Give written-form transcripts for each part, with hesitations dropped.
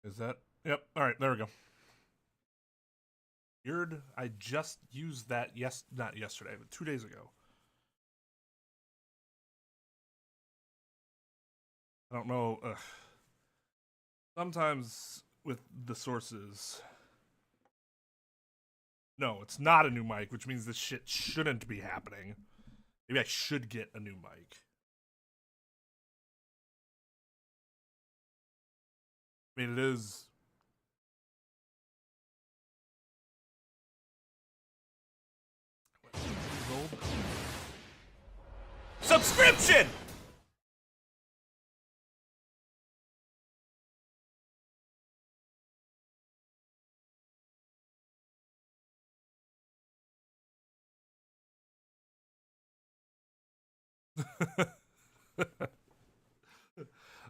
Is that? Yep. All right, there we go. Weird. I just used that, not yesterday, but 2 days ago. I don't know. Sometimes with the sources. No, it's not a new mic, which means this shit shouldn't be happening. Maybe I should get a new mic. I mean, it is. Subscription!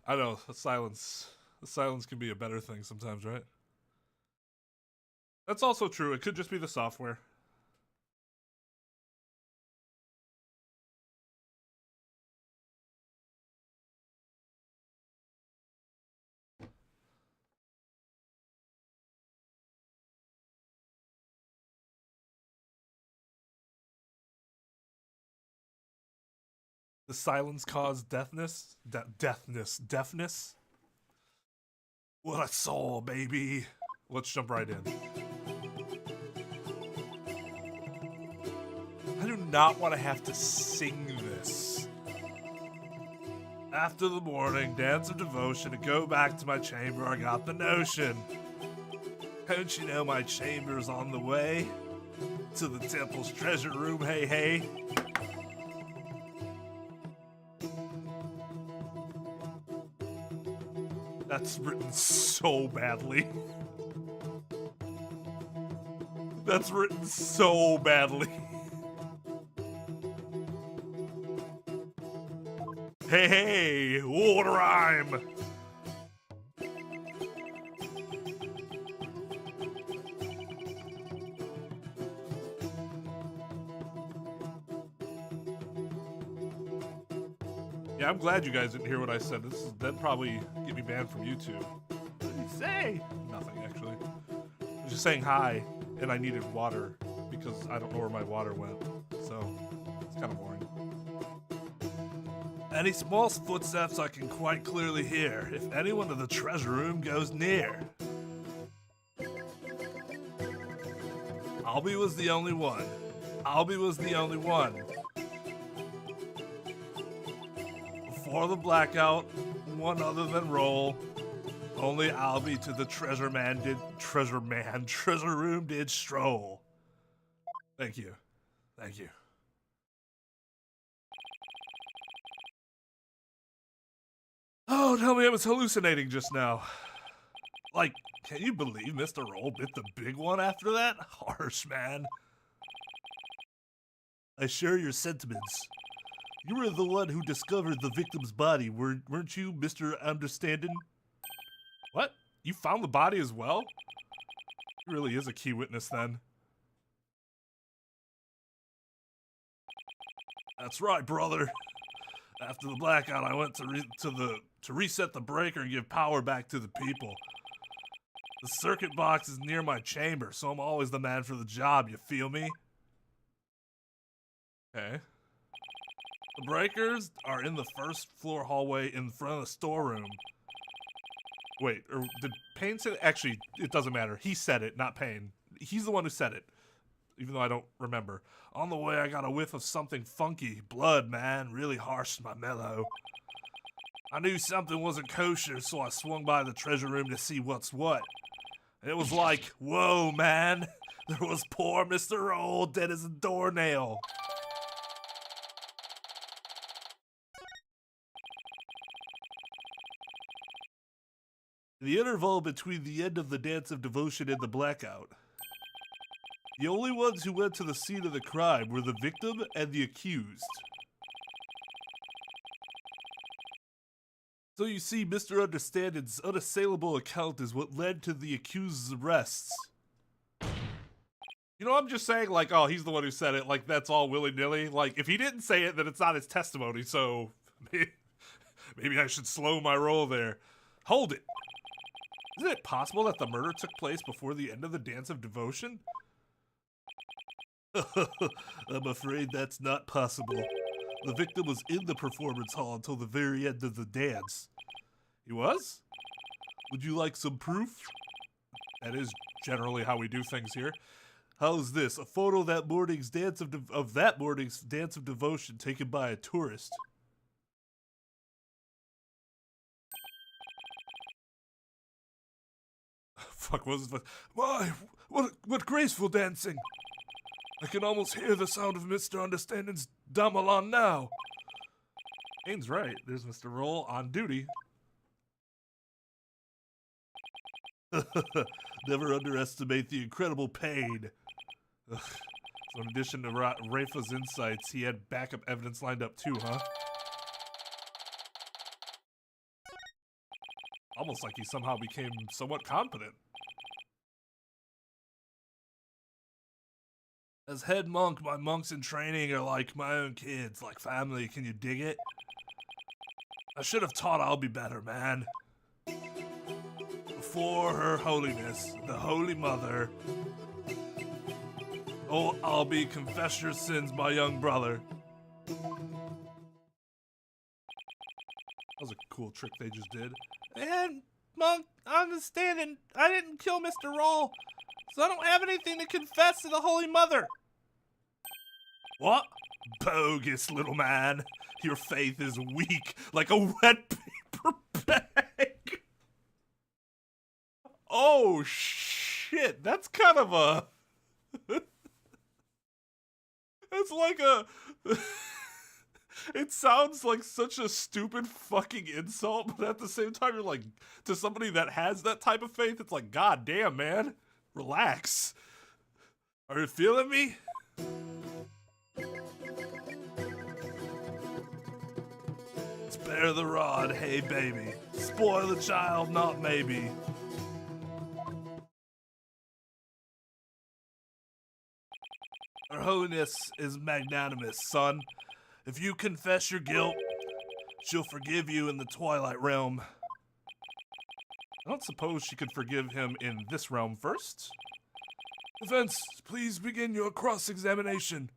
I know, silence can be a better thing sometimes, right? That's also true. It could just be the software. The silence caused deafness? Deafness? What I saw, baby. Let's jump right in. I do not want to have to sing this. After the morning dance of devotion to go back to my chamber, I got the notion. Don't you know my chamber's on the way to the temple's treasure room? Hey, hey. That's written so badly. That's written so badly. Hey, hey, what a rhyme. Yeah, I'm glad you guys didn't hear what I said. That'd probably get me banned from YouTube. What did he say? Nothing, actually. I was just saying hi, and I needed water, because I don't know where my water went. So, it's kind of boring. Any small footsteps I can quite clearly hear, if anyone to the treasure room goes near. Albie was the only one. Albie was the only one. Before the blackout, one other than Roll, only Albie to the treasure room did stroll. Thank you. Thank you. Oh, tell me I was hallucinating just now. Like, can you believe Mr. Roll bit the big one after that? Harsh, man. I share your sentiments. You were the one who discovered the victim's body, weren't you, Mr. Understanding? What? You found the body as well? He really is a key witness then. That's right, brother. After the blackout, I went to reset the breaker and give power back to the people. The circuit box is near my chamber, so I'm always the man for the job, you feel me? Okay. The breakers are in the first floor hallway in front of the storeroom. Wait, or did Payne say that? Actually, it doesn't matter. He said it, not Payne. He's the one who said it, even though I don't remember. On the way, I got a whiff of something funky. Blood, man. Really harsh my mellow. I knew something wasn't kosher, so I swung by the treasure room to see what's what. It was like, whoa, man. There was poor Mr. Roll dead as a doornail. The interval between the end of the dance of devotion and the blackout. The only ones who went to the scene of the crime were the victim and the accused. So you see, Mr. Understanding's unassailable account is what led to the accused's arrests. You know, I'm just saying, like, oh, he's the one who said it, like, that's all willy-nilly. Like, if he didn't say it, then it's not his testimony, so... maybe I should slow my roll there. Hold it. Isn't it possible that the murder took place before the end of the Dance of Devotion? I'm afraid that's not possible. The victim was in the performance hall until the very end of the dance. He was? Would you like some proof? That is generally how we do things here. How's this? A photo of that morning's dance of devotion taken by a tourist. Fuck, what was this? Why? What graceful dancing! I can almost hear the sound of Mr. Understanding's gamelan now. Ains right. There's Mr. Roll on duty. Never underestimate the incredible pain. Ugh. So in addition to Rafa's insights, he had backup evidence lined up too, huh? Almost like he somehow became somewhat competent. As head monk, my monks in training are like my own kids, like family. Can you dig it? I should have taught I'll be better, man. Before her holiness, the Holy Mother. Oh, I'll be confess your sins, my young brother. That was a cool trick they just did. And, monk, understanding, I didn't kill Mr. Roll, so I don't have anything to confess to the Holy Mother. What? Bogus, little man. Your faith is weak, like a wet paper bag. Oh, shit. That's kind of a... It's like a... It sounds like such a stupid fucking insult, but at the same time, you're like, to somebody that has that type of faith, it's like, God damn, man. Relax. Are you feeling me? Spare the rod, hey baby. Spoil the child, not maybe. Her holiness is magnanimous, son. If you confess your guilt, she'll forgive you in the Twilight Realm. I don't suppose she could forgive him in this realm first. Defense, please begin your cross-examination.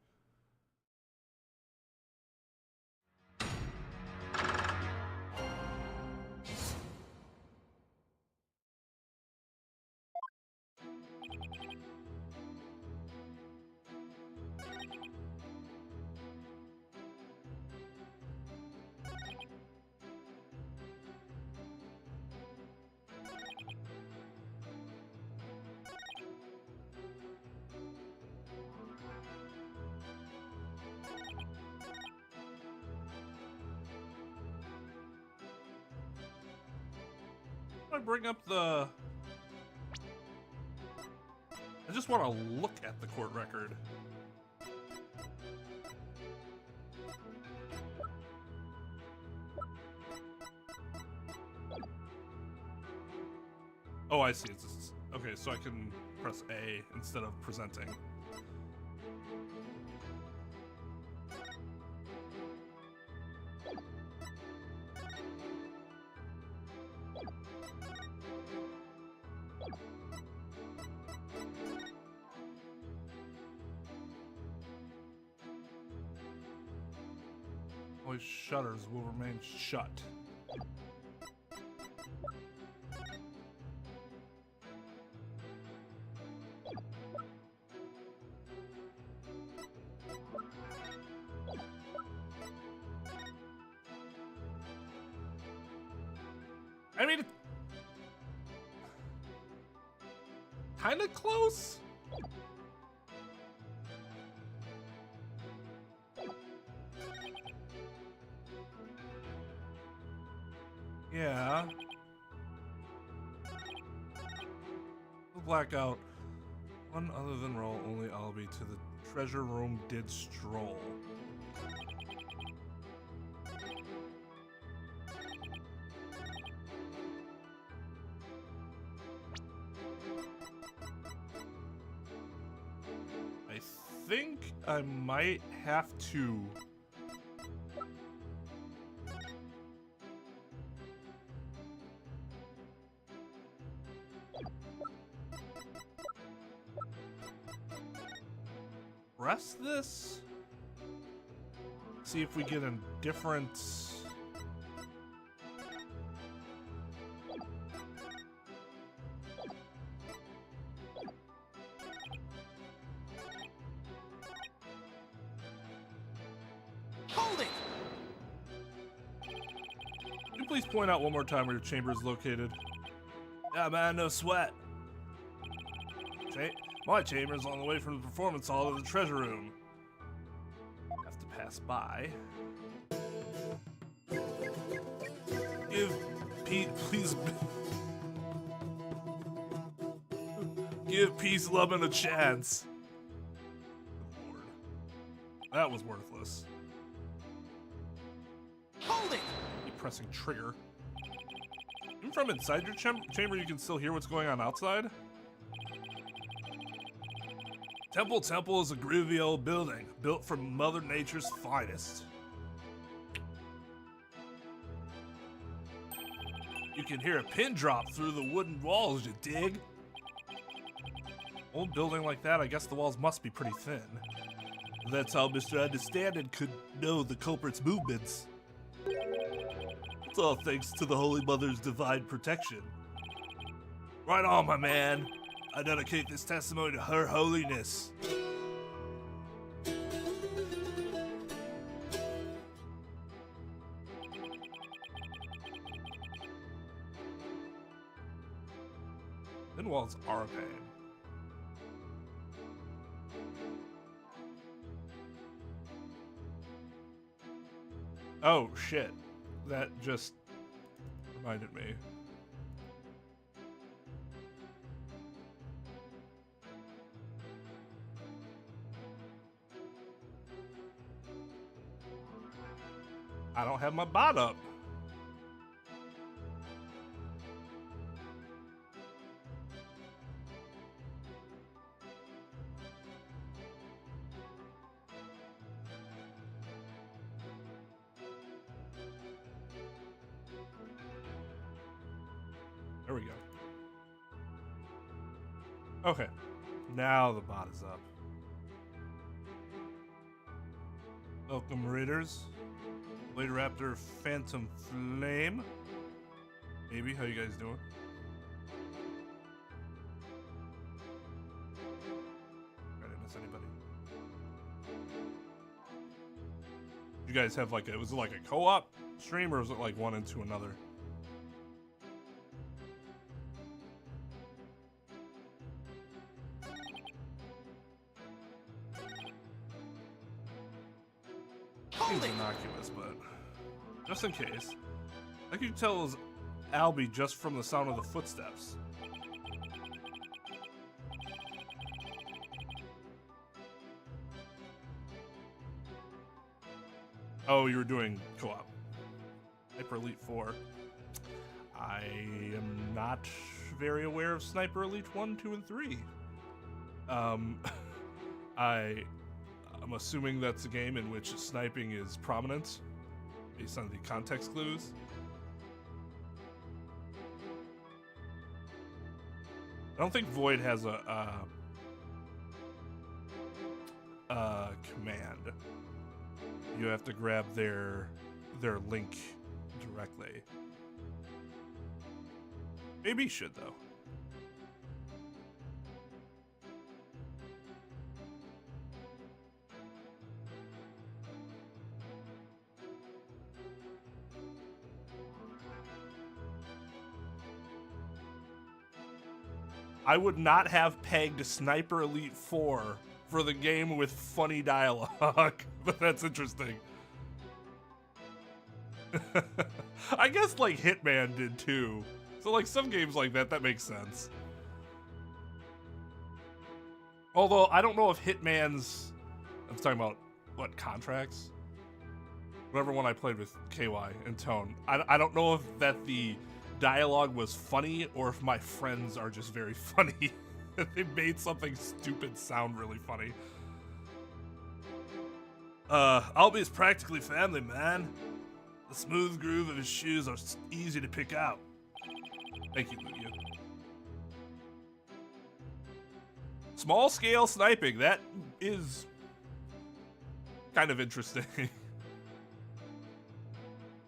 I bring up the... I just want to look at the court record. Oh, I see. It's just... Okay, so I can press A instead of presenting. Always shutters will remain shut. I mean, kind of close. Yeah. The blackout. One other than roll, only I'll be to the treasure room did stroll. I think I might have to... press this? See if we get a different... Hold it! Can you please point out one more time where your chamber is located? Yeah, man, no sweat. My chamber's on the way from the performance hall to the treasure room. Have to pass by. Give Pete, please. Give Peace Lovin' a chance. Good Lord. That was worthless. Hold it! Keep pressing trigger. Even from inside your chamber, you can still hear what's going on outside? Temple is a groovy old building, built from Mother Nature's finest. You can hear a pin drop through the wooden walls, you dig? Old building like that, I guess the walls must be pretty thin. That's how Mr. Understanding could know the culprit's movements. It's all thanks to the Holy Mother's divine protection. Right on, my man. I dedicate this testimony to Her Holiness. Thin walls are a pain. Oh, shit. That just reminded me. I don't have my bot up. There we go. Okay. Now the bot is up. Welcome, Raiders. Blade Raptor Phantom Flame. Maybe. How you guys doing? I didn't miss anybody. You guys have like was it like a co-op stream or was it like one into another? Seems innocuous, but just in case. I can tell it was Albie just from the sound of the footsteps. Oh, you were doing co-op. Sniper Elite 4. I am not very aware of Sniper Elite 1, 2, and 3. I'm assuming that's a game in which sniping is prominent, based on the context clues. I don't think Void has a command. You have to grab their link directly. Maybe you should, though. I would not have pegged Sniper Elite 4 for the game with funny dialogue, but that's interesting. I guess like Hitman did too. So like some games like that makes sense. Although I don't know if Hitman's, I'm talking about what, Contracts? Whatever one I played with KY and Tone. I don't know if that the dialogue was funny or if my friends are just very funny. They made something stupid sound really funny. Albie's practically family, man. The smooth groove of his shoes are easy to pick out. Thank you, Lugia. Small scale sniping, that is kind of interesting.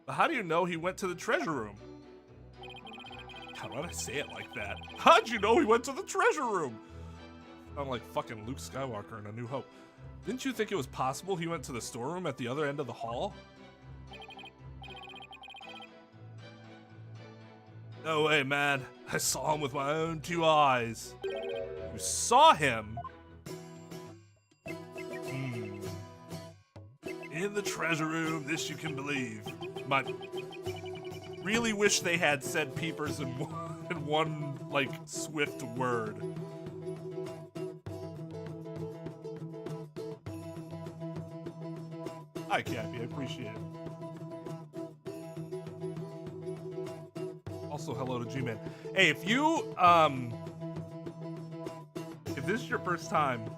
But how do you know he went to the treasure room? God, why did I say it like that? How'd you know he went to the treasure room? I'm like fucking Luke Skywalker in A New Hope. Didn't you think it was possible he went to the storeroom at the other end of the hall? No way, man. I saw him with my own 2 eyes. You saw him? In the treasure room, this you can believe. Really wish they had said peepers in one like, swift word. Hi, Cappy. I appreciate it. Also, hello to G-Man. Hey, if you, if this is your first time,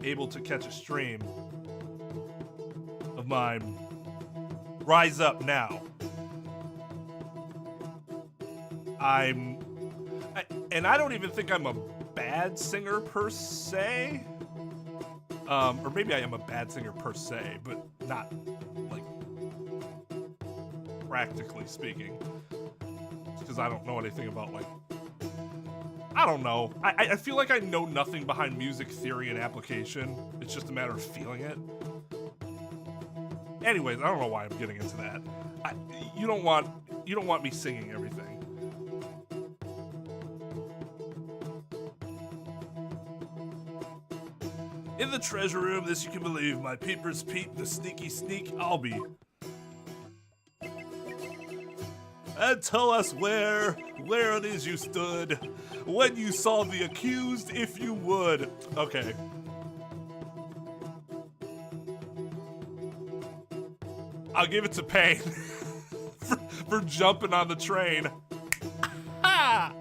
able to catch a stream of mine, rise up now. And I don't even think I'm a bad singer per se. Or maybe I am a bad singer per se, but not, like, practically speaking. Because I don't know anything about, like, I don't know. I feel like I know nothing behind music theory and application. It's just a matter of feeling it. Anyways, I don't know why I'm getting into that. You don't want me singing everything. In the treasure room, this you can believe, my peepers peep, the sneaky sneak I'll be. And tell us where it is you stood when you saw the accused, if you would. Okay. I'll give it to Payne for jumping on the train. Ha!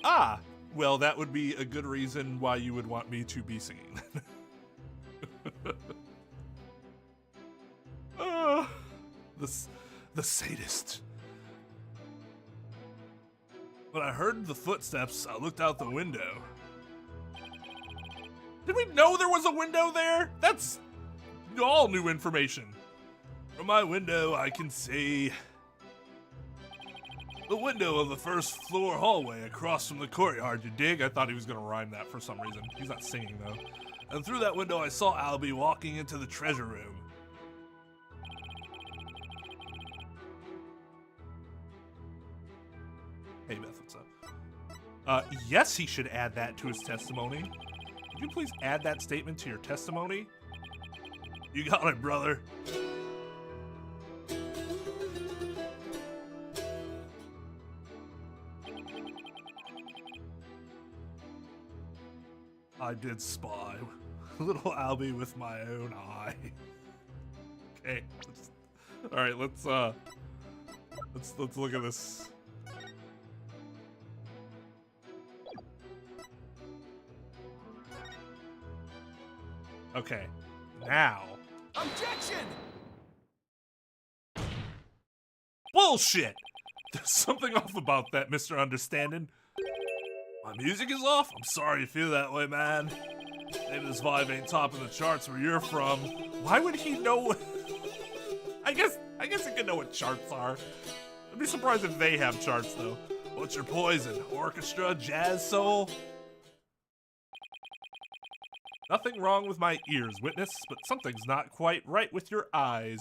Ah, well, that would be a good reason why you would want me to be singing. The sadist. When I heard the footsteps, I looked out the window. Did we know there was a window there? That's all new information. From my window, I can see the window of the first floor hallway across from the courtyard, you dig? I thought he was gonna rhyme that for some reason. He's not singing though. And through that window, I saw Albie walking into the treasure room. Hey Beth, what's up? Yes, he should add that to his testimony. Would you please add that statement to your testimony? You got it, brother. I did spy little Albie with my own eye. Okay. All right, let's look at this. Okay. Now. Objection! Bullshit! There's something off about that, Mr. Understanding. My music is off? I'm sorry you feel that way, man. Maybe this vibe ain't topping the charts where you're from. Why would he know? I guess he could know what charts are. I'd be surprised if they have charts, though. What's your poison? Orchestra? Jazz soul? Nothing wrong with my ears, witness, but something's not quite right with your eyes.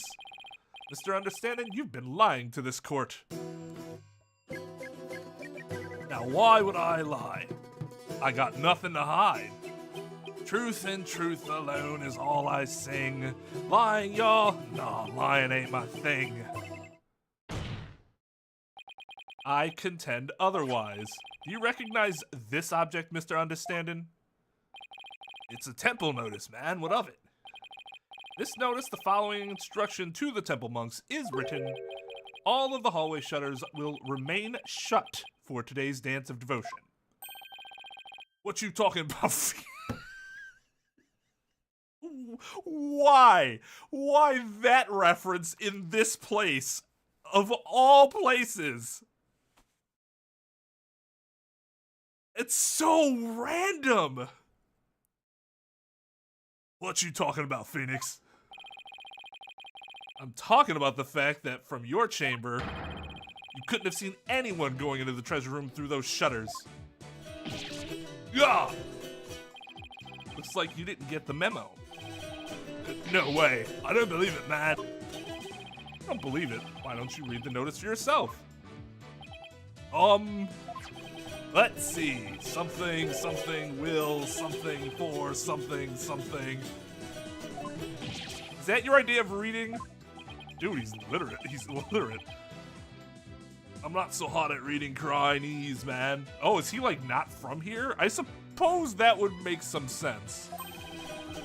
Mr. Understanding, you've been lying to this court. Now, why would I lie? I got nothing to hide. Truth and truth alone is all I sing. Lying, y'all? Nah, lying ain't my thing. I contend otherwise. Do you recognize this object, Mr. Understanding? It's a temple notice, man. What of it? This notice, the following instruction to the temple monks, is written. All of the hallway shutters will remain shut for today's dance of devotion. What you talking about? Why? Why that reference in this place? Of all places? It's so random. What you talking about, Phoenix? I'm talking about the fact that from your chamber, you couldn't have seen anyone going into the treasure room through those shutters. Yeah. Looks like you didn't get the memo. No way. I don't believe it, man. I don't believe it. Why don't you read the notice for yourself? Let's see. Something, something, will, something, for, something, something. Is that your idea of reading? Dude, he's literate. He's illiterate. I'm not so hot at reading Chinese, man. Oh, is he like not from here? I suppose that would make some sense.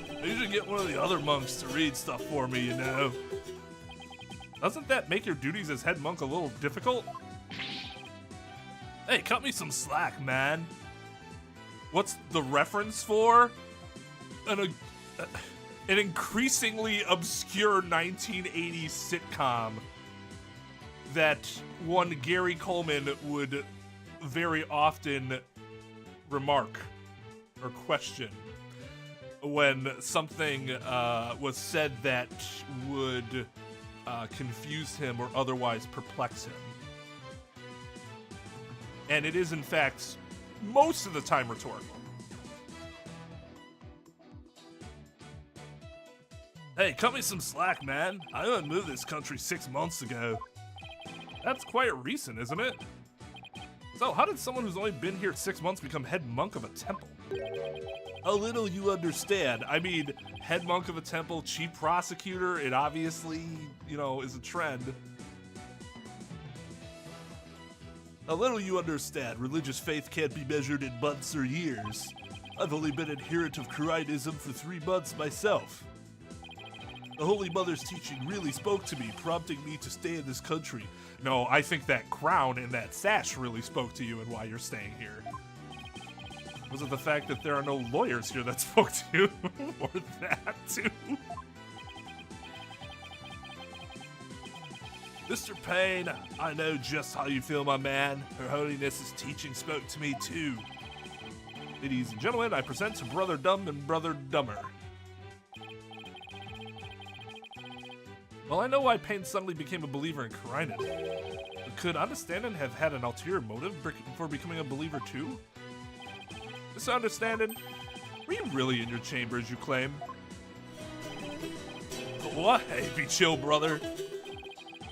I usually get one of the other monks to read stuff for me, you know. Doesn't that make your duties as head monk a little difficult? Hey, cut me some slack, man. What's the reference for? An increasingly obscure 1980s sitcom that one Gary Coleman would very often remark or question when something was said that would confuse him or otherwise perplex him. And it is, in fact, most of the time rhetorical. Hey, cut me some slack, man. I only moved this country 6 months ago. That's quite recent, isn't it? So, how did someone who's only been here 6 months become head monk of a temple? A little you understand. I mean, head monk of a temple, chief prosecutor, it obviously, you know, is a trend. A little you understand. Religious faith can't be measured in months or years. I've only been adherent of Christianism for 3 months myself. The Holy Mother's teaching really spoke to me, prompting me to stay in this country. No, I think that crown and that sash really spoke to you and why you're staying here. Was it the fact that there are no lawyers here that spoke to you? Or that too? Mr. Payne, I know just how you feel, my man. Her Holiness's teaching spoke to me too. Ladies and gentlemen, I present to Brother Dumb and Brother Dumber. Well, I know why Payne suddenly became a believer in Krynan. But could Understanding have had an ulterior motive for becoming a believer too? Misunderstanding? Were you really in your chamber as you claim? What? Hey, be chill, brother.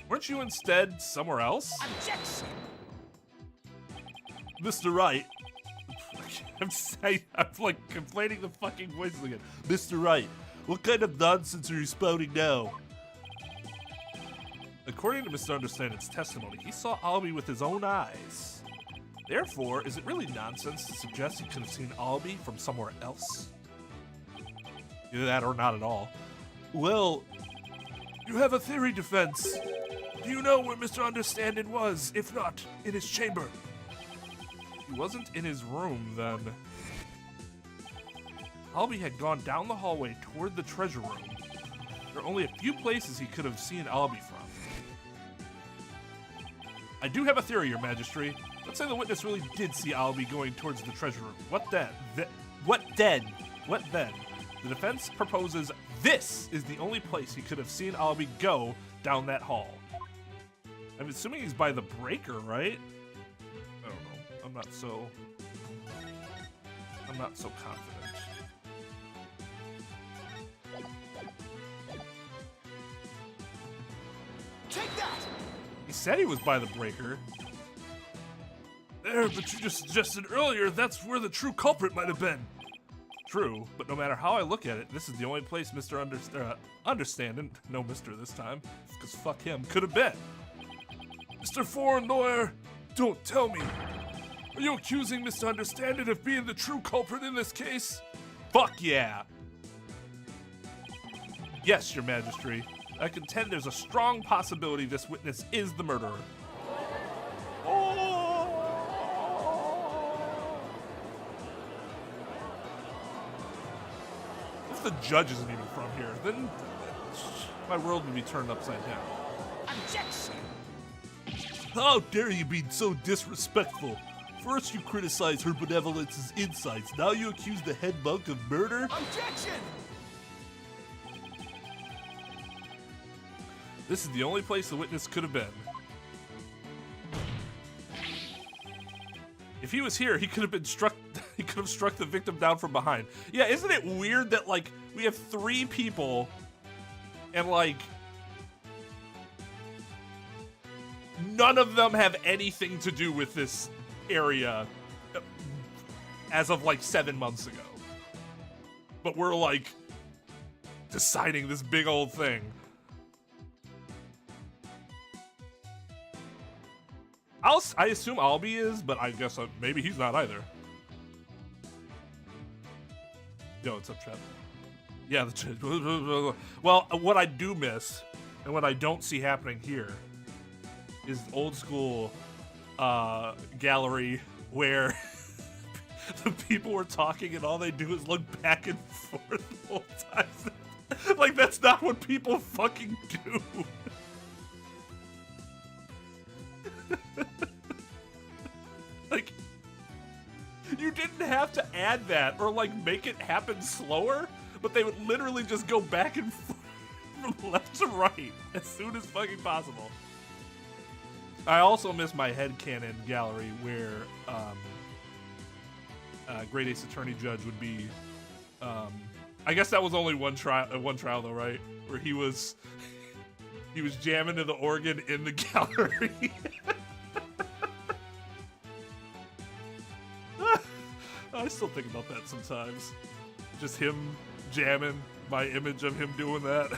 Weren't you instead somewhere else? Objection! Mr. Wright. I'm like complaining the fucking voices again. Mr. Wright, what kind of nonsense are you spouting now? According to Mr. Understanding's testimony, he saw Albie with his own eyes. Therefore, is it really nonsense to suggest he could have seen Albie from somewhere else? Either that or not at all. Well, you have a theory defense. Do you know where Mr. Understanding was, if not in his chamber? He wasn't in his room, then. Albie had gone down the hallway toward the treasure room. There are only a few places he could have seen Albie from. I do have a theory, Your Majesty. Let's say the witness really did see Albie going towards the treasure room. What then? What then? The defense proposes this is the only place he could have seen Albie go down that hall. I'm assuming he's by the breaker, right? I don't know. I'm not so confident. Take that! He said he was by the breaker. There, but you just suggested earlier that's where the true culprit might have been. True, but no matter how I look at it, this is the only place Mr. Understanding, no Mr. this time, because fuck him, could have been. Mr. Foreign Lawyer, don't tell me. Are you accusing Mr. Understanding of being the true culprit in this case? Fuck yeah. Yes, Your Majesty. I contend there's a strong possibility this witness is the murderer. If the judge isn't even from here, then my world would be turned upside down. Objection! How dare you be so disrespectful? First you criticize her benevolence's insights, now you accuse the head monk of murder? Objection! This is the only place the witness could have been. If he was here, he could have been struck. He could have struck the victim down from behind. Yeah, isn't it weird that like we have 3 people, and like none of them have anything to do with this area as of like 7 months ago, but we're like deciding this big old thing. I assume Albie is, but I guess maybe he's not either. Yo, what's up, Trep? Yeah, well, what I do miss, and what I don't see happening here, is old school gallery where the people were talking and all they do is look back and forth the whole time. Like, that's not what people fucking do. Like, you didn't have to add that or like make it happen slower, but they would literally just go back and forth from left to right as soon as fucking possible. I also miss my headcanon gallery where Great Ace Attorney Judge would be. I guess that was only one trial though, right? Where he was jamming to the organ in the gallery. I still think about that sometimes. Just him jamming, my image of him doing that.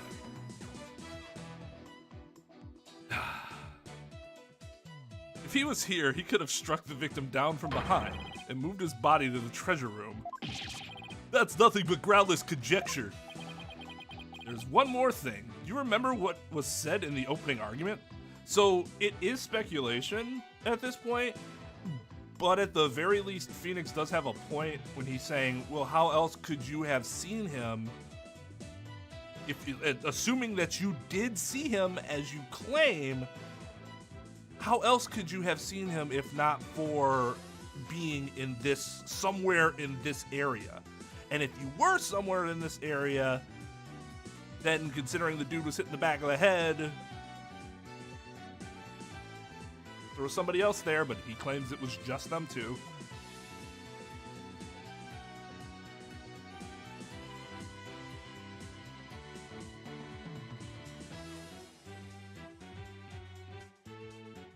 If he was here, he could have struck the victim down from behind and moved his body to the treasure room. That's nothing but groundless conjecture. There's one more thing. Do you remember what was said in the opening argument? So it is speculation at this point, but at the very least, Phoenix does have a point when he's saying, well, how else could you have seen him assuming that you did see him as you claim? How else could you have seen him if not for being in somewhere in this area? And if you were somewhere in this area, then considering the dude was hit in the back of the head, there was somebody else there, but he claims it was just them two.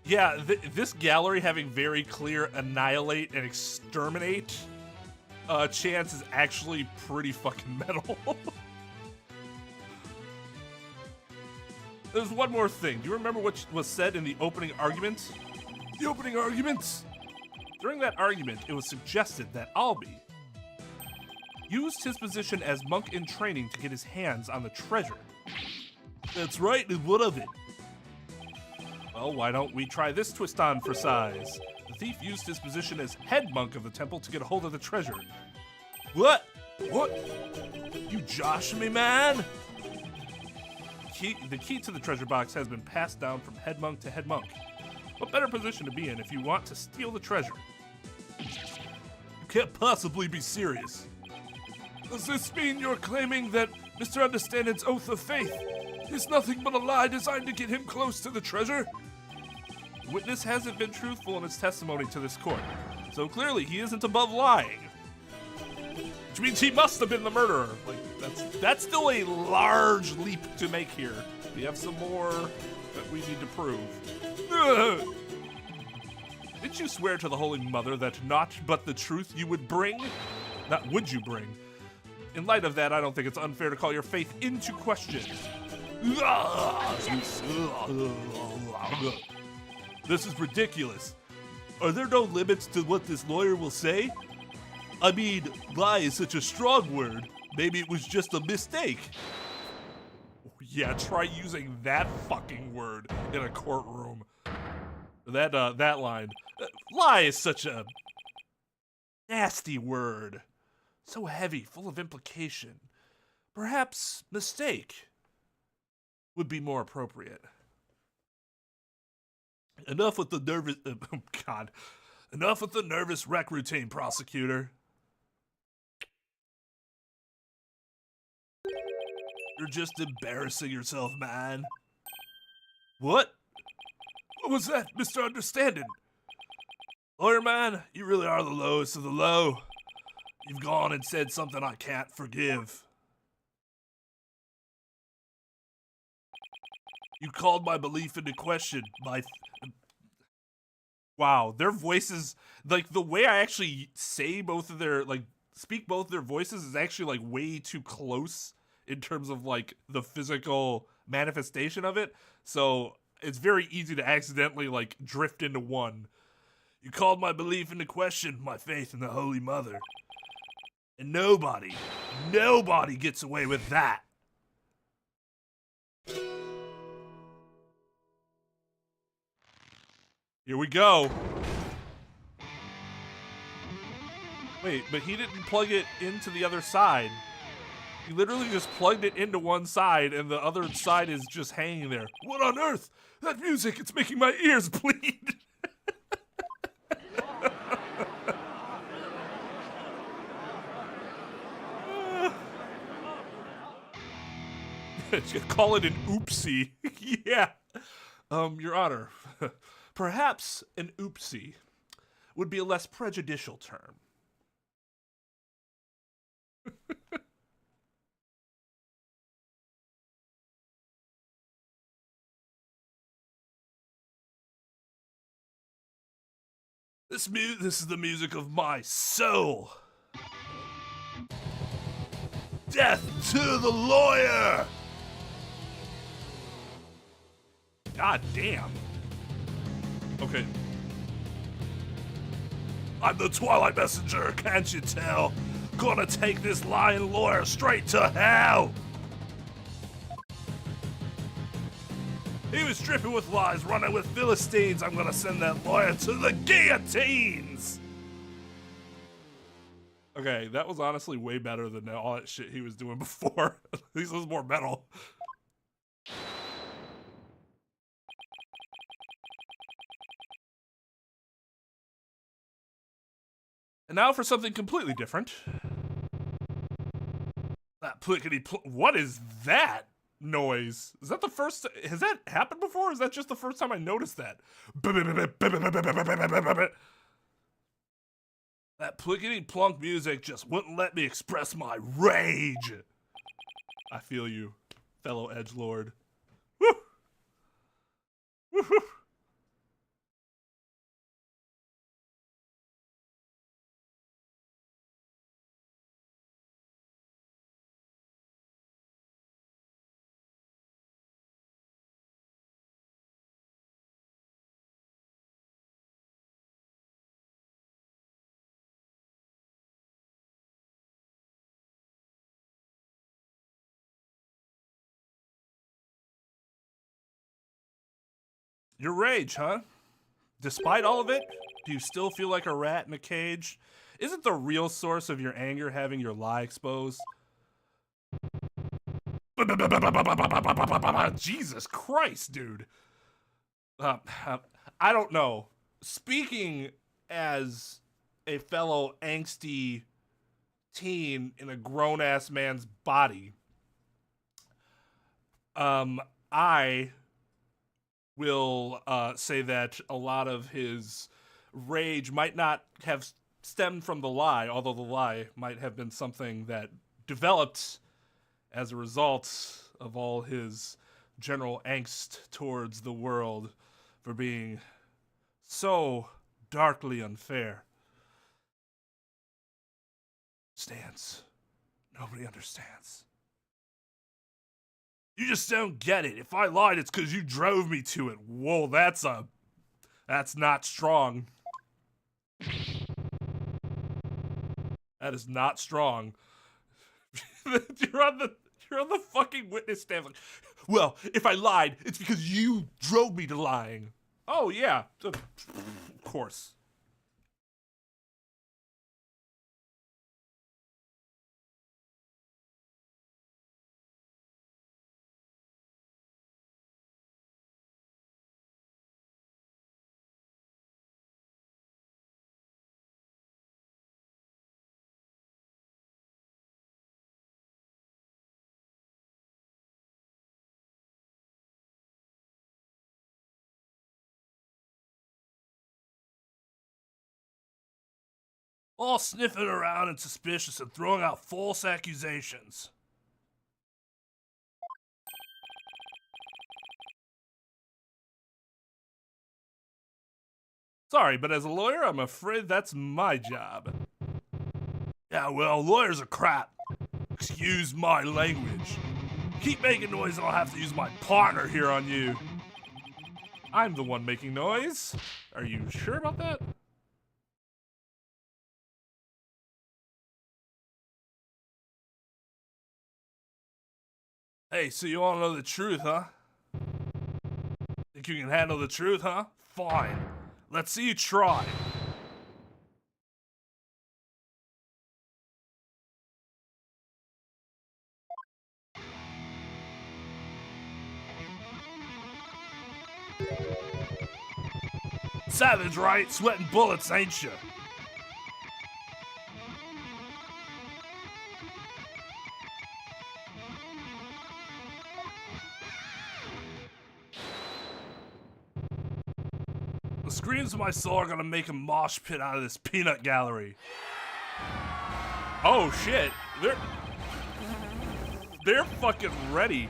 Yeah, this gallery having very clear annihilate and exterminate chance is actually pretty fucking metal. There's one more thing. Do you remember what was said in the opening argument? The opening arguments! During that argument, it was suggested that Albie used his position as monk in training to get his hands on the treasure. That's right, and what of it? Well, why don't we try this twist on for size? The thief used his position as head monk of the temple to get a hold of the treasure. What? What? You josh me, man? The key to the treasure box has been passed down from head monk to head monk. What better position to be in if you want to steal the treasure? You can't possibly be serious. Does this mean you're claiming that Mr. Understanding's oath of faith is nothing but a lie designed to get him close to the treasure? The witness hasn't been truthful in his testimony to this court, so clearly he isn't above lying. Which means he must have been the murderer. Like, that's still a large leap to make here. We have some more that we need to prove. Did you swear to the Holy Mother that naught but the truth you would bring? Not would you bring. In light of that, I don't think it's unfair to call your faith into question. This is ridiculous. Are there no limits to what this lawyer will say? I mean, lie is such a strong word. Maybe it was just a mistake. Yeah, try using that fucking word in a courtroom. That line. Lie is such a nasty word. So heavy, full of implication. Perhaps mistake would be more appropriate. Enough with the nervous... God. Enough with the nervous wreck routine, prosecutor. You're just embarrassing yourself, man. What? What was that, Mr. Understanding? Lawyer man, you really are the lowest of the low. You've gone and said something I can't forgive. You called my belief into question. Wow, their voices, like the way I actually say both of their, like speak both their voices is actually like way too close in terms of like the physical manifestation of it. So it's very easy to accidentally like drift into one. You called my belief into question, my faith in the Holy Mother. And nobody gets away with that. Here we go. Wait, but he didn't plug it into the other side. He literally just plugged it into one side and the other side is just hanging there. What on earth? That music, it's making my ears bleed. You call it an oopsie. Yeah. Your Honor, perhaps an oopsie would be a less prejudicial term. This is the music of my soul. Death to the lawyer! God damn. Okay. I'm the Twilight Messenger, can't you tell? Gonna take this lying lawyer straight to hell! He was dripping with lies, running with Philistines. I'm gonna send that lawyer to the guillotines! Okay, that was honestly way better than all that shit he was doing before. At least it was more metal. And now for something completely different. That what is that noise? Is that the first? Has that happened before? Or is that just the first time I noticed that? That plickety plunk music just wouldn't let me express my rage. I feel you, fellow edgelord. Woo! Woo-hoo! Your rage, huh? Despite all of it, do you still feel like a rat in a cage? Isn't the real source of your anger having your lie exposed? Jesus Christ, dude. I don't know. Speaking as a fellow angsty teen in a grown-ass man's body, I will say that a lot of his rage might not have stemmed from the lie, although the lie might have been something that developed as a result of all his general angst towards the world for being so darkly unfair. Nobody understands. You just don't get it. If I lied, it's because you drove me to it. Whoa, that's not strong. That is not strong. You're on the fucking witness stand. Like, well, if I lied, it's because you drove me to lying. Oh yeah, of course. all sniffing around and suspicious and throwing out false accusations. Sorry, but as a lawyer, I'm afraid that's my job. Yeah, well, lawyers are crap. Excuse my language. Keep making noise and I'll have to use my partner here on you. I'm the one making noise. Are you sure about that? Hey, so you wanna know the truth, huh? Think you can handle the truth, huh? Fine. Let's see you try. Savage, right? Sweating bullets, ain't you? The screams of my soul are gonna make a mosh pit out of this peanut gallery. Oh shit, they're fucking ready.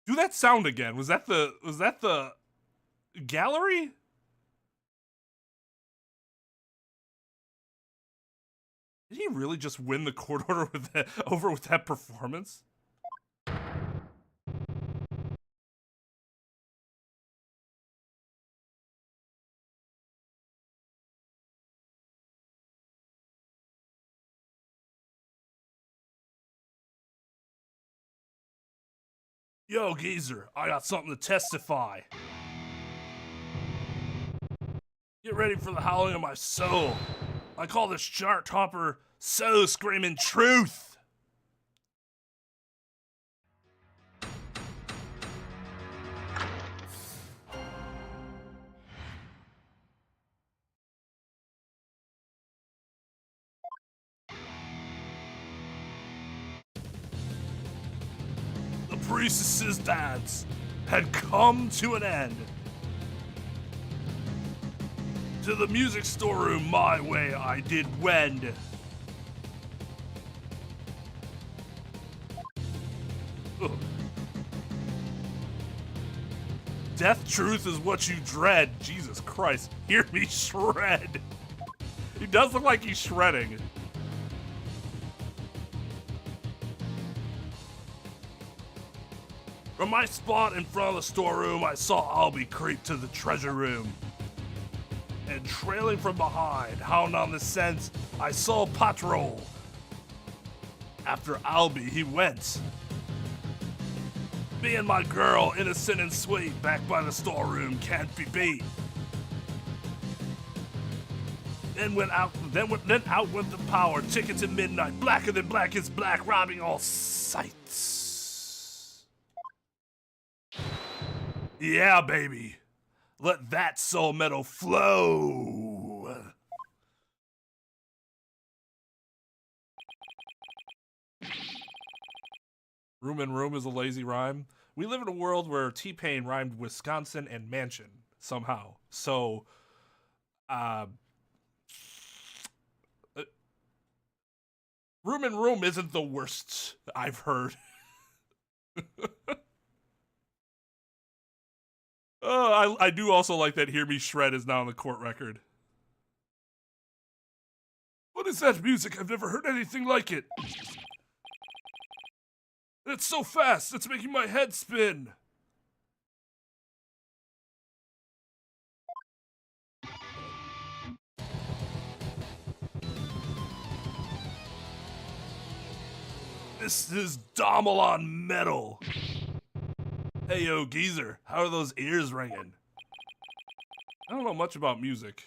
Do that sound again. Was that the gallery? Did he really just win the court order with that performance? Yo, geezer, I got something to testify. Get ready for the howling of my soul. I call this chart topper so screaming truth. The priestess's dance had come to an end. To the music storeroom my way I did wend. Ugh. Death truth is what you dread. Jesus Christ, hear me shred. He does look like he's shredding. From my spot in front of the storeroom, I saw Albie creep to the treasure room. And trailing from behind, hound on the scent, I saw Patrol. After Albie, he went. Me and my girl, innocent and sweet, back by the storeroom, can't be beat. Then out went the power, tickets at midnight, blacker than black is black, robbing all sights. Yeah, baby. Let that soul metal flow. Room and room is a lazy rhyme. We live in a world where T-Pain rhymed Wisconsin and mansion somehow. So, room and room isn't the worst I've heard. I do also like that Hear Me Shred is now on the court record. What is that music? I've never heard anything like it. It's so fast, it's making my head spin. This is Domelon metal. Hey yo, geezer, how are those ears ringing? I don't know much about music.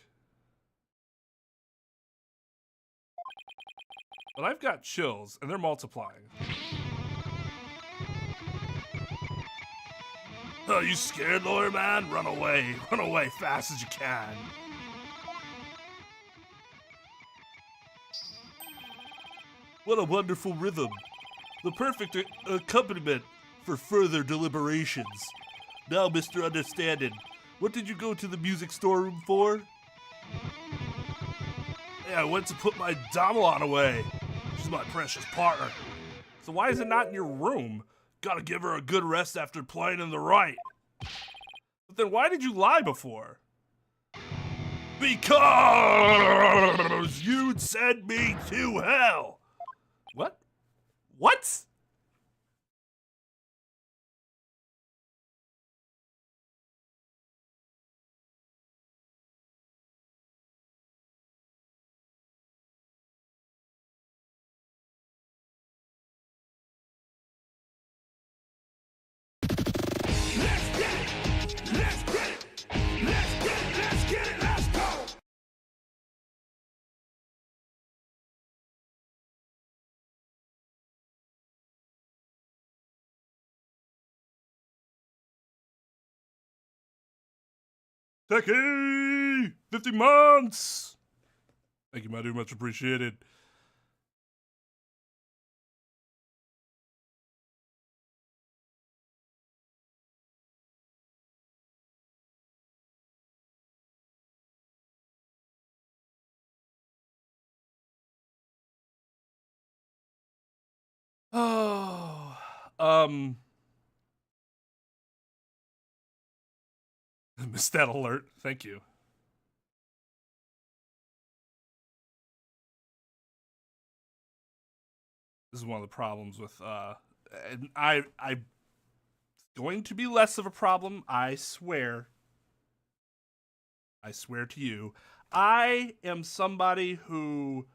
But I've got chills, and they're multiplying. Oh, you scared, lawyer man? Run away fast as you can. What a wonderful rhythm. The perfect accompaniment for further deliberations. Now, Mr. Understanding, What did you go to the music storeroom for? Yeah, I went to put my Damalon away. She's my precious partner. So why is it not in your room? Gotta give her a good rest after playing in the Wright. But then why did you lie before? Because you'd send me to hell. What? What? Techie! 50 months! Thank you, my dude. Much appreciated. Oh, missed that alert. Thank you. This is one of the problems with, and I going to be less of a problem, I swear. I swear to you. I am somebody who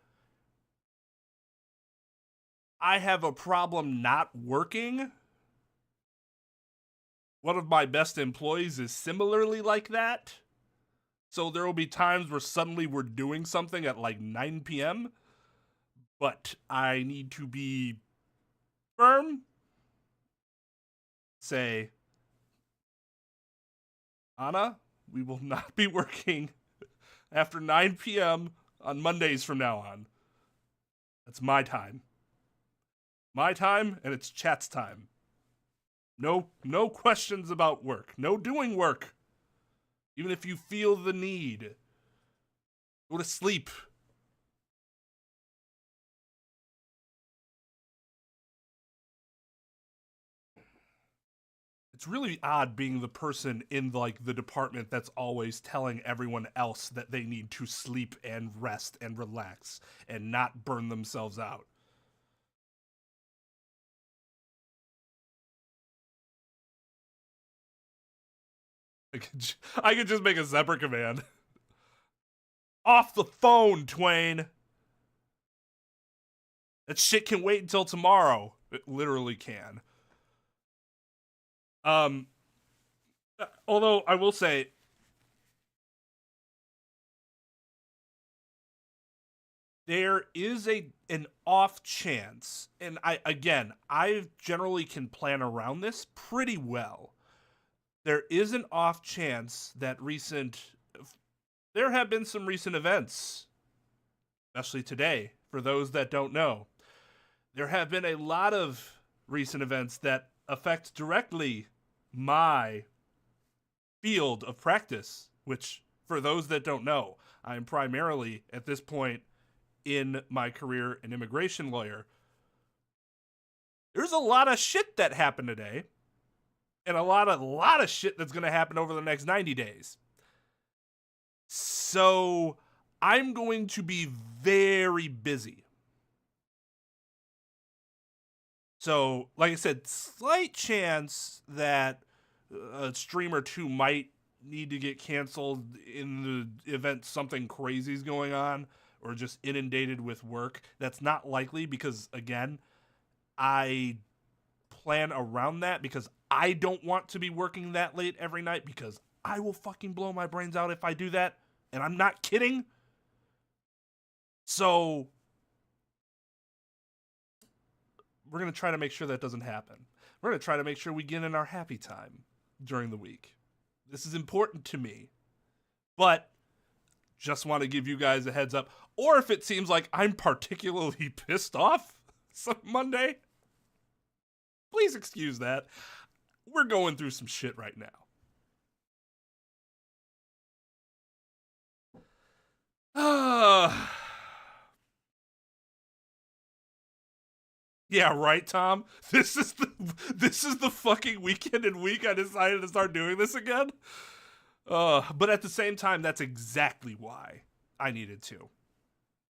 I have a problem not working. One of my best employees is similarly like that. So there will be times where suddenly we're doing something at like 9 p.m., but I need to be firm. Say, Anna, we will not be working after 9 p.m. on Mondays from now on. That's my time. My time, and it's chat's time. No questions about work. No doing work. Even if you feel the need. Go to sleep. It's really odd being the person in like the department that's always telling everyone else that they need to sleep and rest and relax and not burn themselves out. I could just make a separate command. Off the phone, Twain. That shit can wait until tomorrow. It literally can. Although I will say, there is an off chance, and I generally can plan around this pretty well. There is an off chance that there have been some recent events, especially today, for those that don't know. There have been a lot of recent events that affect directly my field of practice, which, for those that don't know, I'm primarily, at this point in my career, an immigration lawyer. There's a lot of shit that happened today, and a lot of shit that's going to happen over the next 90 days. So I'm going to be very busy. So, like I said, slight chance that a stream or two might need to get canceled in the event something crazy is going on or just inundated with work. That's not likely because, again, I plan around that because I don't want to be working that late every night because I will fucking blow my brains out if I do that. And I'm not kidding. So we're going to try to make sure that doesn't happen. We're going to try to make sure we get in our happy time during the week. This is important to me. But just want to give you guys a heads up. Or if it seems like I'm particularly pissed off some Monday, please excuse that. We're going through some shit right now. Yeah, right, Tom. This is the fucking weekend and week I decided to start doing this again. But at the same time, that's exactly why I needed to,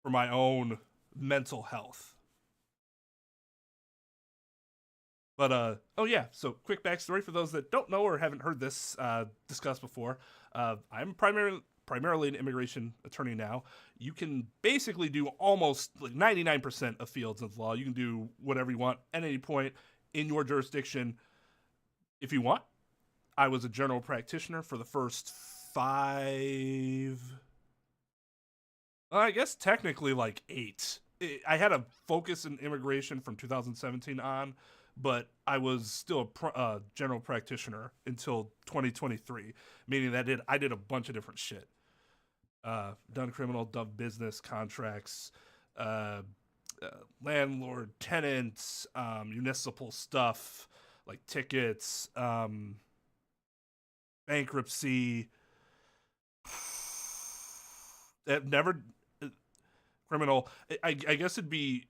for my own mental health. But oh yeah, so quick backstory for those that don't know or haven't heard this discussed before. I'm primarily an immigration attorney now. You can basically do almost like 99% of fields of law. You can do whatever you want at any point in your jurisdiction if you want. I was a general practitioner for the first 5, I guess technically like 8. I had a focus in immigration from 2017 on, but I was still a general practitioner until 2023, meaning that I did a bunch of different shit. Done criminal, done business, contracts, landlord, tenants, municipal stuff like tickets, bankruptcy. Never criminal. I guess it'd be.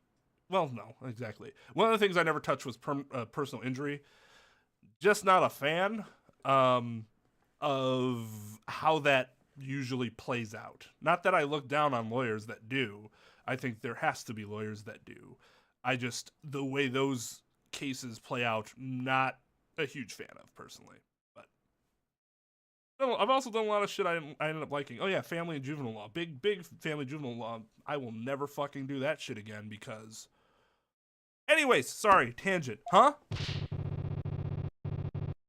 Well, no, exactly. One of the things I never touched was personal injury. Just not a fan of how that usually plays out. Not that I look down on lawyers that do. I think there has to be lawyers that do. The way those cases play out, not a huge fan of personally. But I've also done a lot of shit I ended up liking. Oh yeah, family and juvenile law. Big family juvenile law. I will never fucking do that shit again because... Anyways, sorry, tangent. Huh?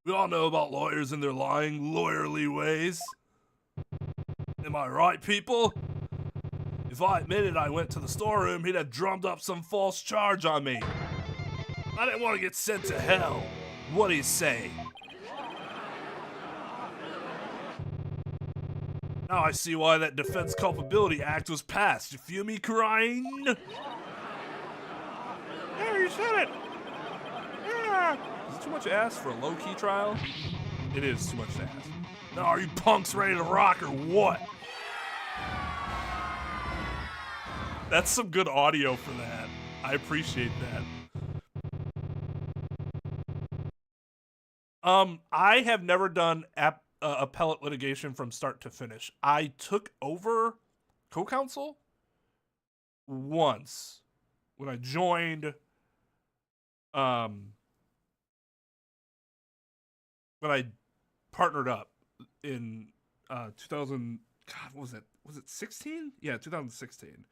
We all know about lawyers and their lying, lawyerly ways. Am I right, people? If I admitted I went to the storeroom, he'd have drummed up some false charge on me. I didn't want to get sent to hell. What do you say? Now I see why that Defense Culpability Act was passed. You feel me crying? Yeah, you said it. Yeah. Is it too much ass for a low-key trial? It is too much ass. Now are you punks ready to rock or what? That's some good audio for that. I appreciate that. I have never done appellate litigation from start to finish. I took over co-counsel once when I joined. When I partnered up in 2000. God, what was it? Was it 16? Yeah, 2016.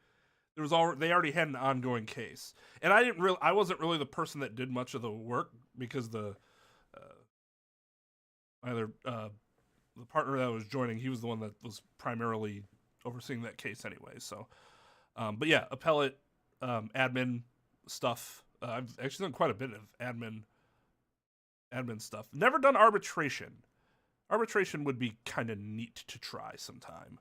They already had an ongoing case, and I wasn't really the person that did much of the work because the partner that I was joining, he was the one that was primarily overseeing that case anyway. So, but yeah, appellate admin stuff. I've actually done quite a bit of admin stuff. Never done arbitration. Arbitration would be kind of neat to try sometime.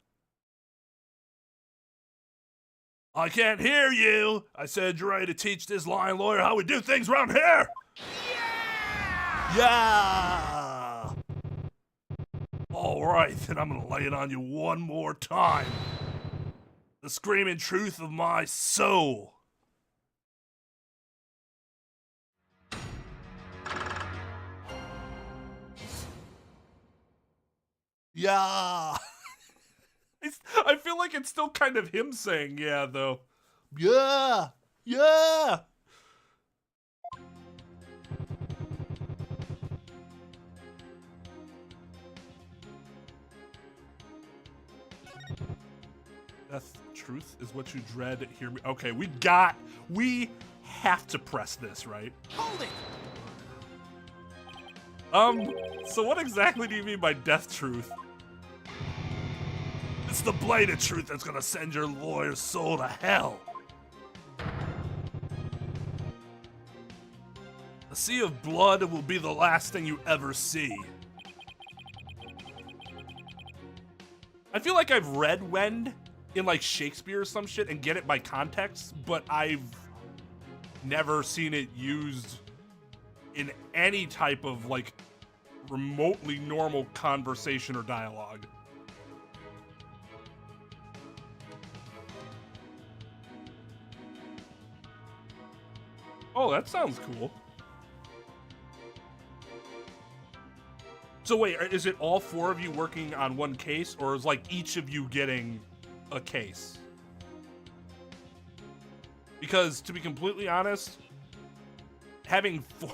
I can't hear you. I said you're ready to teach this lying lawyer how we do things around here. Yeah. All right, then I'm gonna lay it on you one more time. The screaming truth of my soul. Yeah. I feel like it's still kind of him saying yeah, though. Yeah. Yeah. Death, truth is what you dread. Hear me. Okay, we have to press this, right? Hold it! So what exactly do you mean by death truth? It's the bladed truth that's gonna send your lawyer's soul to hell. A sea of blood will be the last thing you ever see. I feel like I've read Wend in like Shakespeare or some shit and get it by context, but I've never seen it used in any type of like remotely normal conversation or dialogue. Oh, that sounds cool. So wait, is it all 4 of you working on one case, or is like each of you getting a case? Because to be completely honest, having 4,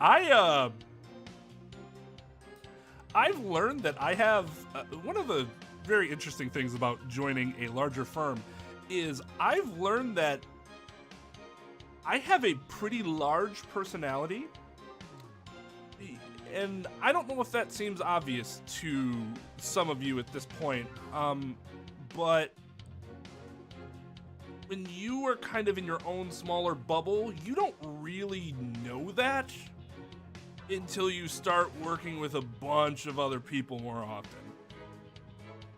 I've learned that I have one of the very interesting things about joining a larger firm is I've learned that I have a pretty large personality, and I don't know if that seems obvious to some of you at this point, but when you are kind of in your own smaller bubble, you don't really know that until you start working with a bunch of other people more often.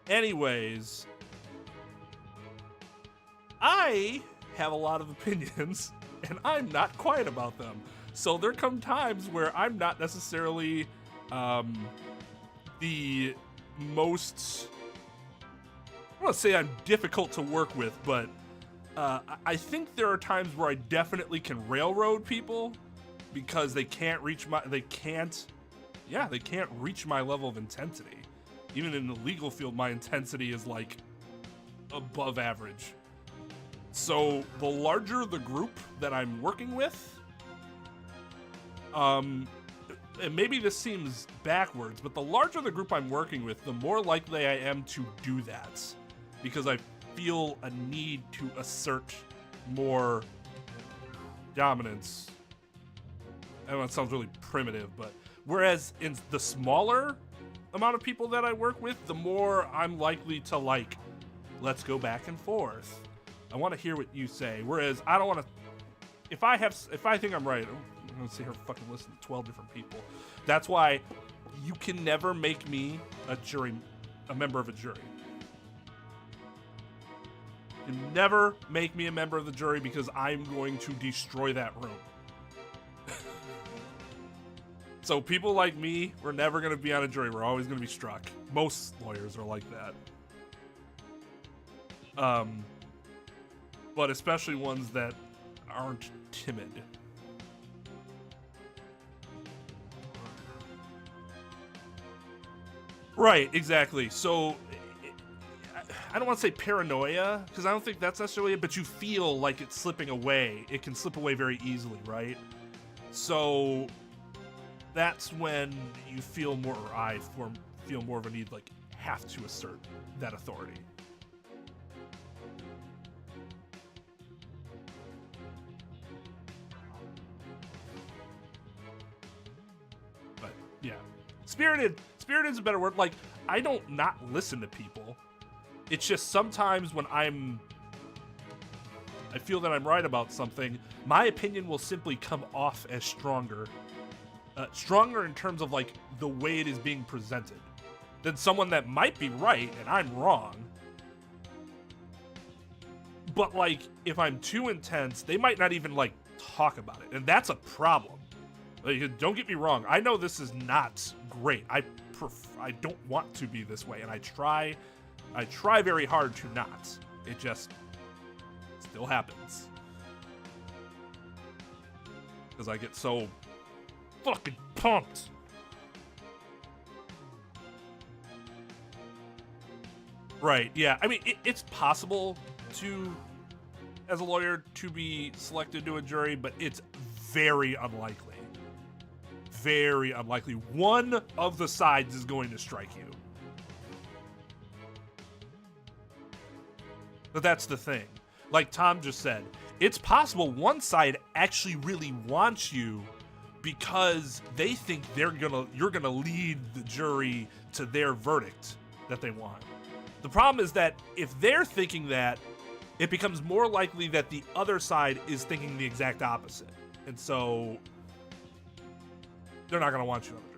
Anyways, I have a lot of opinions, and I'm not quiet about them. So there come times where I'm not necessarily the most, I don't want to say I'm difficult to work with, but I think there are times where I definitely can railroad people because they can't reach my level of intensity. Even in the legal field, my intensity is like above average. So the larger the group that I'm working with, and maybe this seems backwards, but the larger the group I'm working with, the more likely I am to do that, because I feel a need to assert more dominance. I know it sounds really primitive, but whereas in the smaller amount of people that I work with, the more I'm likely to like, let's go back and forth. I want to hear what you say. Whereas I don't want to, if I think I'm right, I'm going to sit here and fucking listen to 12 different people. That's why you can never make me a member of a jury. You can never make me a member of the jury because I'm going to destroy that room. So people like me, we're never going to be on a jury. We're always going to be struck. Most lawyers are like that. But especially ones that aren't timid. Right, exactly. So I don't want to say paranoia, because I don't think that's necessarily it, but you feel like it's slipping away. It can slip away very easily, right? So that's when you feel more, or I feel more of a need, like, have to assert that authority. But yeah, spirited's a better word. Like, I don't not listen to people. It's just sometimes when I feel that I'm right about something, my opinion will simply come off as stronger. Stronger in terms of like the way it is being presented than someone that might be right and I'm wrong. But like, if I'm too intense, they might not even like talk about it, and that's a problem. Like, don't get me wrong, I know this is not great. I don't want to be this way, and I try very hard to not. It just still happens because I get so fucking pumped. Right, yeah. I mean, it's possible to, as a lawyer, to be selected to a jury, but it's very unlikely. Very unlikely. One of the sides is going to strike you. But that's the thing. Like Tom just said, it's possible one side actually really wants you because they think you're gonna lead the jury to their verdict that they want. The problem is that if they're thinking that, it becomes more likely that the other side is thinking the exact opposite. And so they're not gonna want you on the jury.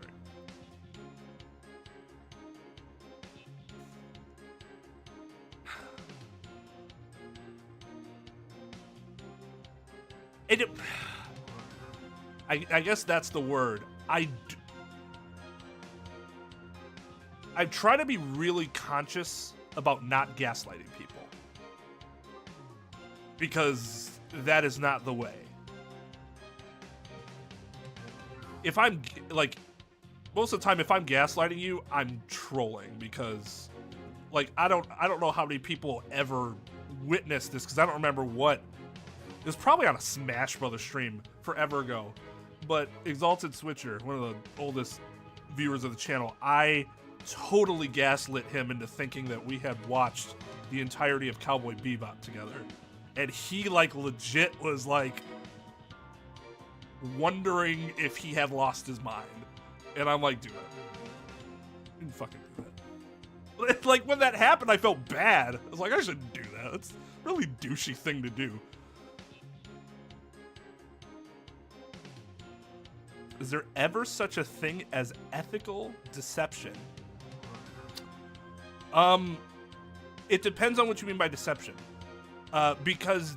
I guess that's the word. I try to be really conscious about not gaslighting people, because that is not the way. If I'm like, most of the time, if I'm gaslighting you, I'm trolling because, like, I don't know how many people ever witnessed this because I don't remember what. It was probably on a Smash Brothers stream forever ago, but Exalted Switcher, one of the oldest viewers of the channel, I totally gaslit him into thinking that we had watched the entirety of Cowboy Bebop together, and he like legit was like wondering if he had lost his mind. And I'm like, dude, you can fucking do that. Like, when that happened, I felt bad. I was like, I shouldn't do that. That's a really douchey thing to do. Is there ever such a thing as ethical deception? It depends on what you mean by deception. Because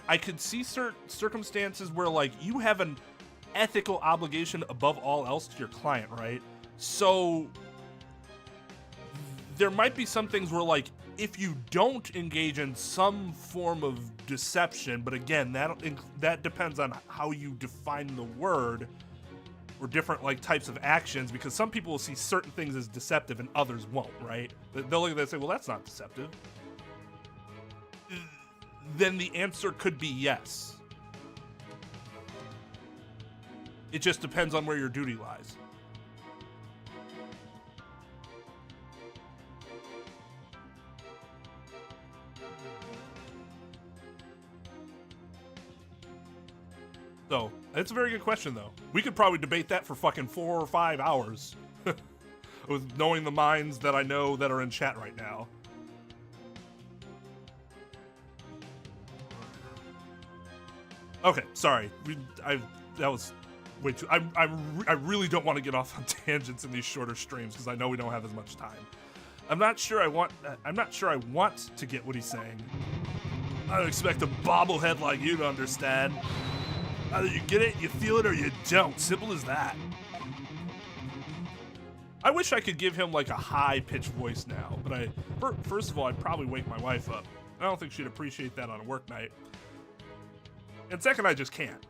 I could see certain circumstances where, like, you have an ethical obligation above all else to your client, right? So there might be some things where, like, if you don't engage in some form of deception, but again, that depends on how you define the word or different, like, types of actions, because some people will see certain things as deceptive and others won't, right? They'll look at that and say, well, that's not deceptive. Then the answer could be yes. It just depends on where your duty lies. So, it's a very good question, though. We could probably debate that for fucking 4 or 5 hours. With knowing the minds that I know that are in chat right now. Okay, sorry. That was way too. I really don't want to get off on tangents in these shorter streams because I know we don't have as much time. I'm not sure I want to get what he's saying. I don't expect a bobblehead like you to understand. Either you get it, you feel it, or you don't. Simple as that. I wish I could give him like a high-pitched voice now, but first of all, I'd probably wake my wife up. I don't think she'd appreciate that on a work night. And second, I just can't.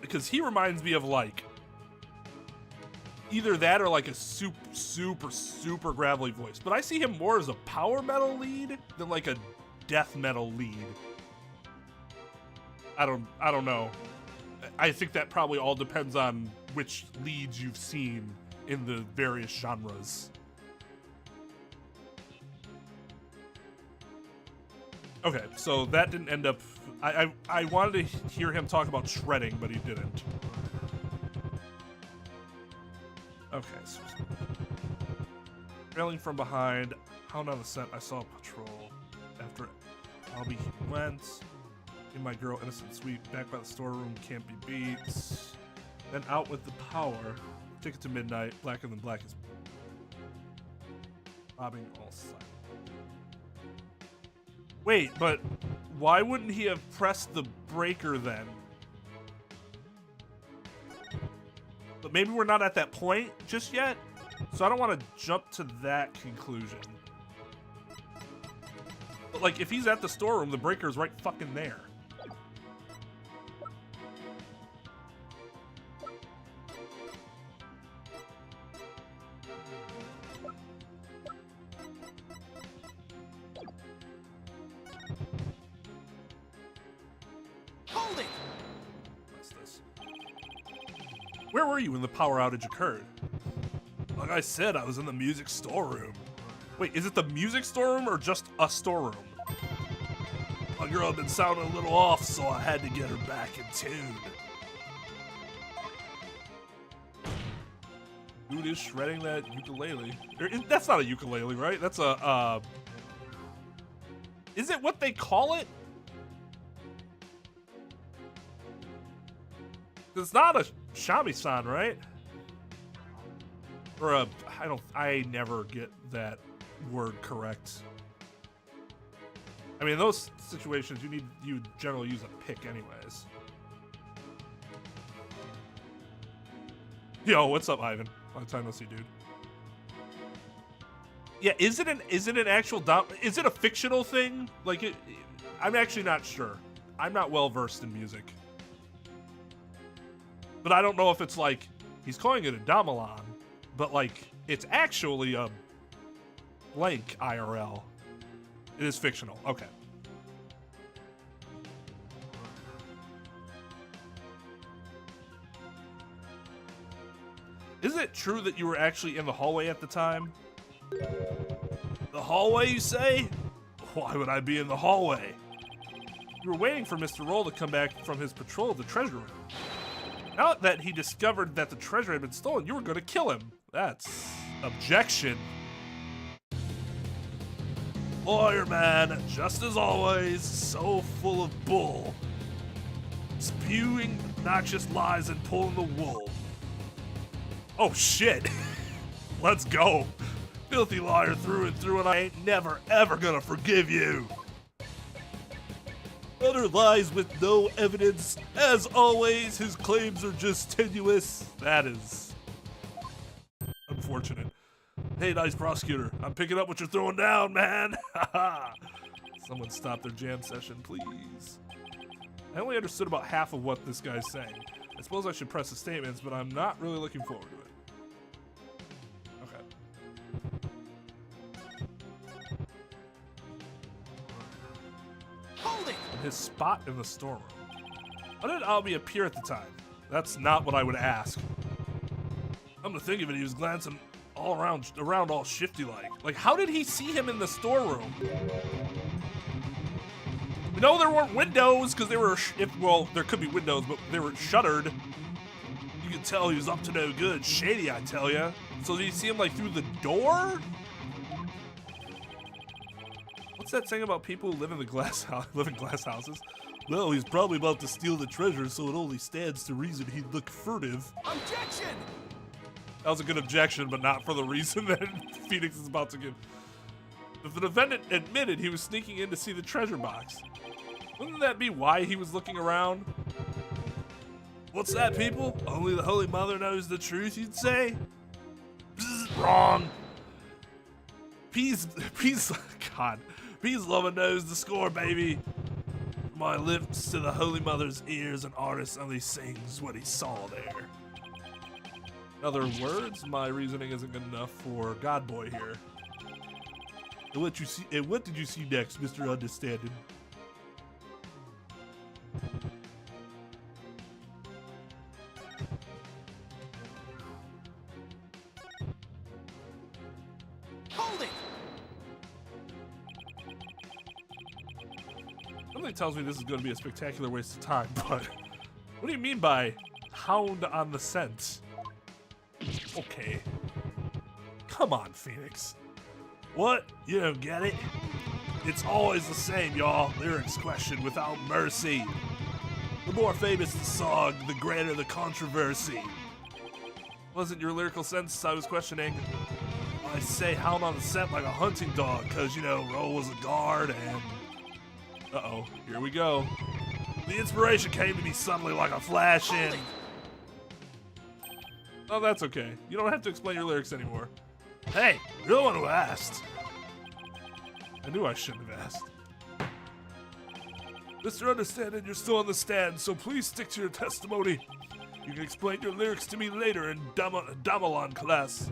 Because he reminds me of, like, either that or like a super gravelly voice. But I see him more as a power metal lead than like a death metal lead. I don't know. I think that probably all depends on which leads you've seen in the various genres. Okay, so that didn't end up... I wanted to hear him talk about shredding, but he didn't. Okay, so... Trailing from behind, hound on the scent, I saw a patrol. After Albie he went. In my girl, innocent sweet, back by the storeroom, can't be beat. Then out with the power. Ticket to midnight, blacker than black is... Robbing all sides. Wait, but why wouldn't he have pressed the breaker then? But maybe we're not at that point just yet, so I don't want to jump to that conclusion. But like, if he's at the storeroom, the breaker's right fucking there. Where were you when the power outage occurred? Like I said, I was in the music storeroom. Wait, is it the music storeroom or just a storeroom? My girl had been sounding a little off, so I had to get her back in tune. Dude is shredding that ukulele. That's not a ukulele, right? That's a, Is it what they call it? It's not a shamisen, right? Or I never get that word correct. I mean, in those situations, you generally use a pick anyways. Yo, what's up, Ivan? Long time no see, dude. Yeah, is it an actual is it a fictional thing? Like, I'm actually not sure. I'm not well versed in music. But I don't know if it's like, he's calling it a Damalon, but like, it's actually a blank IRL. It is fictional. Okay. Is it true that you were actually in the hallway at the time? The hallway, you say? Why would I be in the hallway? You were waiting for Mr. Roll to come back from his patrol of the treasure room. Now that he discovered that the treasure had been stolen, you were going to kill him. That's objection. Lawyer man, just as always, so full of bull. Spewing obnoxious lies and pulling the wool. Oh shit. Let's go. Filthy liar through and through, and I ain't never ever gonna forgive you. Utter lies with no evidence. As always, his claims are just tenuous. That is unfortunate. Hey, nice prosecutor. I'm picking up what you're throwing down, man. Someone stop their jam session, please. I only understood about half of what this guy's saying. I suppose I should press the statements, but I'm not really looking forward to it. His spot in the storeroom. How did Albie appear at the time? That's not what I would ask. Come to think of it, he was glancing all around all shifty-like. Like, how did he see him in the storeroom? We know there weren't windows, because they were, well, there could be windows, but they were shuttered. You could tell he was up to no good. Shady, I tell ya. So did you see him, like, through the door? What's that saying about people who live in glass houses? Well, he's probably about to steal the treasure, so it only stands to reason he'd look furtive. Objection! That was a good objection, but not for the reason that Phoenix is about to give. If the defendant admitted he was sneaking in to see the treasure box, wouldn't that be why he was looking around? What's that, people? Only the Holy Mother knows the truth, you'd say? Bzz, wrong. Peace, God. Peace loving knows the score, baby. My lips to the Holy Mother's ears, an artist only sings what he saw there. In other words, my reasoning isn't good enough for Godboy here. And what did you see next, Mr. Understanding? Something tells me this is going to be a spectacular waste of time, but what do you mean by hound on the scent? Okay. Come on, Phoenix. What? You don't get it? It's always the same, y'all. Lyrics questioned without mercy. The more famous the song, the greater the controversy. Wasn't your lyrical sense I was questioning? I say hound on the scent like a hunting dog, because, you know, Roll was a guard and... Uh-oh, here we go. The inspiration came to me suddenly like a flash in. Oh, that's okay. You don't have to explain your lyrics anymore. Hey, you're the one who asked. I knew I shouldn't have asked. Mr. Understanding, you're still on the stand, so please stick to your testimony. You can explain your lyrics to me later in Damalon class.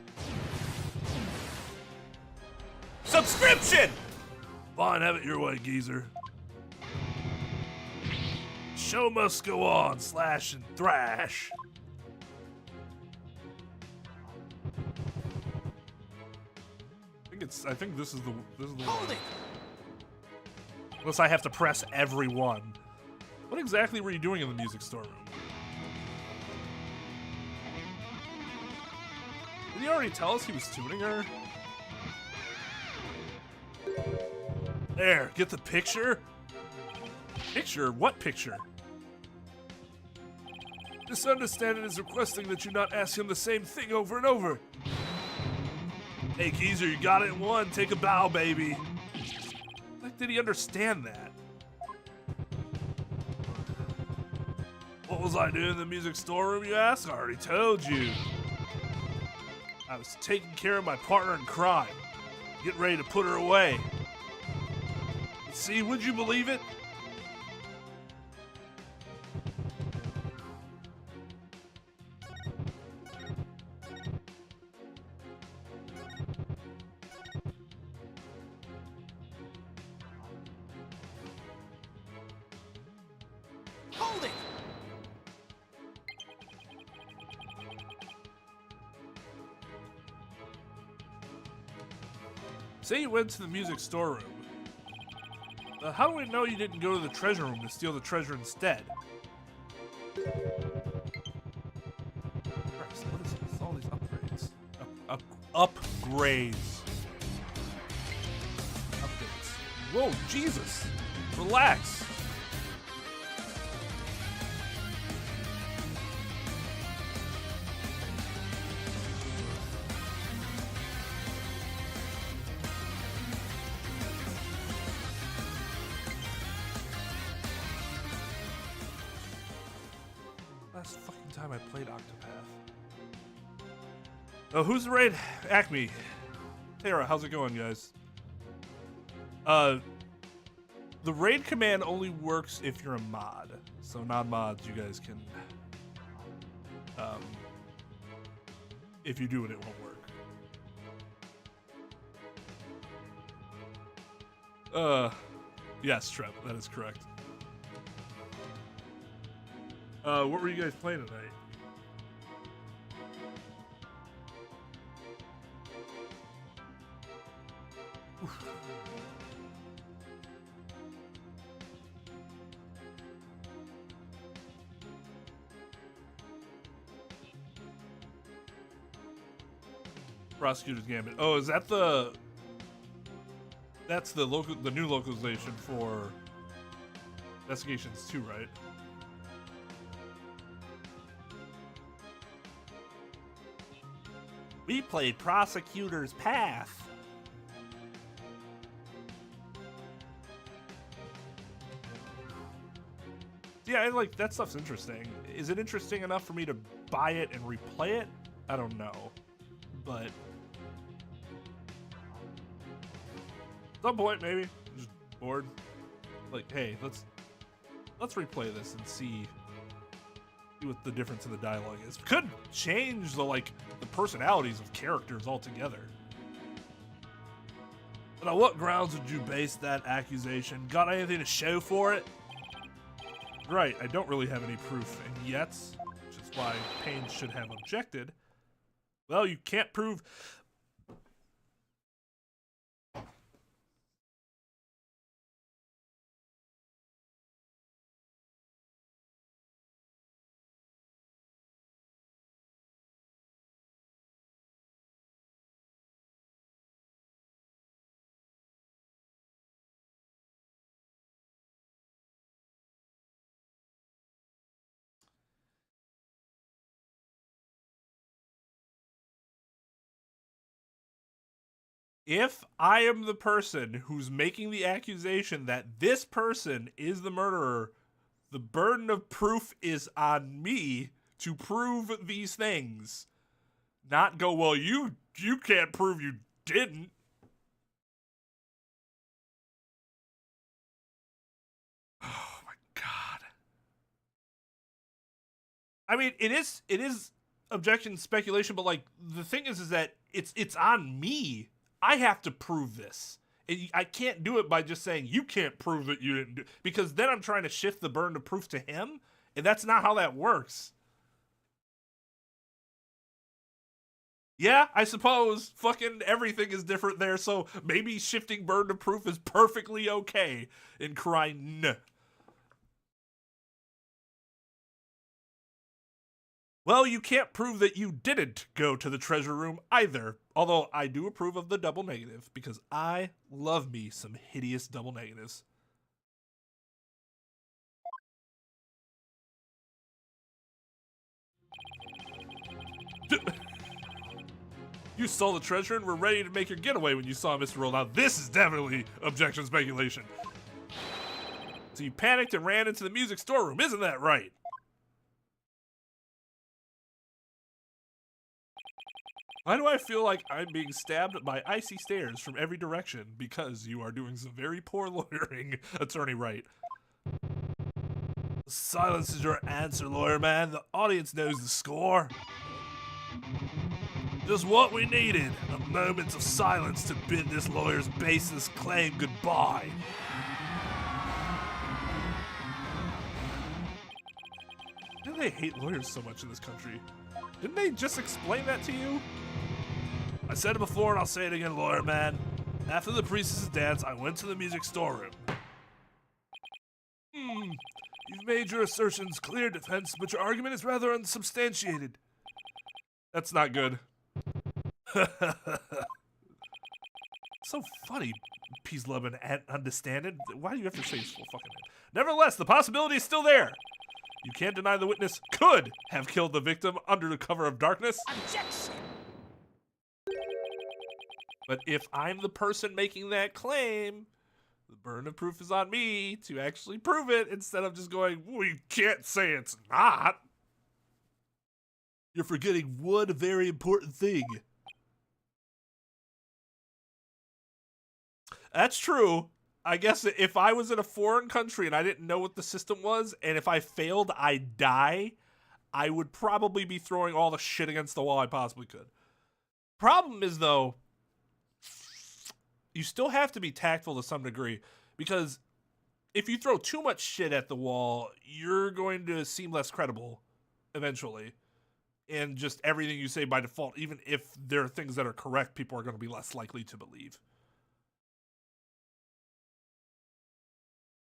Subscription! Fine, have it your way, geezer. Show must go on, slash and thrash. I think this is the one. Unless I have to press every one. What exactly were you doing in the music storeroom? Did he already tell us he was tuning her? There, get the picture? Picture? What picture? Misunderstanding is requesting that you not ask him the same thing over and over. Hey, Geezer, you got it in one. Take a bow, baby. Like, did he understand that? What was I doing in the music storeroom, you ask? I already told you. I was taking care of my partner in crime. Get ready to put her away. See, would you believe it? Hold it! Say you went to the music storeroom. How do we know you didn't go to the treasure room to steal the treasure instead? Christ, what is this? All these upgrades. Upgrades. Updates. Whoa, Jesus! Relax! Last fucking time I played Octopath. Oh, who's the raid? Acme. Tara, how's it going, guys? The raid command only works if you're a mod. So non-mods, you guys can... if you do it, it won't work. Yes, Trep, that is correct. What were you guys playing tonight? Oof. Prosecutor's Gambit. Oh, is that the... That's the new localization for Investigations 2, right? We played Prosecutor's Path. Yeah, like that stuff's interesting. Is it interesting enough for me to buy it and replay it? I don't know, but at some point maybe. I'm just bored. Like, hey, let's replay this and see what the difference in the dialogue is. Could change the personalities of characters altogether. But on what grounds would you base that accusation? Got anything to show for it? Right, I don't really have any proof, and yet, which is why Payne should have objected. Well, you can't prove... If I am the person who's making the accusation that this person is the murderer, the burden of proof is on me to prove these things. Not go, well, you can't prove you didn't. Oh my god. I mean, it is objection speculation, but like the thing is that it's on me. I have to prove this. I can't do it by just saying you can't prove that you didn't do, because then I'm trying to shift the burden of proof to him, and that's not how that works. Yeah, I suppose fucking everything is different there, so maybe shifting burden of proof is perfectly okay in crying. Well, you can't prove that you didn't go to the treasure room either. Although I do approve of the double negative, because I love me some hideous double negatives. You stole the treasure and were ready to make your getaway when you saw Mr. Roll. Now this is definitely objection speculation. So you panicked and ran into the music storeroom, isn't that right? Why do I feel like I'm being stabbed by icy stares from every direction? Because you are doing some very poor lawyering, Attorney Wright. Silence is your answer, lawyer man. The audience knows the score. Just what we needed. A moment of silence to bid this lawyer's baseless claim goodbye. Why do they hate lawyers so much in this country? Didn't they just explain that to you? I said it before and I'll say it again, lawyer man. After the priestess dance, I went to the music storeroom. You've made your assertions clear, defense, but your argument is rather unsubstantiated. That's not good. So funny, peace, love, and understanding. Why do you have to say his full fucking name? Nevertheless, the possibility is still there. You can't deny the witness could have killed the victim under the cover of darkness. Objection! But if I'm the person making that claim, the burden of proof is on me to actually prove it instead of just going, well, you can't say it's not. You're forgetting one very important thing. That's true. I guess if I was in a foreign country and I didn't know what the system was, and if I failed, I die, I would probably be throwing all the shit against the wall I possibly could. Problem is, though, you still have to be tactful to some degree, because if you throw too much shit at the wall, you're going to seem less credible eventually. And just everything you say by default, even if there are things that are correct, people are going to be less likely to believe.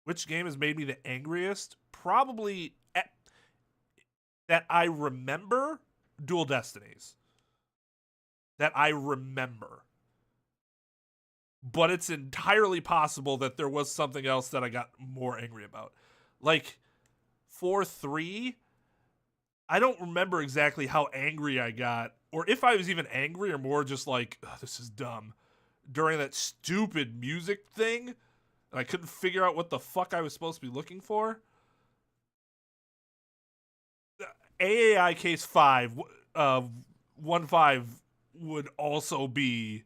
Which game has made me the angriest? Probably that I remember, Dual Destinies. That I remember. But it's entirely possible that there was something else that I got more angry about. Like, 4-3, I don't remember exactly how angry I got, or if I was even angry, or more just like, oh, this is dumb, during that stupid music thing. And I couldn't figure out what the fuck I was supposed to be looking for. AAI case 5, 1-5 would also be,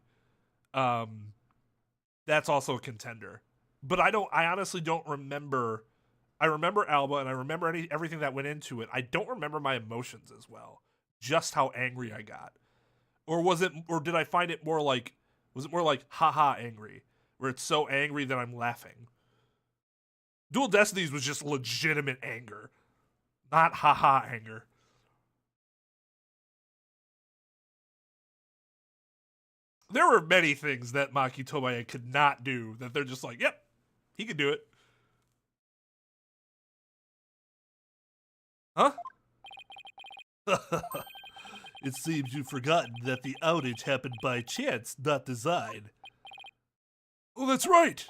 that's also a contender. But I honestly don't remember. I remember Alba and I remember everything that went into it. I don't remember my emotions as well. Just how angry I got. Or did I find it more like, was it more like haha angry? Where it's so angry that I'm laughing. Dual Destinies was just legitimate anger. Not haha anger. There were many things that Maki Tobaye could not do that they're just like, yep, he could do it. Huh? It seems you've forgotten that the outage happened by chance, not design. Oh, that's right.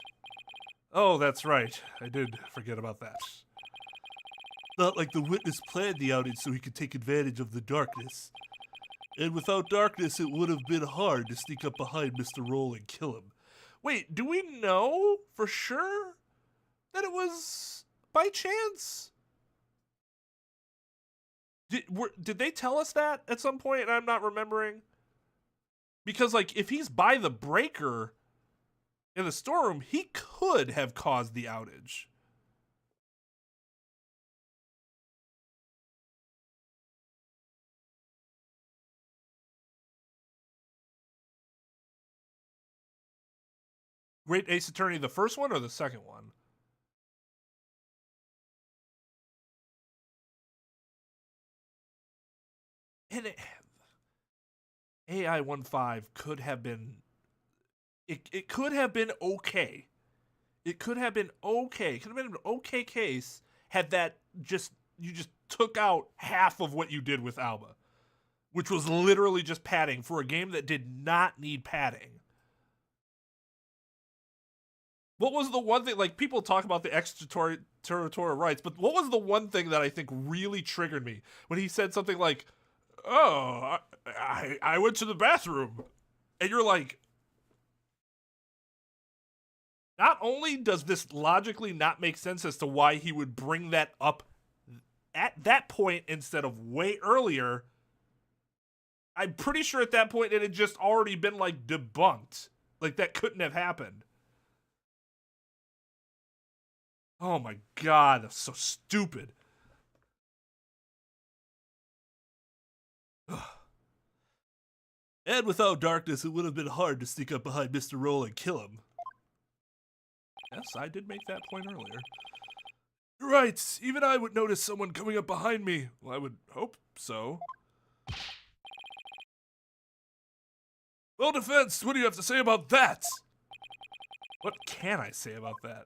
Oh, that's right. I did forget about that. Not like the witness planned the outage so he could take advantage of the darkness. And without darkness, it would have been hard to sneak up behind Mr. Roll and kill him. Wait, do we know for sure that it was by chance? Did they tell us that at some point and I'm not remembering? Because, like, if he's by the breaker in the storeroom, he could have caused the outage. Great Ace Attorney, the first one or the second one? And AI 1-5 could have been... It could have been okay. It could have been okay. It could have been an okay case had that you just took out half of what you did with Alba, which was literally just padding for a game that did not need padding. What was the one thing, like, people talk about the extraterritorial rights, but what was the one thing that I think really triggered me when he said something like, oh, I went to the bathroom, and you're like, not only does this logically not make sense as to why he would bring that up at that point instead of way earlier, I'm pretty sure at that point it had just already been, like, debunked. Like, that couldn't have happened. Oh my god, that's so stupid. And without darkness, it would have been hard to sneak up behind Mr. Roll and kill him. Yes, I did make that point earlier. You're right, even I would notice someone coming up behind me. Well, I would hope so. Well, defense, what do you have to say about that? What can I say about that?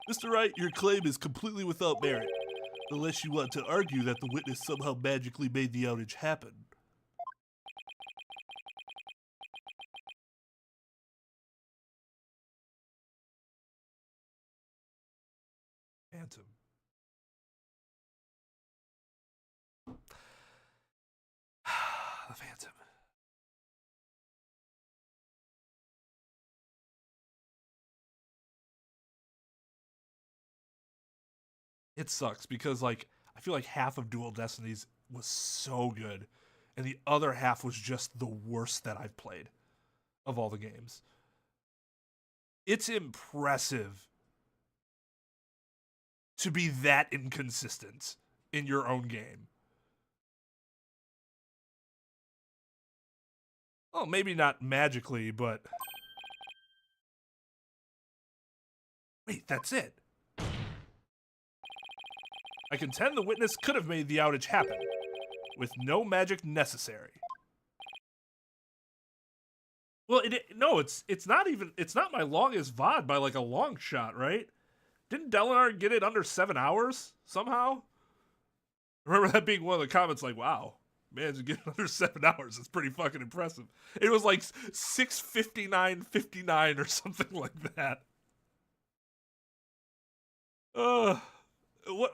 Mr. Wright, your claim is completely without merit, unless you want to argue that the witness somehow magically made the outage happen. Phantom. The Phantom. It sucks because, like, I feel like half of Dual Destinies was so good, and the other half was just the worst that I've played of all the games. It's impressive to be that inconsistent in your own game. Well, maybe not magically, but... Wait, that's it. I contend the witness could have made the outage happen, with no magic necessary. Well, it's not my longest VOD by like a long shot, right? Didn't Delinar get it under 7 hours somehow? I remember that being one of the comments, like, wow, man, to get it under 7 hours, it's pretty fucking impressive. It was like 6:59:59 or something like that. One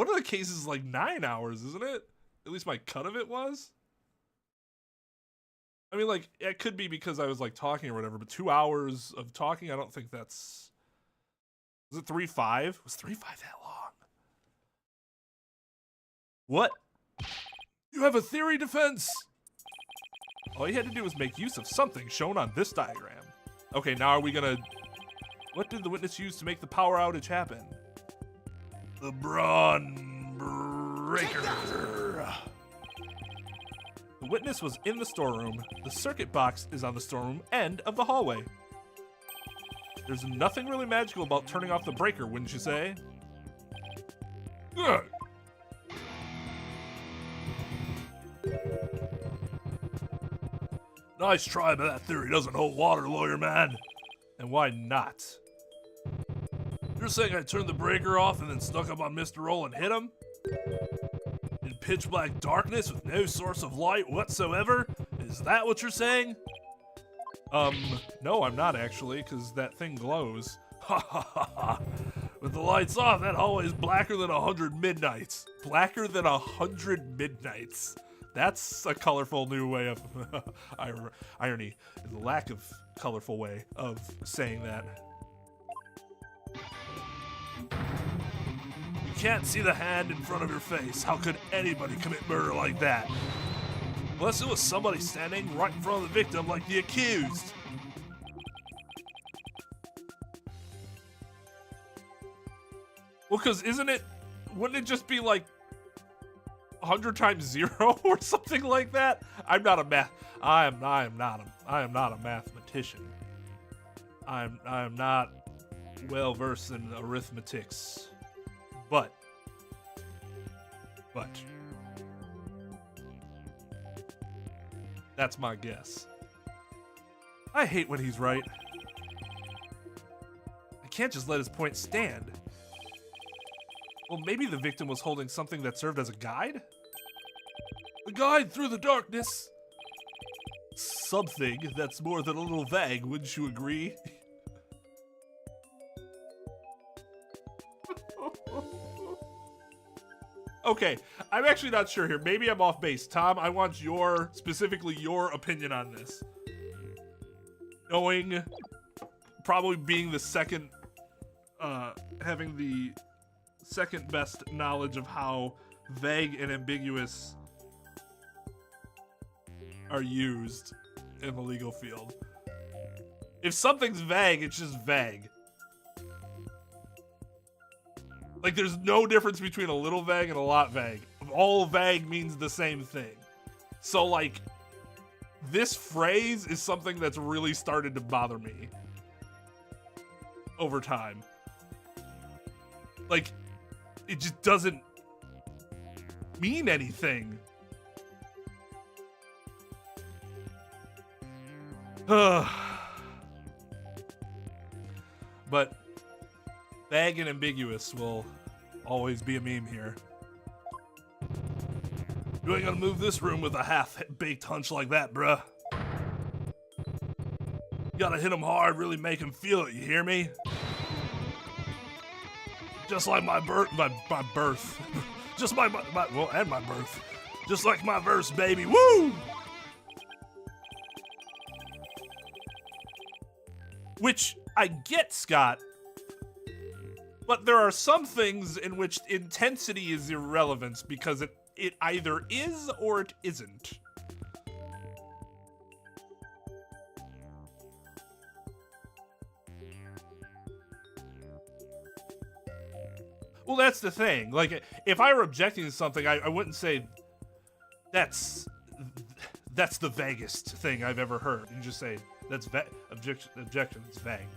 of the cases is like 9 hours, isn't it? At least my cut of it was. I mean, like, it could be because I was like talking or whatever, but 2 hours of talking, I don't think that's... Was it 3.5? Was 3.5 that long? What? You have a theory, defense? All you had to do was make use of something shown on this diagram. Okay, now are we gonna... What did the witness use to make the power outage happen? The Brawn Breaker. The witness was in the storeroom. The circuit box is on the storeroom end of the hallway. There's nothing really magical about turning off the breaker, wouldn't you say? Good. Nice try, but that theory doesn't hold water, lawyer man. And why not? You're saying I turned the breaker off and then snuck up on Mr. Roll and hit him? In pitch black darkness with no source of light whatsoever? Is that what you're saying? No, I'm not actually, because that thing glows. Ha ha ha ha. With the lights off, that hallway's blacker than 100 midnights. Blacker than 100 midnights. That's a colorful new way of irony. The lack of colorful way of saying that. You can't see the hand in front of your face. How could anybody commit murder like that? Unless it was somebody standing right in front of the victim like the accused. Well, because wouldn't it just be like 100 times 0 or something like that? I am not a mathematician. I am not well versed in arithmetics. But that's my guess. I hate when he's right. I can't just let his point stand. Well, maybe the victim was holding something that served as a guide? A guide through the darkness? Something that's more than a little vague, wouldn't you agree? Okay, I'm actually not sure here. Maybe I'm off base. Tom, I want specifically your opinion on this. Knowing, probably being the second, having the second best knowledge of how vague and ambiguous are used in the legal field. If something's vague, it's just vague. Like, there's no difference between a little vague and a lot vague. All vague means the same thing. So, like, this phrase is something that's really started to bother me over time. Like, it just doesn't mean anything. But vague and ambiguous will always be a meme here. You ain't gonna move this room with a half-baked hunch like that, bruh. You gotta hit him hard, really make him feel it, you hear me? Just like my birth. Just like my birth. Just like my verse, baby, woo! Which I get, Scott, but there are some things in which intensity is irrelevant because it either is or it isn't. Well, that's the thing. Like, if I were objecting to something, I wouldn't say that's the vaguest thing I've ever heard. You just say that's objection. It's vague,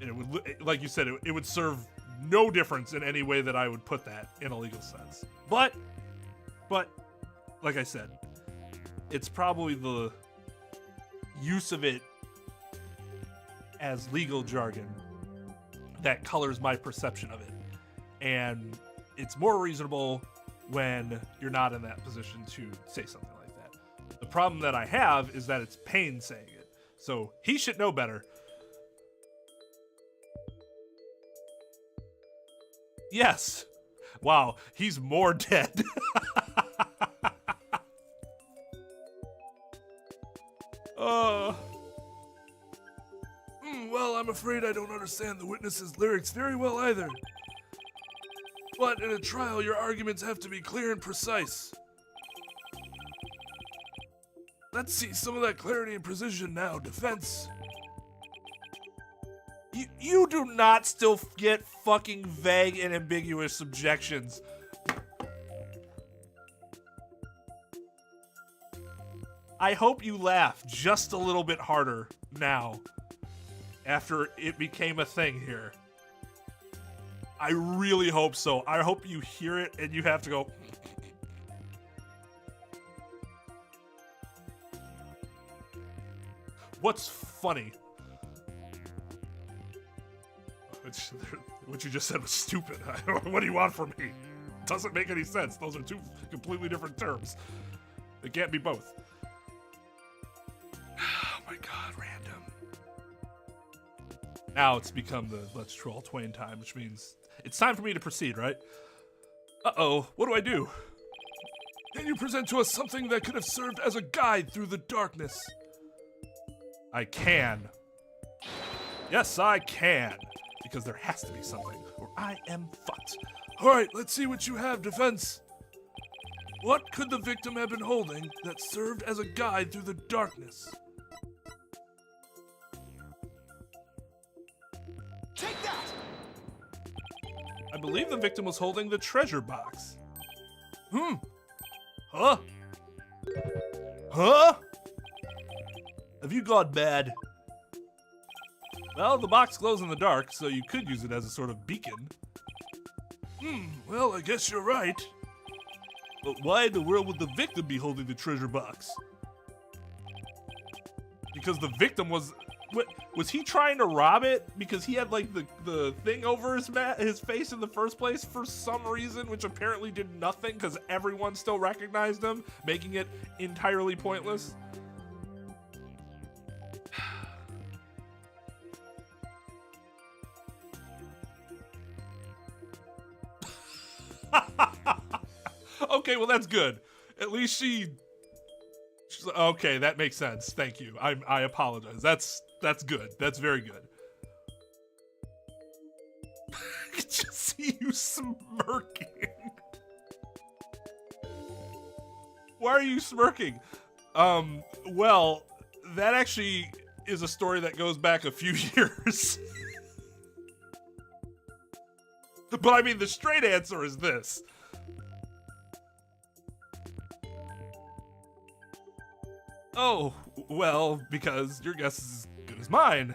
and it would, like you said, it would serve no difference in any way that I would put that in a legal sense. But, like I said, it's probably the use of it as legal jargon that colors my perception of it. And it's more reasonable when you're not in that position to say something like that. The problem that I have is that it's Payne saying it. So he should know better. Yes. Wow, he's more dead. Well, I'm afraid I don't understand the witness's lyrics very well either. But in a trial, your arguments have to be clear and precise. Let's see some of that clarity and precision now. Defense. You do not still get fucking vague and ambiguous objections. I hope you laugh just a little bit harder now, after it became a thing here. I really hope so. I hope you hear it and you have to go. What's funny? What you just said was stupid. What do you want from me? Doesn't make any sense. Those are two completely different terms. They can't be both. Oh my god, random. Now it's become the Let's Troll Twain time, which means it's time for me to proceed, right? Uh-oh, what do I do? Can you present to us something that could have served as a guide through the darkness? I can. Yes, I can. Because there has to be something, or I am fucked. Alright, let's see what you have, defense. What could the victim have been holding that served as a guide through the darkness? Take that! I believe the victim was holding the treasure box. Huh? Huh? Have you gone mad? Well, the box glows in the dark, so you could use it as a sort of beacon. Well, I guess you're right. But why in the world would the victim be holding the treasure box? Because the victim was he trying to rob it? Because he had like the thing over his face in the first place for some reason, which apparently did nothing because everyone still recognized him, making it entirely pointless. Okay, well that's good. At least she's okay, that makes sense. Thank you. I apologize. That's good. That's very good. I can just see you smirking. Why are you smirking? Well, that actually is a story that goes back a few years. But I mean, the straight answer is this. Oh, well, because your guess is as good as mine.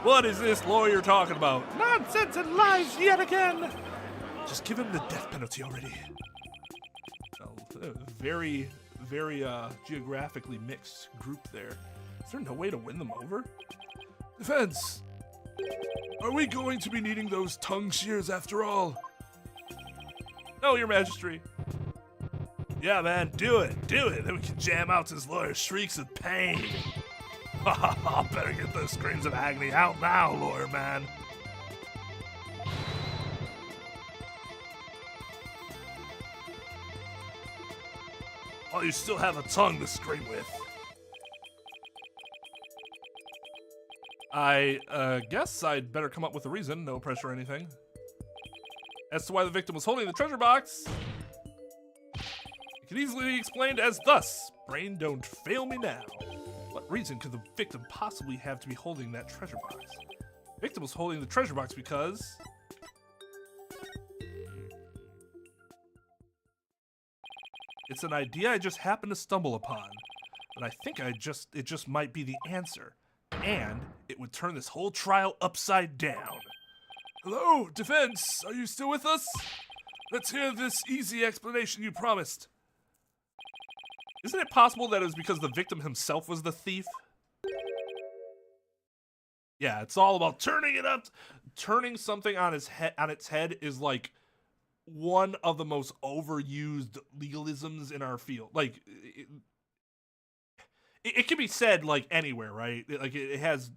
What is this lawyer talking about? Nonsense and lies yet again. Just give him the death penalty already. Very geographically mixed group there. Is there no way to win them over? Defense, are we going to be needing those tongue shears after all? No, your majesty. Yeah, man, do it. Then we can jam out his lawyer's shrieks of pain. Better get those screams of agony out now, lawyer man. While you still have a tongue to scream with. I guess I'd better come up with a reason, no pressure or anything. As to why the victim was holding the treasure box, it can easily be explained as thus. Brain, don't fail me now. What reason could the victim possibly have to be holding that treasure box? The victim was holding the treasure box because... it's an idea I just happened to stumble upon, but I think it just might be the answer, and it would turn this whole trial upside down. Hello, defense, are you still with us? Let's hear this easy explanation you promised. Isn't it possible that it was because the victim himself was the thief? Yeah, it's all about turning it up. Turning something on its head is like one of the most overused legalisms in our field. Like, it can be said like anywhere, right? Like it has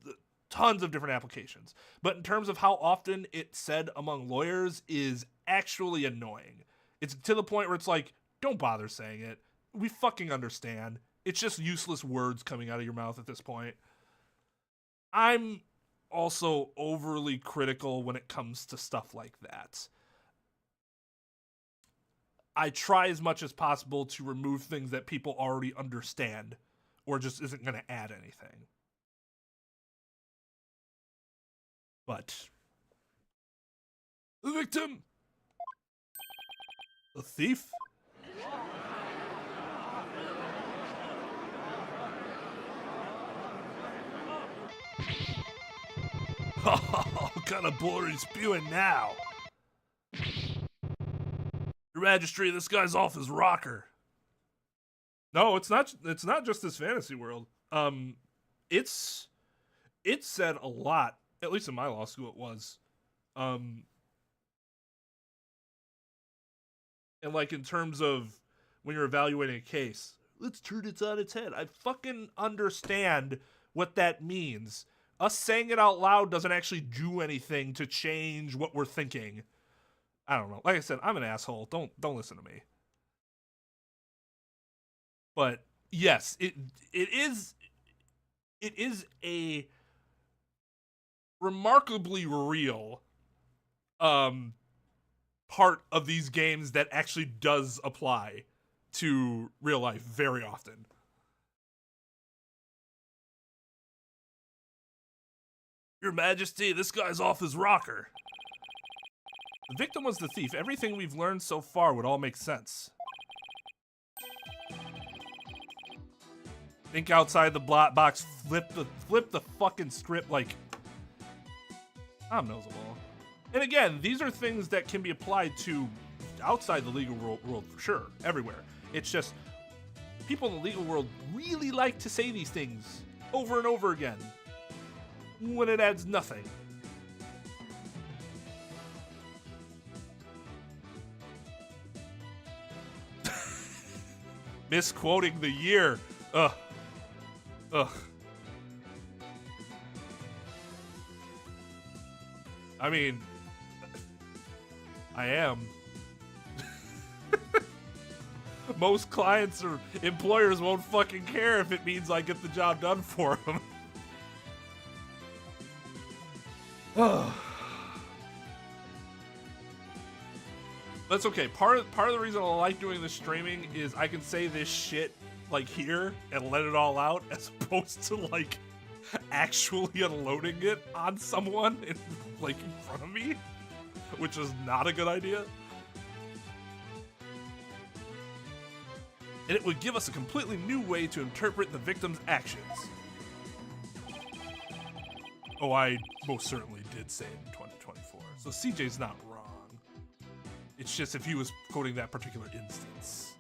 tons of different applications. But in terms of how often it's said among lawyers is actually annoying. It's to the point where it's like, don't bother saying it. We fucking understand. It's just useless words coming out of your mouth at this point. I'm also overly critical when it comes to stuff like that. I try as much as possible to remove things that people already understand or just isn't going to add anything. But the victim, the thief, what kind of bull are you spewing now? Your Majesty, this guy's off his rocker. No, it's not just this fantasy world. It's said a lot, at least in my law school it was. And like in terms of when you're evaluating a case, let's turn it on its head. I fucking understand what that means. Us saying it out loud doesn't actually do anything to change what we're thinking. I don't know. Like I said, I'm an asshole. Don't listen to me. But yes, it is a remarkably real part of these games that actually does apply to real life very often. Your Majesty, this guy's off his rocker. The victim was the thief. Everything we've learned so far would all make sense. Think outside the blot box, flip the fucking script like I'm nosable. And again, these are things that can be applied to outside the legal world for sure, everywhere. It's just people in the legal world really like to say these things over and over again when it adds nothing. Misquoting the year. Ugh. I mean, I am. Most clients or employers won't fucking care if it means I get the job done for them. But That's okay. Part of the reason I like doing this streaming is I can say this shit like here and let it all out, as opposed to like actually unloading it on someone in front of me, which is not a good idea. And it would give us a completely new way to interpret the victim's actions. Oh, I most certainly did say it in 2024. So CJ's not wrong. It's just if he was quoting that particular instance.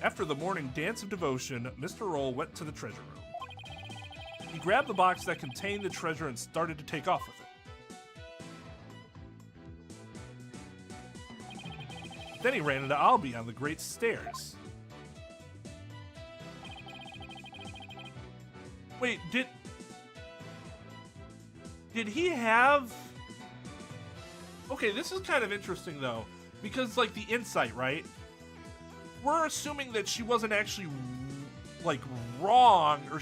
After the morning dance of devotion, Mr. Roll went to the treasure room. He grabbed the box that contained the treasure and started to take off with it. Then he ran into Albie on the great stairs. Wait, did he have... Okay, this is kind of interesting though, because like the insight, right? We're assuming that she wasn't actually like wrong, or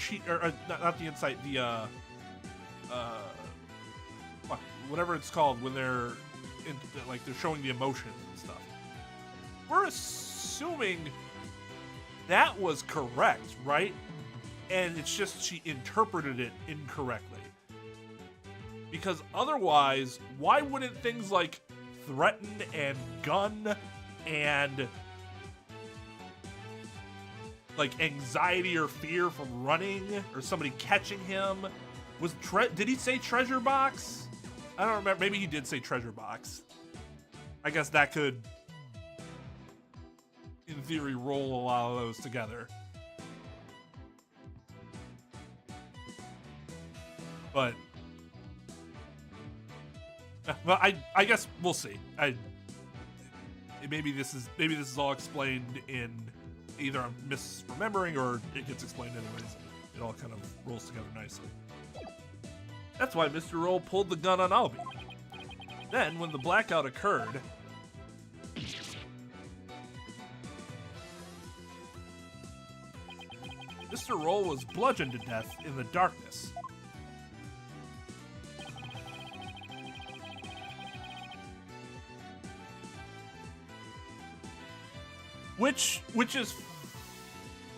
not the insight, the whatever it's called when they're they're showing the emotions and stuff. We're assuming that was correct, right? And it's just she interpreted it incorrectly. Because otherwise, why wouldn't things like threaten and gun and like anxiety or fear from running or somebody catching him did he say treasure box? I don't remember. Maybe he did say treasure box. I guess that could, in theory, roll a lot of those together. But well, I guess we'll see. Maybe this is all explained in either I'm misremembering or it gets explained anyways. It all kind of rolls together nicely. That's why Mr. Roll pulled the gun on Albie. Then, when the blackout occurred, Mr. Roll was bludgeoned to death in the darkness. Which is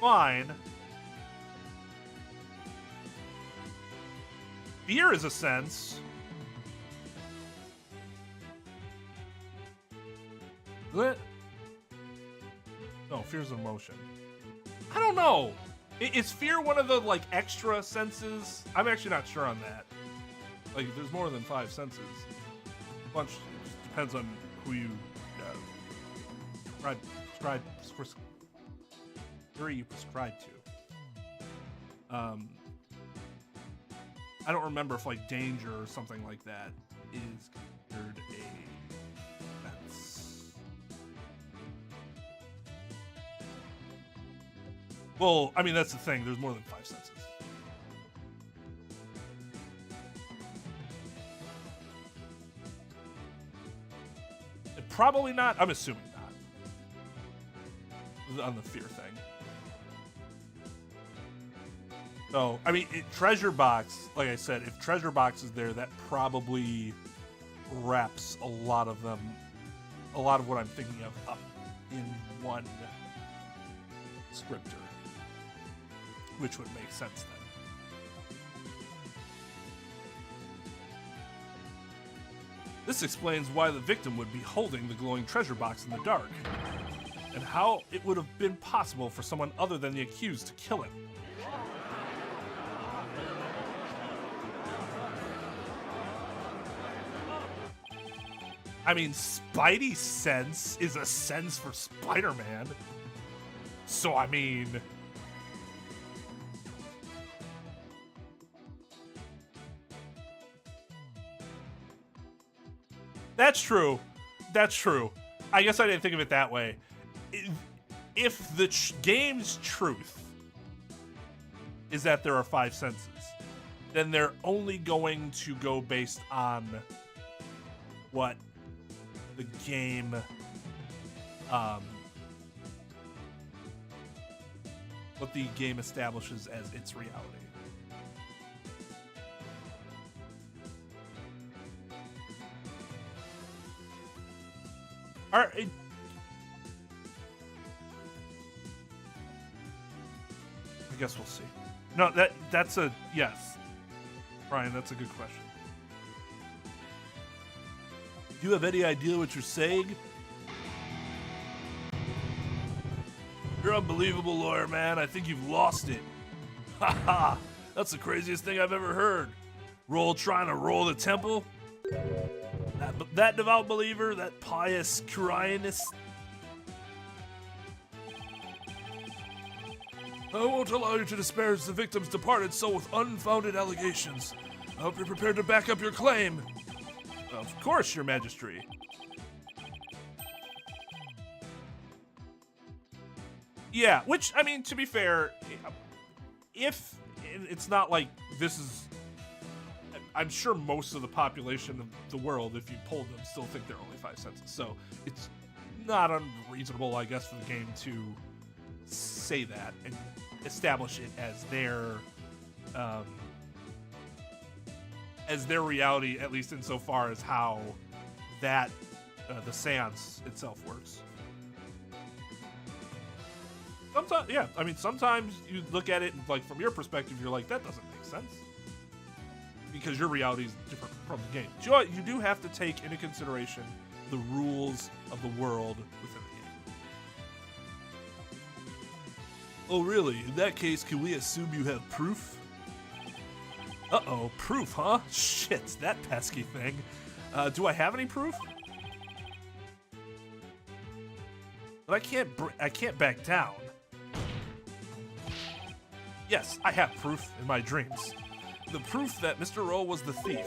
fine. Fear is a sense. What? No, fear's an emotion. I don't know. Is fear one of the like extra senses? I'm actually not sure on that. Like, there's more than 5 senses. A bunch. It just depends on who you prescribe to. I don't remember if like danger or something like that is considered a sense. Well, I mean, that's the thing. There's more than 5 senses. Probably not. I'm assuming not. On the fear thing. So, I mean, treasure box, like I said, if treasure box is there, that probably wraps a lot of them, a lot of what I'm thinking of up in one scripter, which would make sense then. This explains why the victim would be holding the glowing treasure box in the dark, and how it would have been possible for someone other than the accused to kill him. I mean, Spidey sense is a sense for Spider-Man. So, I mean... That's true. That's true. I guess I didn't think of it that way. If the game's truth is that there are 5 senses, then they're only going to go based on what the game establishes as its reality. I guess we'll see. No, that's a yes. Brian, that's a good question. Do you have any idea what you're saying? You're an unbelievable lawyer, man. I think you've lost it. Haha, that's the craziest thing I've ever heard. Trying to roll the temple? That devout believer, that pious Quirinius. I won't allow you to disparage the victim's departed soul with unfounded allegations. I hope you're prepared to back up your claim. Of course, Your Majesty. Yeah, which, I mean, to be fair, if it's not like this is, I'm sure most of the population of the world, if you polled them, still think they're only 5 senses. So it's not unreasonable, I guess, for the game to say that and establish it as their reality, at least insofar as how that the seance itself works. Sometimes, yeah, I mean, sometimes you look at it and, like, from your perspective, you're like, that doesn't make sense. Because your reality is different from the game. You do have to take into consideration the rules of the world within the game. Oh, really? In that case, can we assume you have proof? Uh-oh, proof, huh? Shit, that pesky thing. Do I have any proof? But I can't back down. Yes, I have proof in my dreams. The proof that Mr. Roll was the thief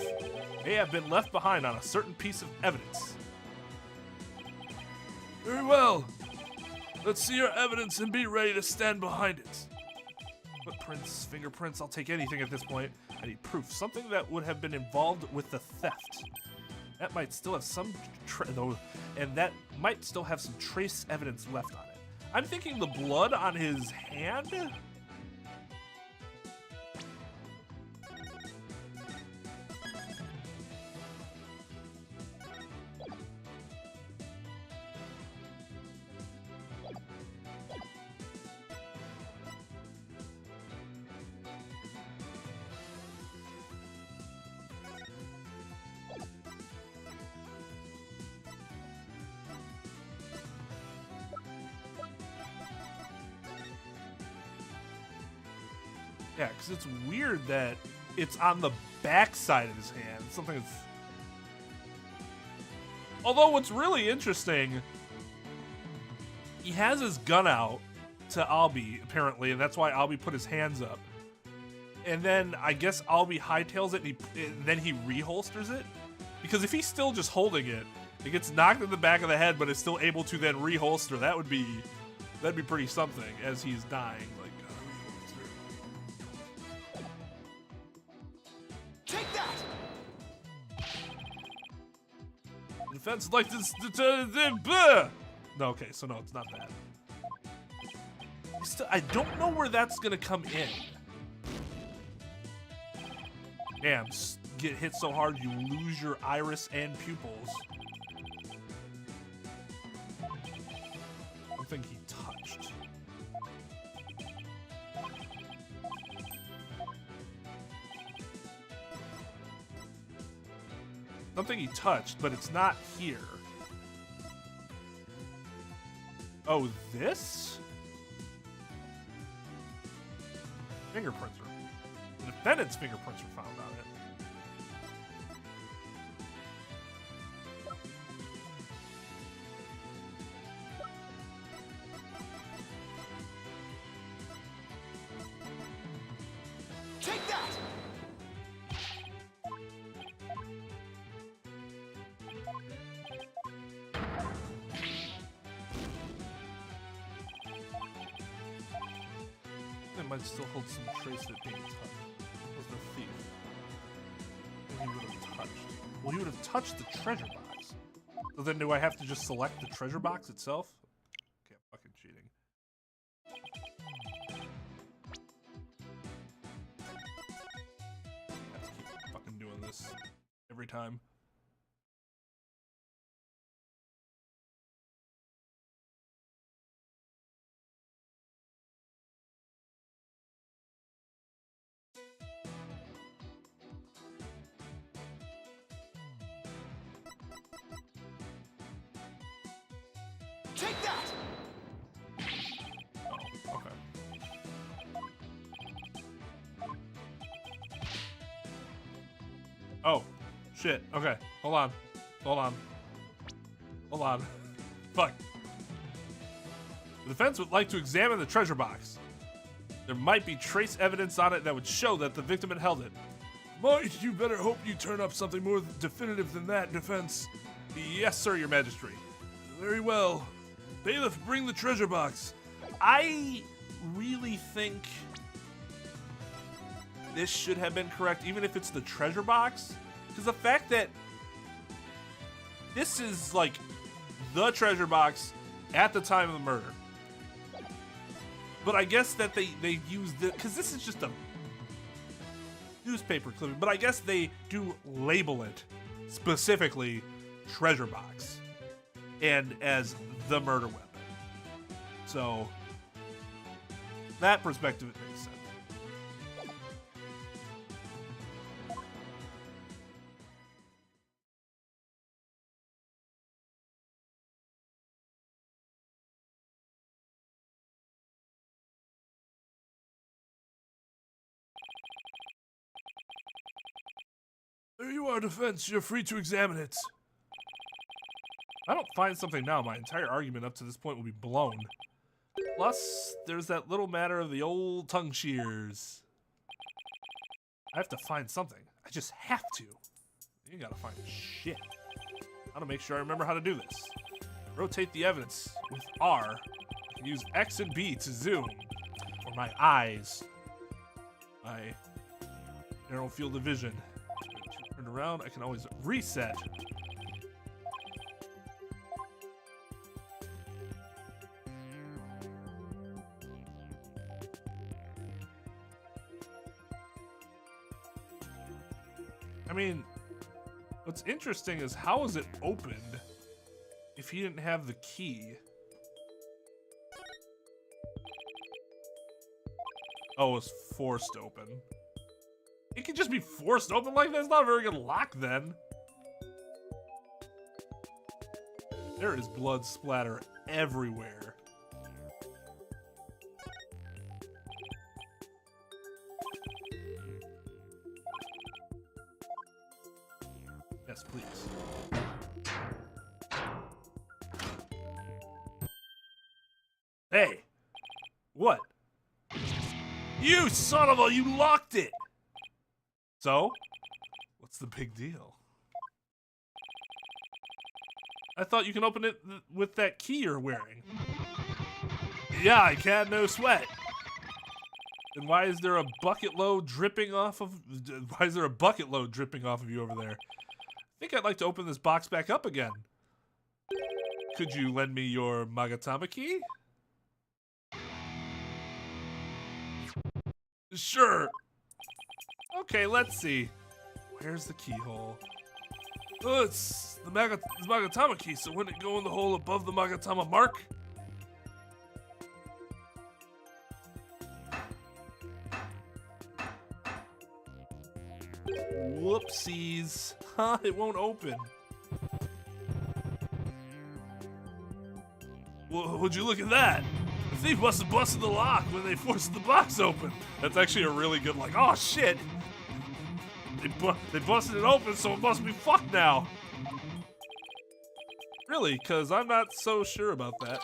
may have been left behind on a certain piece of evidence. Very well. Let's see your evidence and be ready to stand behind it. Footprints, fingerprints, I'll take anything at this point. I need proof, something that would have been involved with the theft. That might still have some trace evidence left on it. I'm thinking the blood on his hand? Yeah, because it's weird that it's on the back side of his hand. Something that's... Although what's really interesting, he has his gun out to Albie, apparently, and that's why Albie put his hands up. And then I guess Albie hightails it and then he reholsters it. Because if he's still just holding it, it gets knocked in the back of the head, but is still able to then reholster. That'd be pretty something as he's dying. Like, take that! Defense like this. No, okay, so no, it's not that. I don't know where that's gonna come in. Damn, get hit so hard you lose your iris and pupils. Something he touched. Something he touched, but it's not here. Oh, this? Fingerprints are... The defendant's fingerprints are found on it. Take that! It might still hold some trace of it being touched. Was the thief? He would have touched. Well, he would have touched the treasure box. So then do I have to just select the treasure box itself? Okay, I'm fucking cheating. I have to keep fucking doing this every time. Take that! Oh, okay. Oh, shit. Okay, hold on. Hold on. Hold on. Fuck. The defense would like to examine the treasure box. There might be trace evidence on it that would show that the victim had held it. Might you better hope you turn up something more definitive than that, defense. Yes, sir, your majesty. Very well. Bailiff, bring the treasure box. I really think this should have been correct, even if it's the treasure box. Because the fact that this is like the treasure box at the time of the murder. But I guess that they used it, because this is just a newspaper clipping, but I guess they do label it specifically treasure box and as the murder weapon. So that perspective, it makes sense. There you are, defense. You're free to examine it. If I don't find something now, my entire argument up to this point will be blown. Plus, there's that little matter of the old tongue shears. I have to find something. I just have to. You gotta find shit. I gotta make sure I remember how to do this. Rotate the evidence with R. I can use X and B to zoom. Or my eyes. My narrow field of vision. Turn around, I can always reset. I mean, what's interesting is how is it opened if he didn't have the key? Oh, it was forced open. It could just be forced open like that. It's not a very good lock then. There is blood splatter everywhere. Yes, please. Hey! What? You son of a... You locked it! So? What's the big deal? I thought you can open it with that key you're wearing. Yeah, I can, no sweat. Then why is there a bucket load dripping off of... Why is there a bucket load dripping off of you over there? I think I'd like to open this box back up again. Could you lend me your Magatama key? Sure. Okay, let's see. Where's the keyhole? Oh, it's the Magatama key, so wouldn't it go in the hole above the Magatama mark? Whoopsies. Huh, it won't open. Would you look at that? The thief must have busted the lock when they forced the box open. That's actually a really good, like, oh shit. They busted it open, so it must be fucked now. Really, because I'm not so sure about that.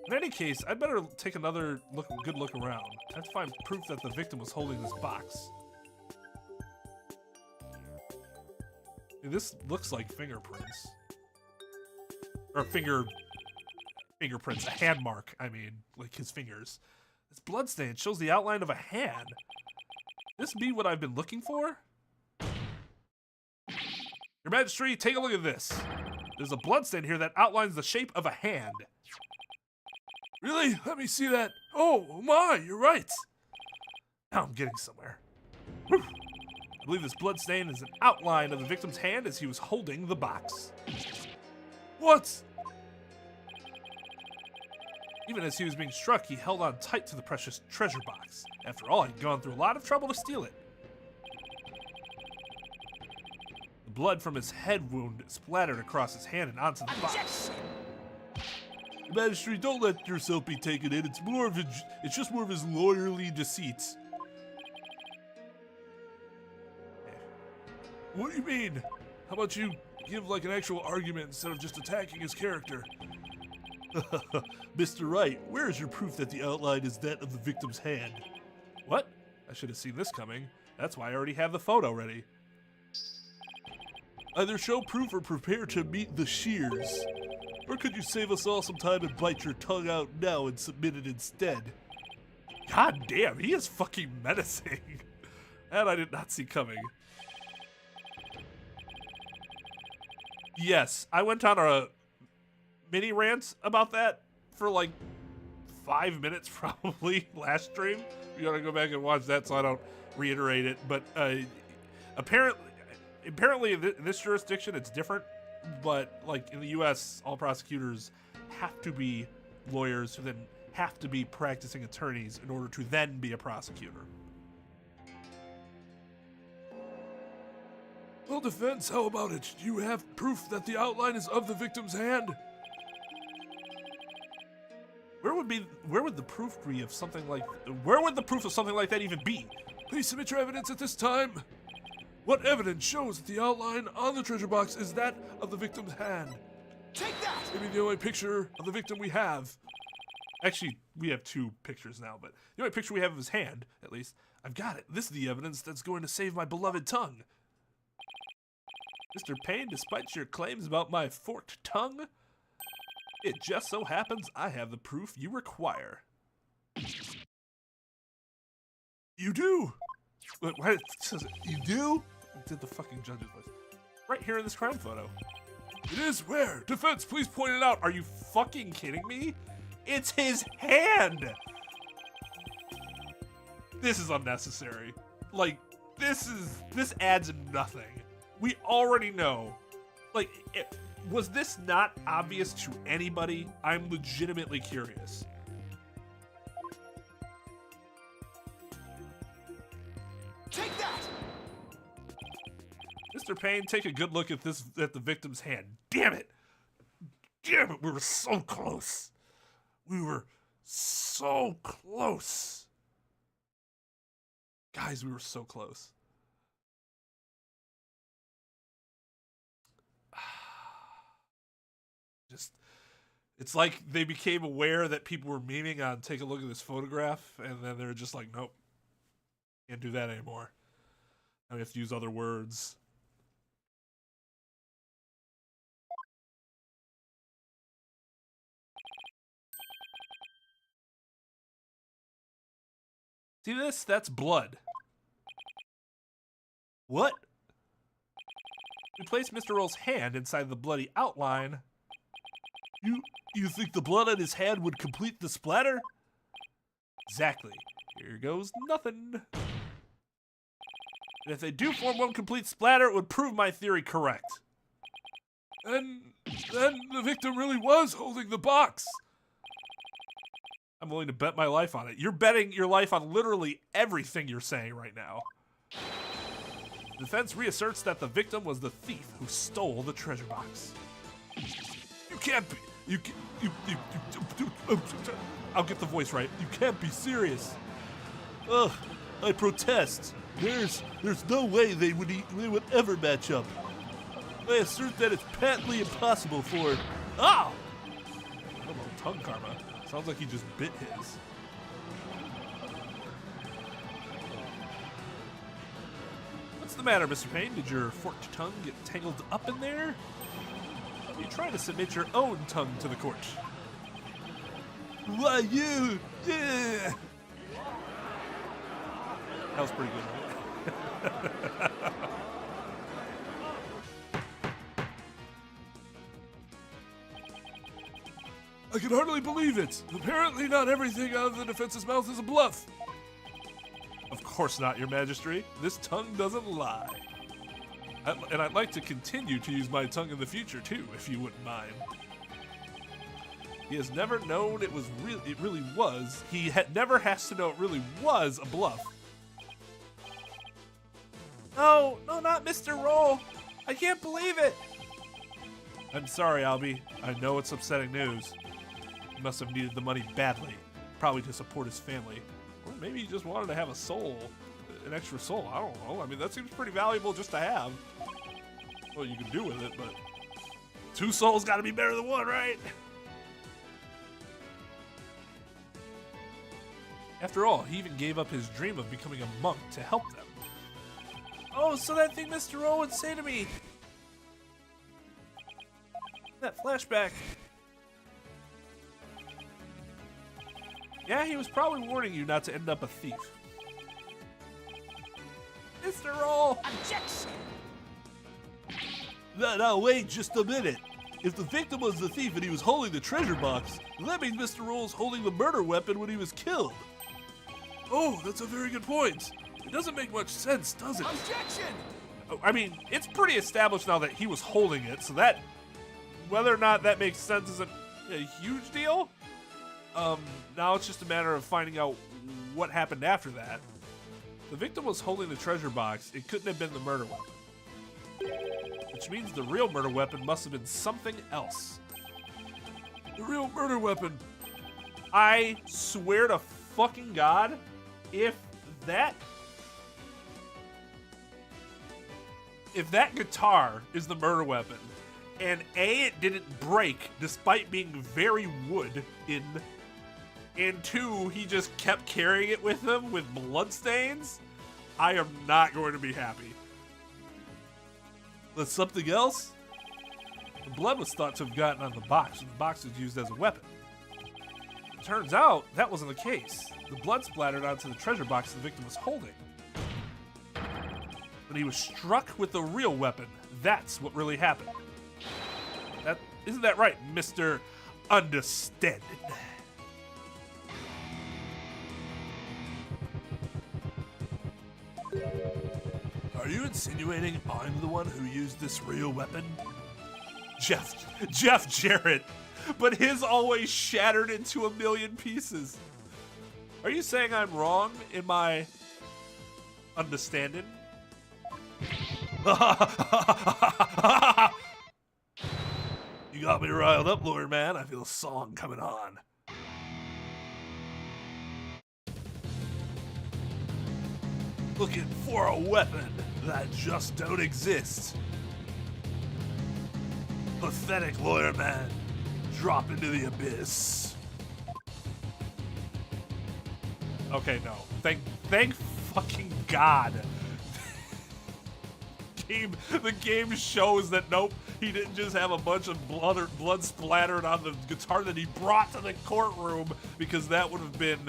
In any case, I'd better take another good look around. I have to find proof that the victim was holding this box. This looks like fingerprints. Or fingerprints, a hand mark, I mean, like his fingers. This bloodstain shows the outline of a hand. This be what I've been looking for? Your Majesty, take a look at this. There's a bloodstain here that outlines the shape of a hand. Really? Let me see that. Oh my, you're right. Now I'm getting somewhere. Whew. I believe this bloodstain is an outline of the victim's hand as he was holding the box. What? Even as he was being struck, he held on tight to the precious treasure box. After all, he'd gone through a lot of trouble to steal it. The blood from his head wound splattered across his hand and onto the box. Objection! Magistrate, don't let yourself be taken in. It's just more of his lawyerly deceits. What do you mean? How about you give like an actual argument instead of just attacking his character? Mr. Wright, where is your proof that the outline is that of the victim's hand? What? I should have seen this coming. That's why I already have the photo ready. Either show proof or prepare to meet the shears. Or could you save us all some time and bite your tongue out now and submit it instead? God damn, he is fucking menacing. That I did not see coming. Yes, I went on a mini rant about that for like 5 minutes probably last stream. You gotta go back and watch that so I don't reiterate it. But apparently in this jurisdiction it's different. But like in the US, all prosecutors have to be lawyers who then have to be practicing attorneys in order to then be a prosecutor. Well, defense, how about it? Do you have proof that the outline is of the victim's hand? Where would the proof be of something like that even be? Please submit your evidence at this time. What evidence shows that the outline on the treasure box is that of the victim's hand? Take that! Maybe the only picture of the victim we have. Actually, we have 2 pictures now, but the only picture we have of his hand, at least. I've got it. This is the evidence that's going to save my beloved tongue. Mr. Payne, despite your claims about my forked tongue, it just so happens I have the proof you require. You do? What, it says you do? I did the fucking judge's voice. Right here in this crime photo. It is where? Defense, please point it out. Are you fucking kidding me? It's his hand! This is unnecessary. Like, this adds nothing. We already know. Like, was this not obvious to anybody? I'm legitimately curious. Take that! Mr. Payne, take a good look at the victim's hand. Damn it! Damn it, we were so close. We were so close. Guys, we were so close. It's like they became aware that people were memeing on take a look at this photograph, and then they're just like, nope, can't do that anymore. Now we have to use other words. See this? That's blood. What? We placed Mr. Roll's hand inside the bloody outline. You think the blood on his hand would complete the splatter? Exactly. Here goes nothing. And if they do form one complete splatter, it would prove my theory correct. And then the victim really was holding the box. I'm willing to bet my life on it. You're betting your life on literally everything you're saying right now. The defense reasserts that the victim was the thief who stole the treasure box. You can't be. I'll get the voice right. You can't be serious. Ugh, I protest. There's no way they would ever match up. I assert that it's patently impossible for. Oh! Hello, tongue karma. Sounds like he just bit his. What's the matter, Mr. Payne? Did your forked tongue get tangled up in there? You try to submit your own tongue to the court. Why you? Yeah. That was pretty good, right? I can hardly believe it. Apparently not everything out of the defense's mouth is a bluff. Of course not, Your Majesty. This tongue doesn't lie. And I'd like to continue to use my tongue in the future, too, if you wouldn't mind. He has never known it really was. He never has to know it really was a bluff. No, not Mr. Roll. I can't believe it! I'm sorry, Albie. I know it's upsetting news. He must have needed the money badly, probably to support his family. Or maybe he just wanted to have a soul, an extra soul. I don't know. I mean, that seems pretty valuable just to have. Well, you can do with it, but 2 souls gotta be better than 1, right? After all, he even gave up his dream of becoming a monk to help them. Oh, so that thing Mr. O would say to me. That flashback. Yeah, he was probably warning you not to end up a thief. Mr. Roll! Objection! No, wait just a minute. If the victim was the thief and he was holding the treasure box, that means Mr. Roll's holding the murder weapon when he was killed. Oh, that's a very good point. It doesn't make much sense, does it? Objection! I mean, it's pretty established now that he was holding it, so that, whether or not that makes sense isn't a huge deal. Now it's just a matter of finding out what happened after that. The victim was holding the treasure box. It couldn't have been the murder weapon. Which means the real murder weapon must have been something else. The real murder weapon. I swear to fucking God, if that guitar is the murder weapon, and A, it didn't break despite being very wood in, and 2, he just kept carrying it with him with bloodstains, I am not going to be happy. But something else? The blood was thought to have gotten on the box, and the box was used as a weapon. It turns out that wasn't the case. The blood splattered onto the treasure box the victim was holding. When he was struck with the real weapon, that's what really happened. Isn't that right, Mr. Understanding? Are you insinuating I'm the one who used this real weapon? Jeff Jarrett, but his always shattered into a million pieces. Are you saying I'm wrong in my understanding? You got me riled up, lawyer man. I feel a song coming on. Looking for a weapon that just don't exist. Pathetic lawyer man. Drop into the abyss. Okay, no. Thank fucking God. The game shows that nope, he didn't just have a bunch of blood splattered on the guitar that he brought to the courtroom, because that would have been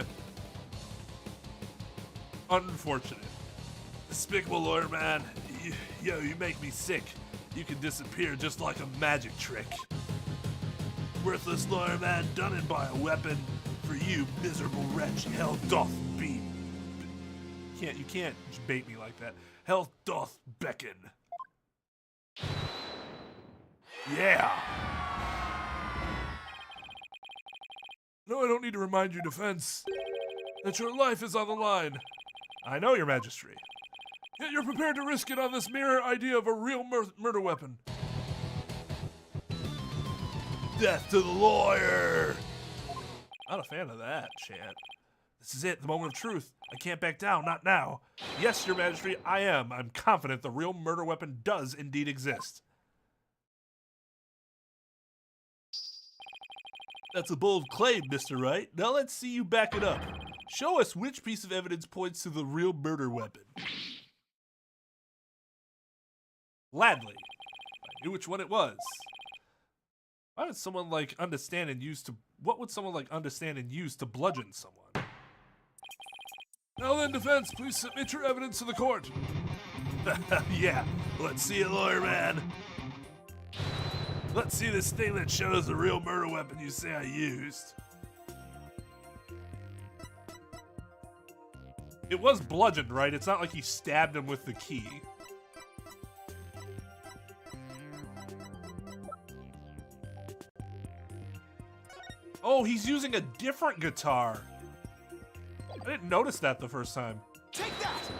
unfortunate. Despicable lawyer man, you make me sick. You can disappear just like a magic trick. Worthless lawyer man, done in by a weapon. For you, miserable wretch, hell doth be. You can't bait me like that. Hell doth beckon. Yeah. No, I don't need to remind your defense that your life is on the line. I know, your majesty. Yet you're prepared to risk it on this mere idea of a real murder weapon. Death to the lawyer! Not a fan of that chant. This is it, the moment of truth. I can't back down, not now. Yes, your majesty, I am. I'm confident the real murder weapon does indeed exist. That's a bold claim, Mr. Wright. Now let's see you back it up. Show us which piece of evidence points to the real murder weapon. Gladly. I knew which one it was. Why would someone like understand and use to... What would someone like understand and use to bludgeon someone? Now then, defense, please submit your evidence to the court. Yeah, let's see it, lawyer man. Let's see this thing that shows the real murder weapon you say I used. It was bludgeoned, right? It's not like he stabbed him with the key. Oh, he's using a different guitar. I didn't notice that the first time. Take that!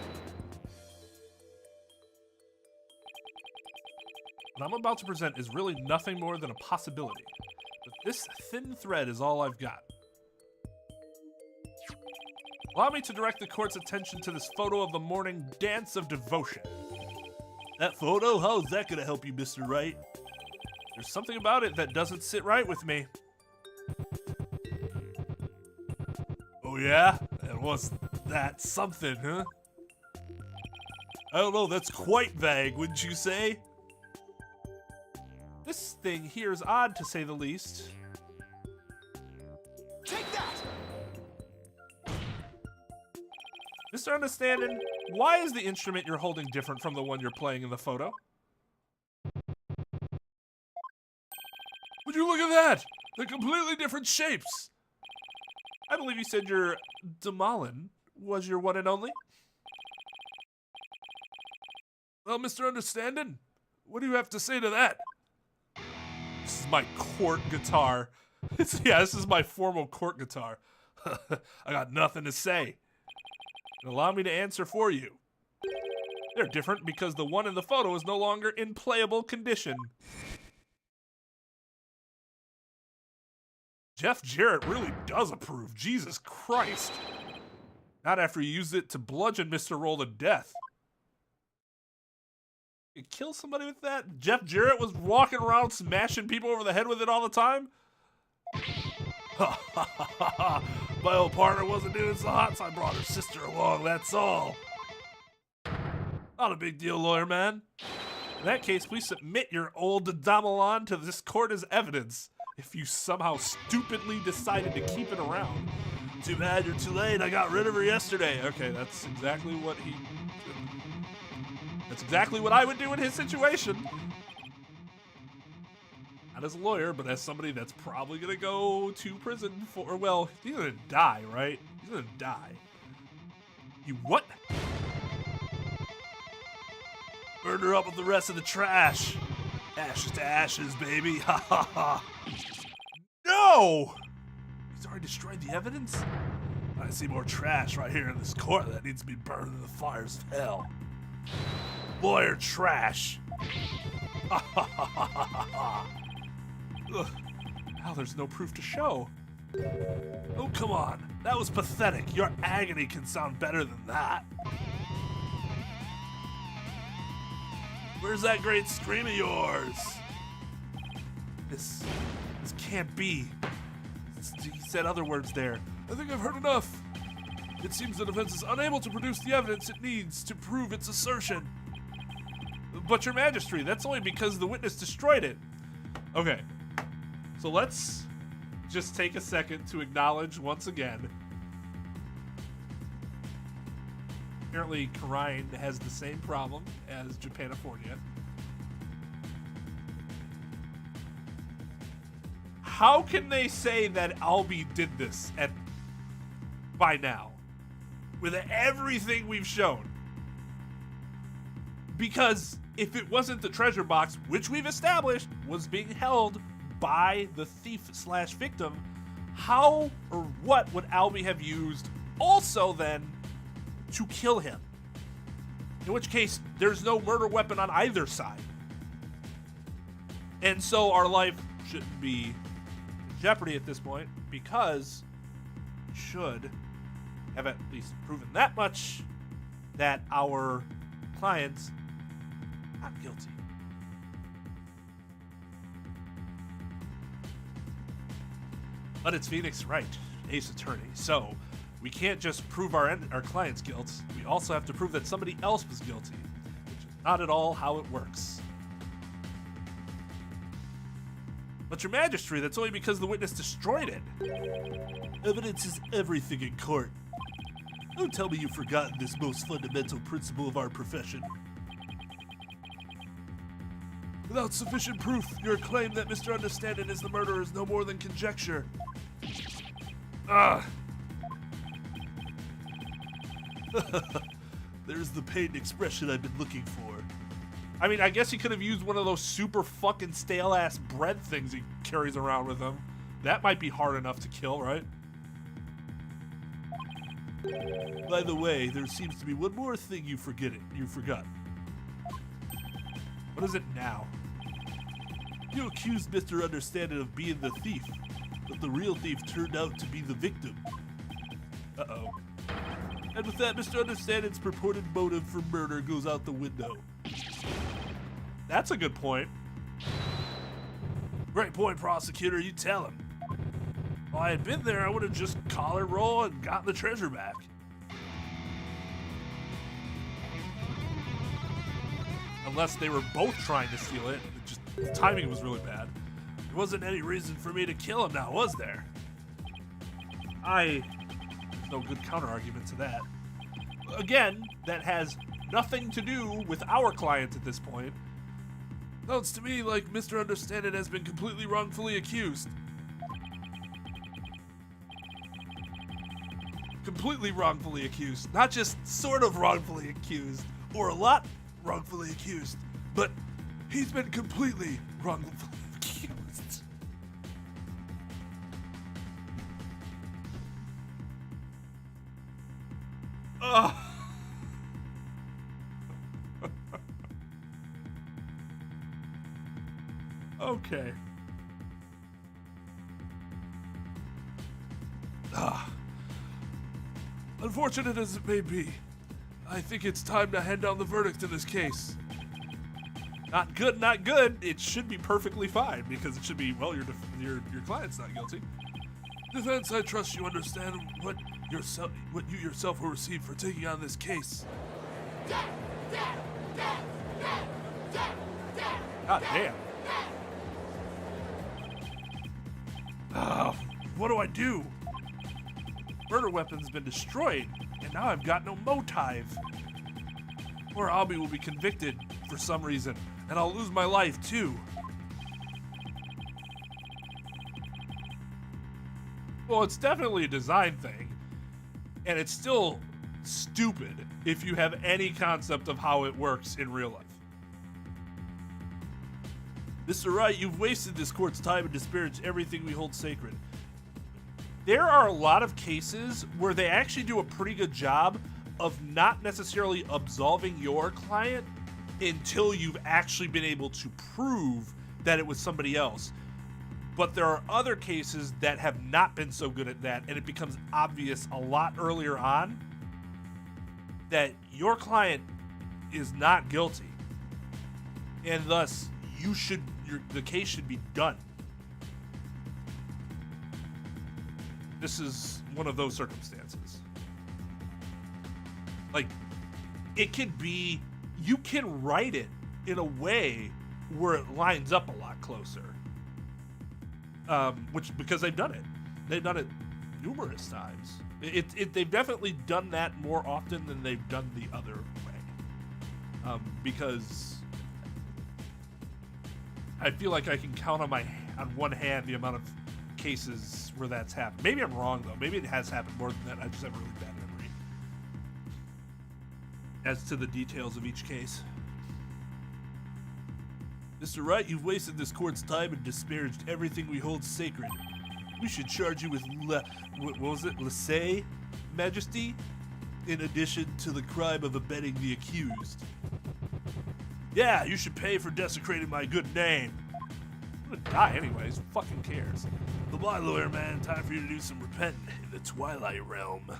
What I'm about to present is really nothing more than a possibility. But this thin thread is all I've got. Allow me to direct the court's attention to this photo of the morning dance of devotion. That photo? How's that gonna help you, Mr. Wright? There's something about it that doesn't sit right with me. Oh yeah? And what's that something, huh? I don't know, that's quite vague, wouldn't you say? This thing here is odd, to say the least. Take that! Mr. Understanding, why is the instrument you're holding different from the one you're playing in the photo? Would you look at that? They're completely different shapes. I believe you said your Damalin was your one and only. Well, Mr. Understanding, what do you have to say to that? This is my court guitar. Yeah, this is my formal court guitar. I got nothing to say. And allow me to answer for you. They're different because the one in the photo is no longer in playable condition. Jeff Jarrett really does approve. Jesus Christ. Not after he used it to bludgeon Mr. Roll to death. You kill somebody with that? Jeff Jarrett was walking around smashing people over the head with it all the time? My old partner wasn't doing so hot, so I brought her sister along, that's all. Not a big deal, lawyer man. In that case, please submit your old Damalon to this court as evidence, if you somehow stupidly decided to keep it around. Too bad you're too late, I got rid of her yesterday. Okay, that's exactly what he... That's exactly what I would do in his situation. Not as a lawyer, but as somebody that's probably gonna go to prison for, well, he's gonna die, right? He's gonna die. You what? Burned her up with the rest of the trash. Ashes to ashes, baby. Ha ha ha. No! He's already destroyed the evidence? I see more trash right here in this court that needs to be burned in the fires of hell. Lawyer trash. Ha ha ha ha ha ha. Ugh. Now there's no proof to show. Oh, come on. That was pathetic. Your agony can sound better than that. Where's that great scream of yours? This can't be. He said other words there. I think I've heard enough. It seems the defense is unable to produce the evidence it needs to prove its assertion. But your majesty, that's only because the witness destroyed it. Okay. So let's just take a second to acknowledge once again. Apparently, Karine has the same problem as Japanifornia. How can they say that Albie did this by now? With everything we've shown? Because if it wasn't the treasure box, which we've established was being held by the thief/victim, how or what would Albie have used also then to kill him? In which case, there's no murder weapon on either side. And so our life shouldn't be in jeopardy at this point, because we should have at least proven that much that our client's not guilty. But it's Phoenix Wright, Ace Attorney, so we can't just prove our client's guilt. We also have to prove that somebody else was guilty, which is not at all how it works. But your majesty, that's only because the witness destroyed it. Evidence is everything in court. Don't tell me you've forgotten this most fundamental principle of our profession. Without sufficient proof, your claim that Mr. Understanding is the murderer is no more than conjecture. There's the pained expression I've been looking for. I mean, I guess he could have used one of those super fucking stale-ass bread things he carries around with him. That might be hard enough to kill, right? By the way, there seems to be one more thing you forgot. What is it now? You accused Mr. Understanding of being the thief, but the real thief turned out to be the victim. Uh-oh. And with that, Mr. Understanding's purported motive for murder goes out the window. That's a good point. Great point, prosecutor. You tell him. If I had been there, I would have just collared roll and gotten the treasure back. Unless they were both trying to steal it. The timing was really bad. There wasn't any reason for me to kill him now, was there? There's no good counter-argument to that. Again, that has nothing to do with our client at this point. Sounds to me like Mr. Understanding has been completely wrongfully accused. Completely wrongfully accused. Not just sort of wrongfully accused, or a lot wrongfully accused, but he's been completely wrongfully accused. Okay. Unfortunate as it may be, I think it's time to hand down the verdict in this case. Not good, not good. It should be perfectly fine because it should be, well, your client's not guilty. Defense, I trust you understand what you yourself will receive for taking on this case. God damn. What do I do? Murder weapon's been destroyed, and now I've got no motive. Poor Abby will be convicted for some reason, and I'll lose my life too. Well, it's definitely a design thing, and it's still stupid if you have any concept of how it works in real life. Mr. Wright, you've wasted this court's time and disparaged everything we hold sacred. There are a lot of cases where they actually do a pretty good job of not necessarily absolving your client until you've actually been able to prove that it was somebody else. But there are other cases that have not been so good at that, and it becomes obvious a lot earlier on that your client is not guilty, and thus the case should be done. This is one of those circumstances. Like, it could be, you can write it in a way where it lines up a lot closer. Because they've done it. They've done it numerous times. They've definitely done that more often than they've done the other way. Because I feel like I can count on one hand the amount of cases where that's happened. Maybe I'm wrong though. Maybe it has happened more than that. I just have a really bad memory as to the details of each case. Mr. Wright, you've wasted this court's time and disparaged everything we hold sacred. We should charge you with lèse majesty, in addition to the crime of abetting the accused. Yeah, you should pay for desecrating my good name. I'm gonna die anyways, who fucking cares? Goodbye, lawyer man, time for you to do some repenting in the Twilight realm.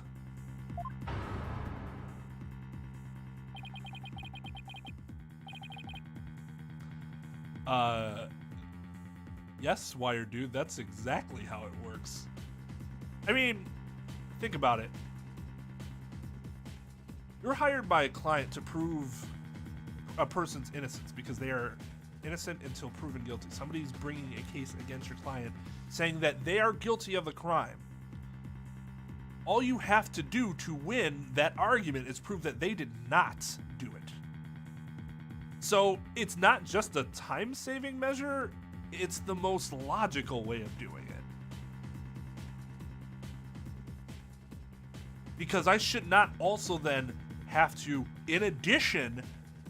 Yes, wire dude, that's exactly how it works. I mean, think about it. You're hired by a client to prove a person's innocence because they are innocent until proven guilty. Somebody's bringing a case against your client saying that they are guilty of the crime. All you have to do to win that argument is prove that they did not do it. So it's not just a time-saving measure, it's the most logical way of doing it. Because I should not also then have to, in addition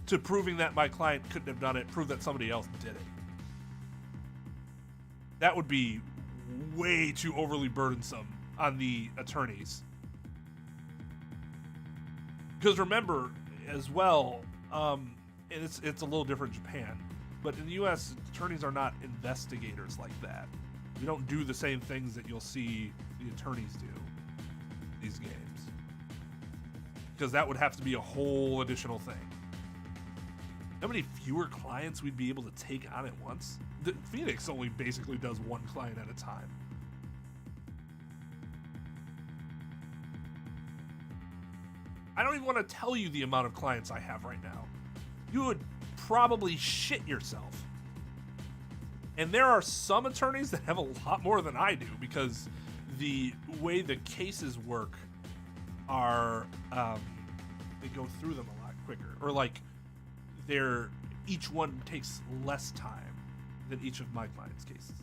to proving that my client couldn't have done it, prove that somebody else did it. That would be way too overly burdensome on the attorneys. Because remember, as well, and it's a little different in Japan, But in the U.S., attorneys are not investigators like that. We don't do the same things that you'll see the attorneys do in these games. Because that would have to be a whole additional thing. How many fewer clients we'd be able to take on at once? Phoenix only basically does one client at a time. I don't even want to tell you the amount of clients I have right now. You would probably shit yourself. And there are some attorneys that have a lot more than I do because the way the cases work are, they go through them a lot quicker. Or like, each one takes less time than each of my clients' cases.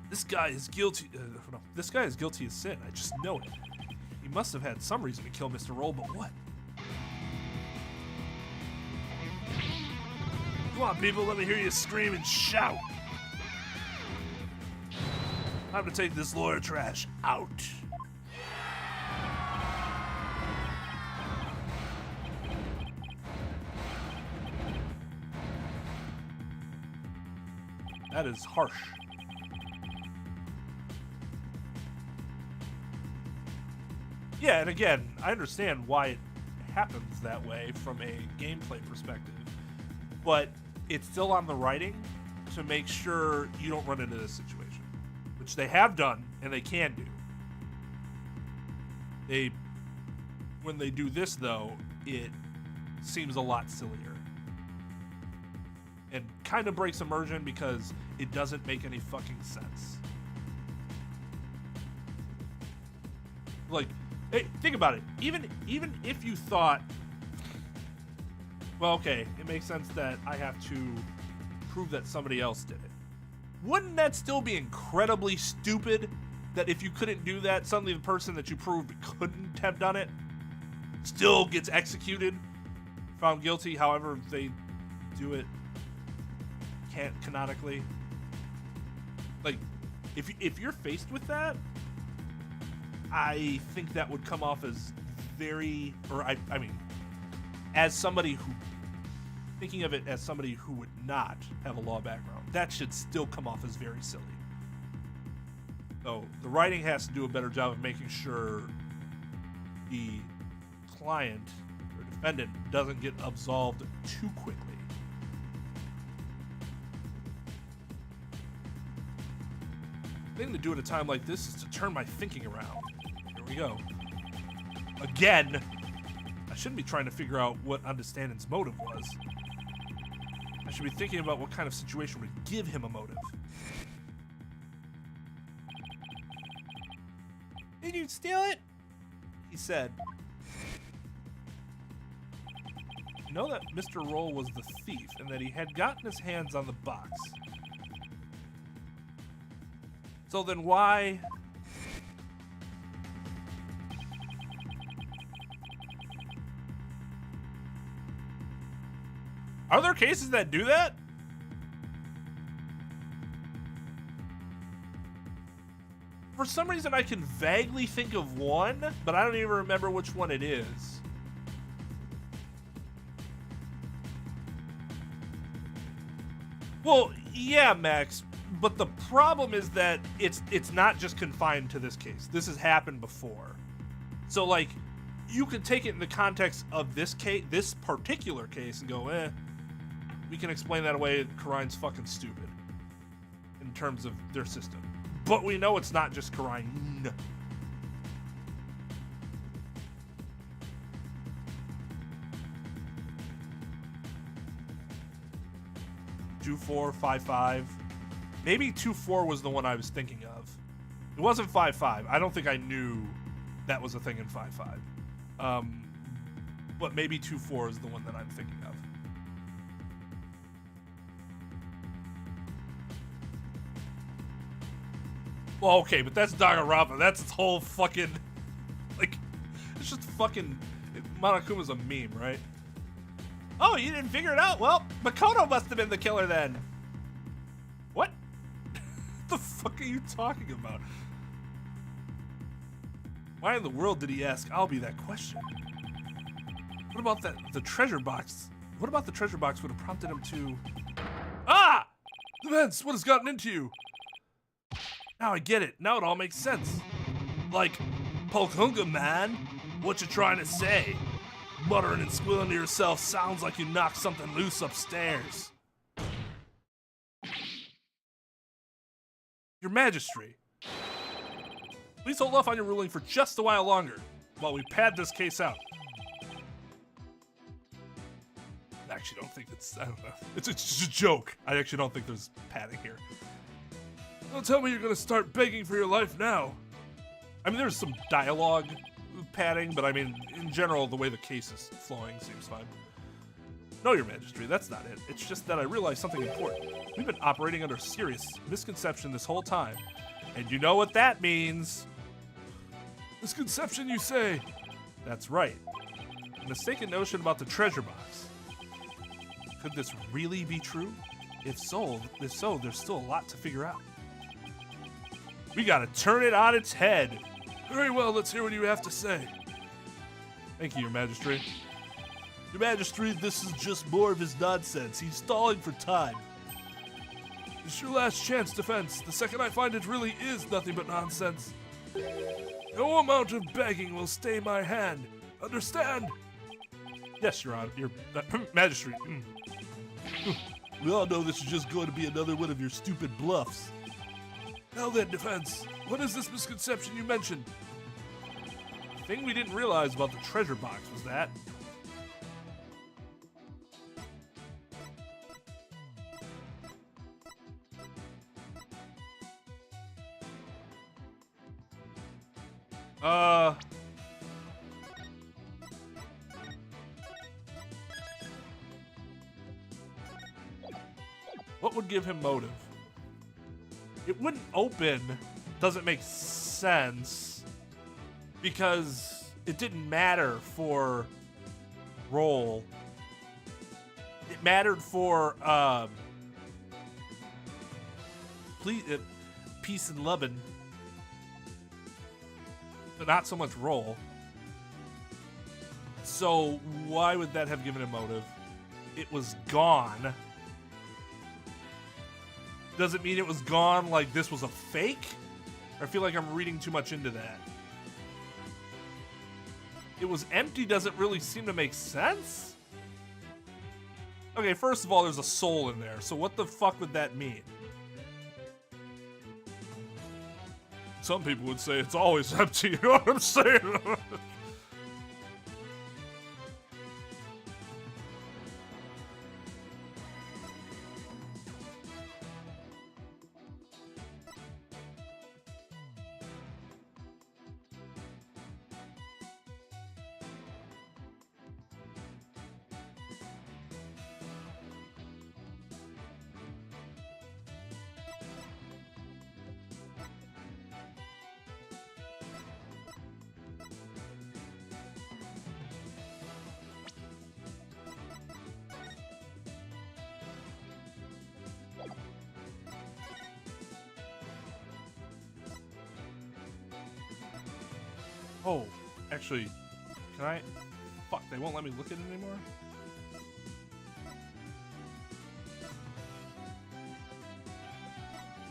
This guy is guilty. No, this guy is guilty of sin. I just know it. He must have had some reason to kill Mr. Roll, but what? Come on, people, let me hear you scream and shout. Time to take this lawyer trash out. That is harsh. Yeah, and again, I understand why it happens that way from a gameplay perspective, but it's still on the writing to make sure you don't run into this situation, which they have done and they can do. When they do this, though, it seems a lot sillier. And kind of breaks immersion because it doesn't make any fucking sense. Like, hey, think about it. Even if you thought, well, okay, it makes sense that I have to prove that somebody else did it. Wouldn't that still be incredibly stupid? That if you couldn't do that, suddenly the person that you proved couldn't have done it still gets executed, found guilty, however they do it canonically. Like, if you're faced with that, I think that would come off as very, or I mean, as somebody who, thinking of it as somebody who would not have a law background, that should still come off as very silly. So the writing has to do a better job of making sure the client or defendant doesn't get absolved too quickly. The thing to do at a time like this is to turn my thinking around. Here we go. Again, I shouldn't be trying to figure out what understanding's motive was. I should be thinking about what kind of situation would give him a motive. Did you steal it? He said. You know that Mr. Roll was the thief and that he had gotten his hands on the box. So then why... Are there cases that do that? For some reason, I can vaguely think of one, but I don't even remember which one it is. Well, yeah, Max, but the problem is that it's not just confined to this case. This has happened before. So, like, you could take it in the context of this case, this particular case, and go, we can explain that away. Karine's fucking stupid in terms of their system. But we know it's not just Karine. 2455. Maybe 24 was the one I was thinking of. It wasn't 55. I don't think I knew that was a thing in 55. But maybe 24 is the one that I'm thinking of. Well, okay, but that's Danganronpa. That's its whole fucking, like, it's just fucking, Monokuma's a meme, right? Oh, you didn't figure it out? Well, Makoto must have been the killer then. What? What the fuck are you talking about? Why in the world did he ask, I'll be that question? What about the treasure box? What about the treasure box would have prompted him to... Ah! Vince, what has gotten into you? Now I get it. Now it all makes sense. Like, Polkunga, man. What you trying to say? Muttering and squealing to yourself sounds like you knocked something loose upstairs. Your Majesty, please hold off on your ruling for just a while longer while we pad this case out. I actually don't think I don't know. It's just a joke. I actually don't think there's padding here. Don't tell me you're gonna start begging for your life now. I mean, there's some dialogue padding, but I mean, in general, the way the case is flowing seems fine. No, Your Majesty, that's not it. It's just that I realized something important. We've been operating under serious misconception this whole time. And you know what that means. Misconception, you say? That's right. A mistaken notion about the treasure box. Could this really be true? If so, there's still a lot to figure out. We gotta turn it on its head. Very well, let's hear what you have to say. Thank you, Your Majesty. Your Majesty, this is just more of his nonsense. He's stalling for time. It's your last chance, defense. The second I find it really is nothing but nonsense. No amount of begging will stay my hand. Understand? Yes, Your Honor. Your Majesty. We all know this is just going to be another one of your stupid bluffs. Now then, defense, what is this misconception you mentioned? The thing we didn't realize about the treasure box was that what would give him motive? It wouldn't open, doesn't make sense, because it didn't matter for roll. It mattered for peace and lovin', but not so much roll. So why would that have given him motive? It was gone. Does it mean it was gone like this was a fake? I feel like I'm reading too much into that. It was empty doesn't really seem to make sense? Okay, first of all, there's a soul in there, so what the fuck would that mean? Some people would say it's always empty, you know what I'm saying? Oh, actually, can I? Fuck, they won't let me look at it anymore?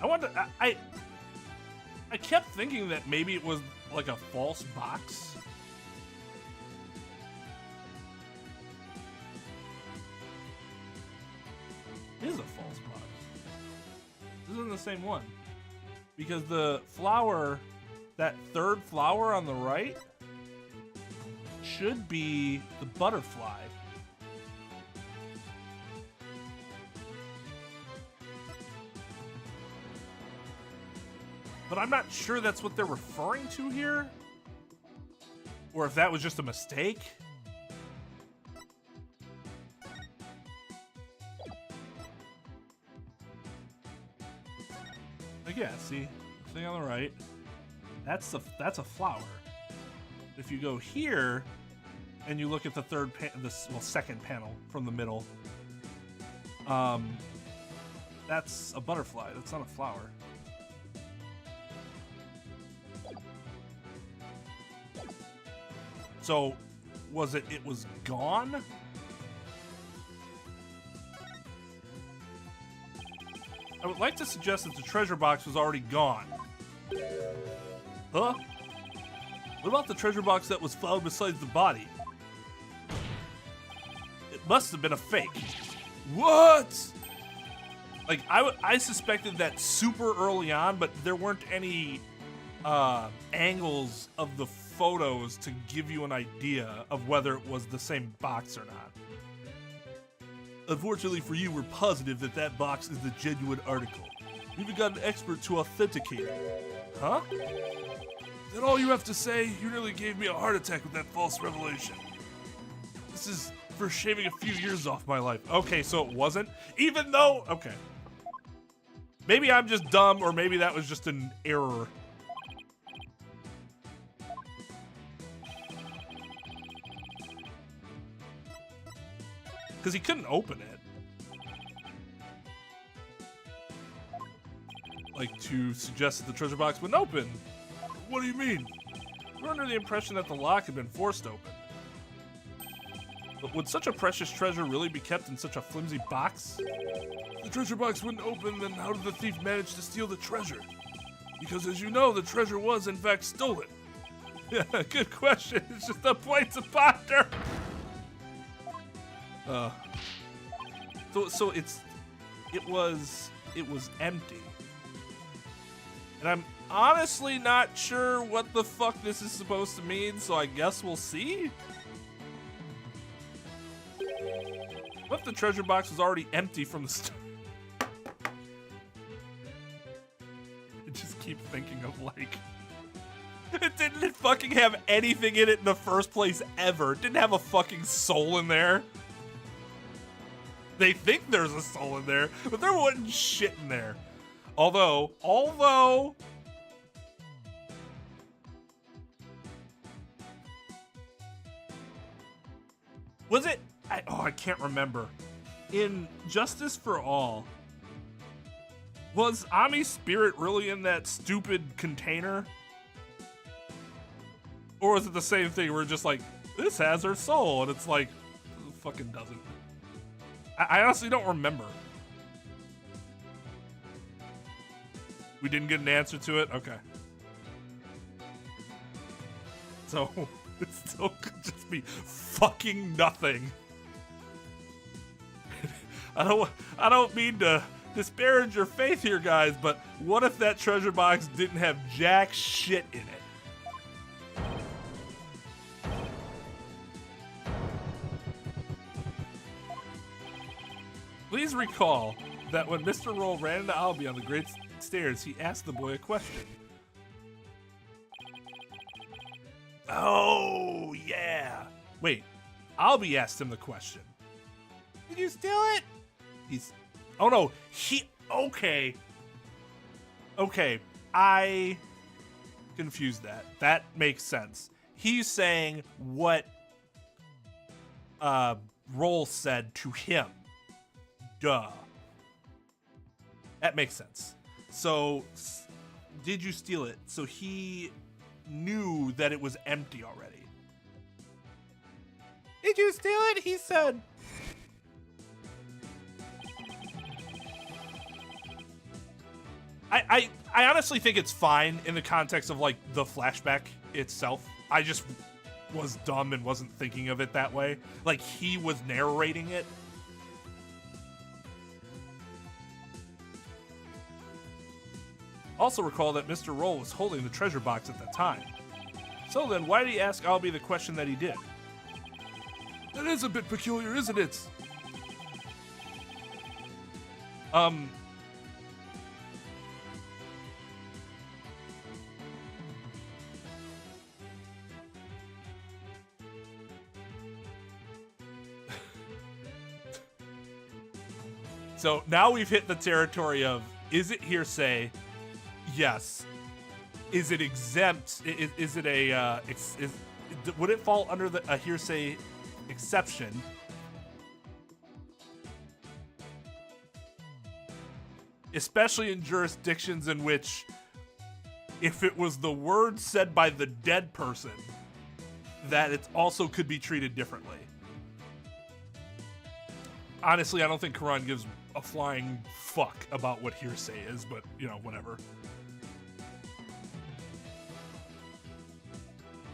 I wanted to, I kept thinking that maybe it was like a false box. It is a false box. This isn't the same one. Because the flower, that third flower on the right, should be the butterfly. But I'm not sure that's what they're referring to here. Or if that was just a mistake. Like, yeah, see, the thing on the right, that's a flower. If you go here and you look at the second panel from the middle, that's a butterfly. That's not a flower. So was it was gone? I would like to suggest that the treasure box was already gone. Huh? What about the treasure box that was found beside the body? It must have been a fake. What? Like, I suspected that super early on, but there weren't any angles of the photos to give you an idea of whether it was the same box or not. Unfortunately for you, we're positive that that box is the genuine article. We even got an expert to authenticate it. Huh? Is that all you have to say? You nearly gave me a heart attack with that false revelation. This is for shaving a few years off my life. Okay, so it wasn't? Even though... Okay. Maybe I'm just dumb, or maybe that was just an error. Because he couldn't open it. Like, to suggest that the treasure box wouldn't open. What do you mean? We're under the impression that the lock had been forced open. But would such a precious treasure really be kept in such a flimsy box? If the treasure box wouldn't open, then how did the thief manage to steal the treasure? Because as you know, the treasure was in fact stolen. Yeah, good question. It's just a point to ponder. So it was empty. And I'm honestly not sure what the fuck this is supposed to mean, so I guess we'll see. What if the treasure box was already empty from the start? I just keep thinking of, like, it didn't fucking have anything in it in the first place ever. It didn't have a fucking soul in there. They think there's a soul in there, but there wasn't shit in there. Although, was it? I can't remember. In Justice for All, was Ami's spirit really in that stupid container? Or was it the same thing where it's just like, this has her soul, and it's like, it fucking doesn't. I honestly don't remember. We didn't get an answer to it? Okay. So, it still could just be fucking nothing. I don't mean to disparage your faith here, guys, but what if that treasure box didn't have jack shit in it? Please recall that when Mr. Roll ran into Albie on the great stairs, he asked the boy a question. Oh, yeah. Wait, Albie asked him the question. Did you steal it? Oh no, okay. Okay, I confused that. That makes sense. He's saying what Roll said to him. Duh. That makes sense. So, did you steal it? So he knew that it was empty already. Did you steal it? He said. I honestly think it's fine in the context of, like, the flashback itself. I just was dumb and wasn't thinking of it that way. Like, he was narrating it. Also recall that Mr. Roll was holding the treasure box at the time. So then, why did he ask Albie the question that he did? That is a bit peculiar, isn't it? So now we've hit the territory of, is it hearsay? Yes. Is it exempt? Is it a, would it fall under a hearsay exception? Especially in jurisdictions in which, if it was the word said by the dead person, that it also could be treated differently. Honestly, I don't think Quran gives a flying fuck about what hearsay is, but, you know, whatever.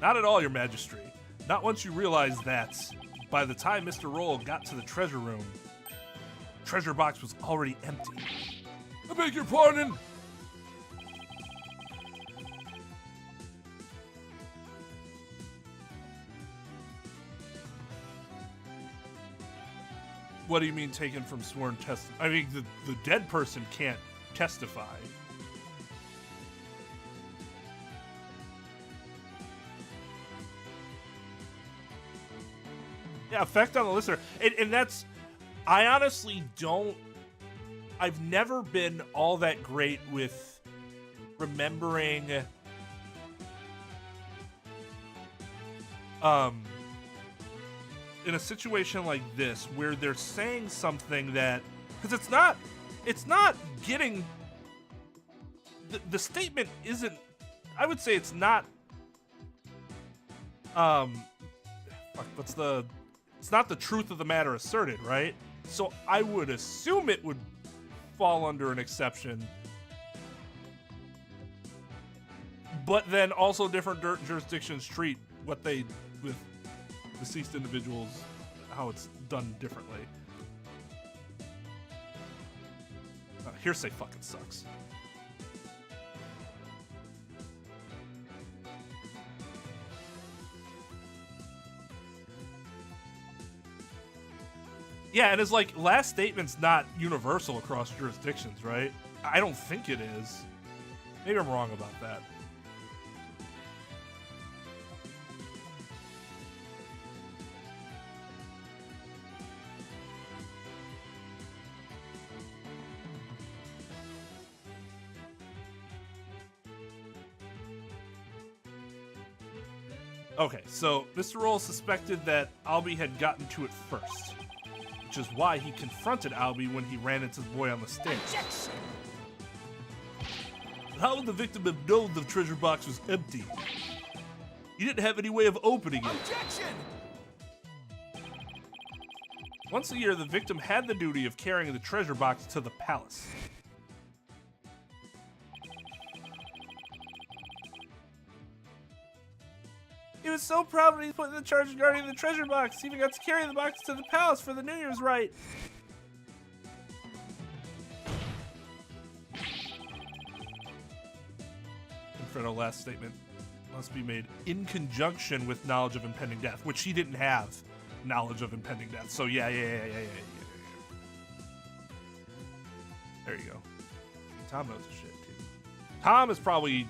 Not at all, Your Majesty. Not once you realize that by the time Mr. Roll got to the treasure room, treasure box was already empty. I beg your pardon! What do you mean taken from sworn testimony? I mean, the dead person can't testify. Yeah, effect on the listener. And that's, I honestly don't, I've never been all that great with remembering in a situation like this where they're saying something that, because it's not getting, the statement isn't, I would say it's not, it's not the truth of the matter asserted, right? So I would assume it would fall under an exception. But then also different jurisdictions treat what they, with deceased individuals, how it's done differently. Hearsay fucking sucks. Yeah, and it's like, last statement's not universal across jurisdictions, right? I don't think it is. Maybe I'm wrong about that. Okay, so Mr. Roll suspected that Albie had gotten to it first, which is why he confronted Albie when he ran into the boy on the stairs. Objection! How would the victim have known the treasure box was empty? He didn't have any way of opening it. Objection! Once a year, the victim had the duty of carrying the treasure box to the palace. He was so proud when he put in the charge of guarding the treasure box. He even got to carry the box to the palace for the New Year's rite. Infernal last statement must be made in conjunction with knowledge of impending death, which he didn't have knowledge of impending death. So yeah. There you go. Tom knows his shit too. Tom is probably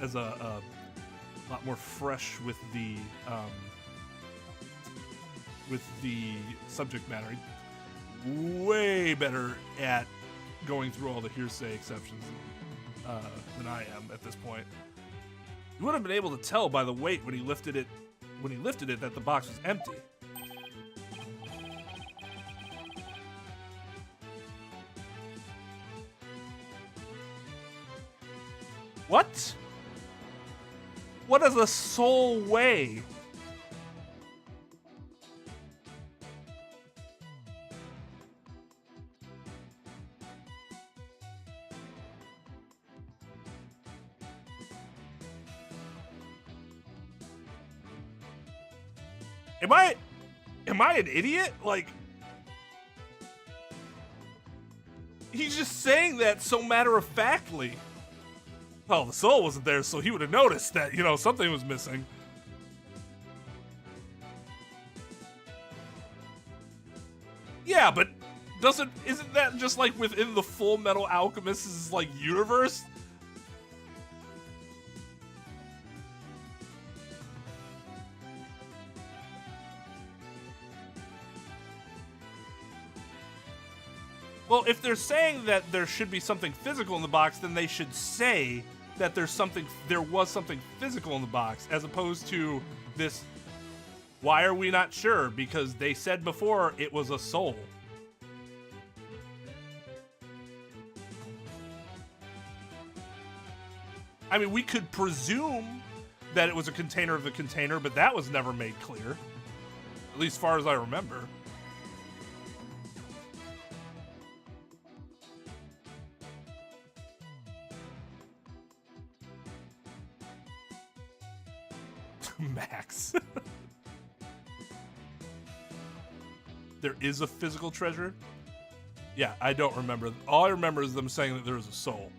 as a lot more fresh with the subject matter. Way better at going through all the hearsay exceptions than I am at this point. You would have been able to tell by the weight when he lifted it that the box was empty. What? What does a soul weigh? Am I an idiot? Like, he's just saying that so matter-of-factly. Well, the soul wasn't there, so he would have noticed that, you know, something was missing. Yeah, but isn't that just like within the Full Metal Alchemist's like universe? Well, if they're saying that there should be something physical in the box, then they should say that there was something physical in the box, as opposed to this, why are we not sure? Because they said before it was a soul. I mean, we could presume that it was a container of the container, but that was never made clear. At least as far as I remember. Max. There is a physical treasure? Yeah, I don't remember. All I remember is them saying that there is a soul.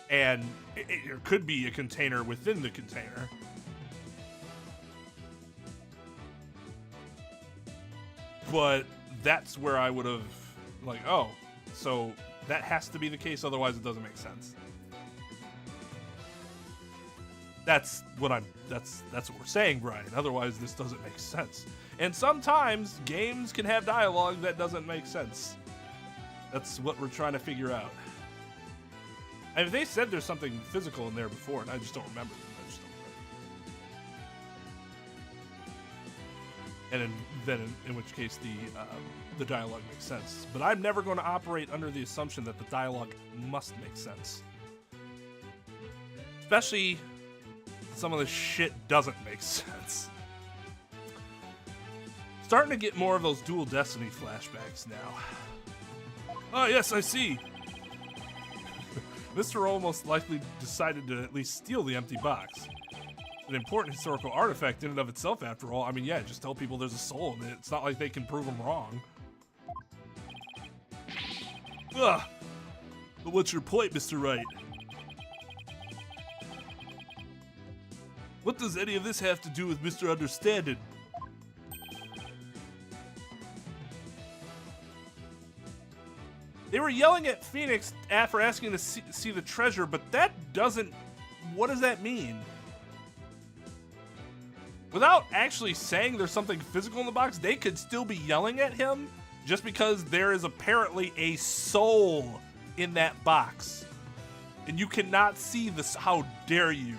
And there could be a container within the container. But that's where I would have, like, oh, so that has to be the case, otherwise it doesn't make sense. That's what we're saying, Brian. Otherwise, this doesn't make sense. And sometimes games can have dialogue that doesn't make sense. That's what we're trying to figure out. And if they said there's something physical in there before, and I just don't remember them, and then in which case the dialogue makes sense. But I'm never going to operate under the assumption that the dialogue must make sense, especially some of this shit doesn't make sense. Starting to get more of those Dual Destiny flashbacks now. Oh yes, I see. Mr. O most likely decided to at least steal the empty box. An important historical artifact in and of itself, after all. I mean, yeah, just tell people there's a soul in it. It's not like they can prove them wrong. Ugh. But what's your point, Mr. Wright? What does any of this have to do with Mr. Understanding? They were yelling at Phoenix for asking to see the treasure, but that doesn't... What does that mean? Without actually saying there's something physical in the box, they could still be yelling at him just because there is apparently a soul in that box. And you cannot see this. How dare you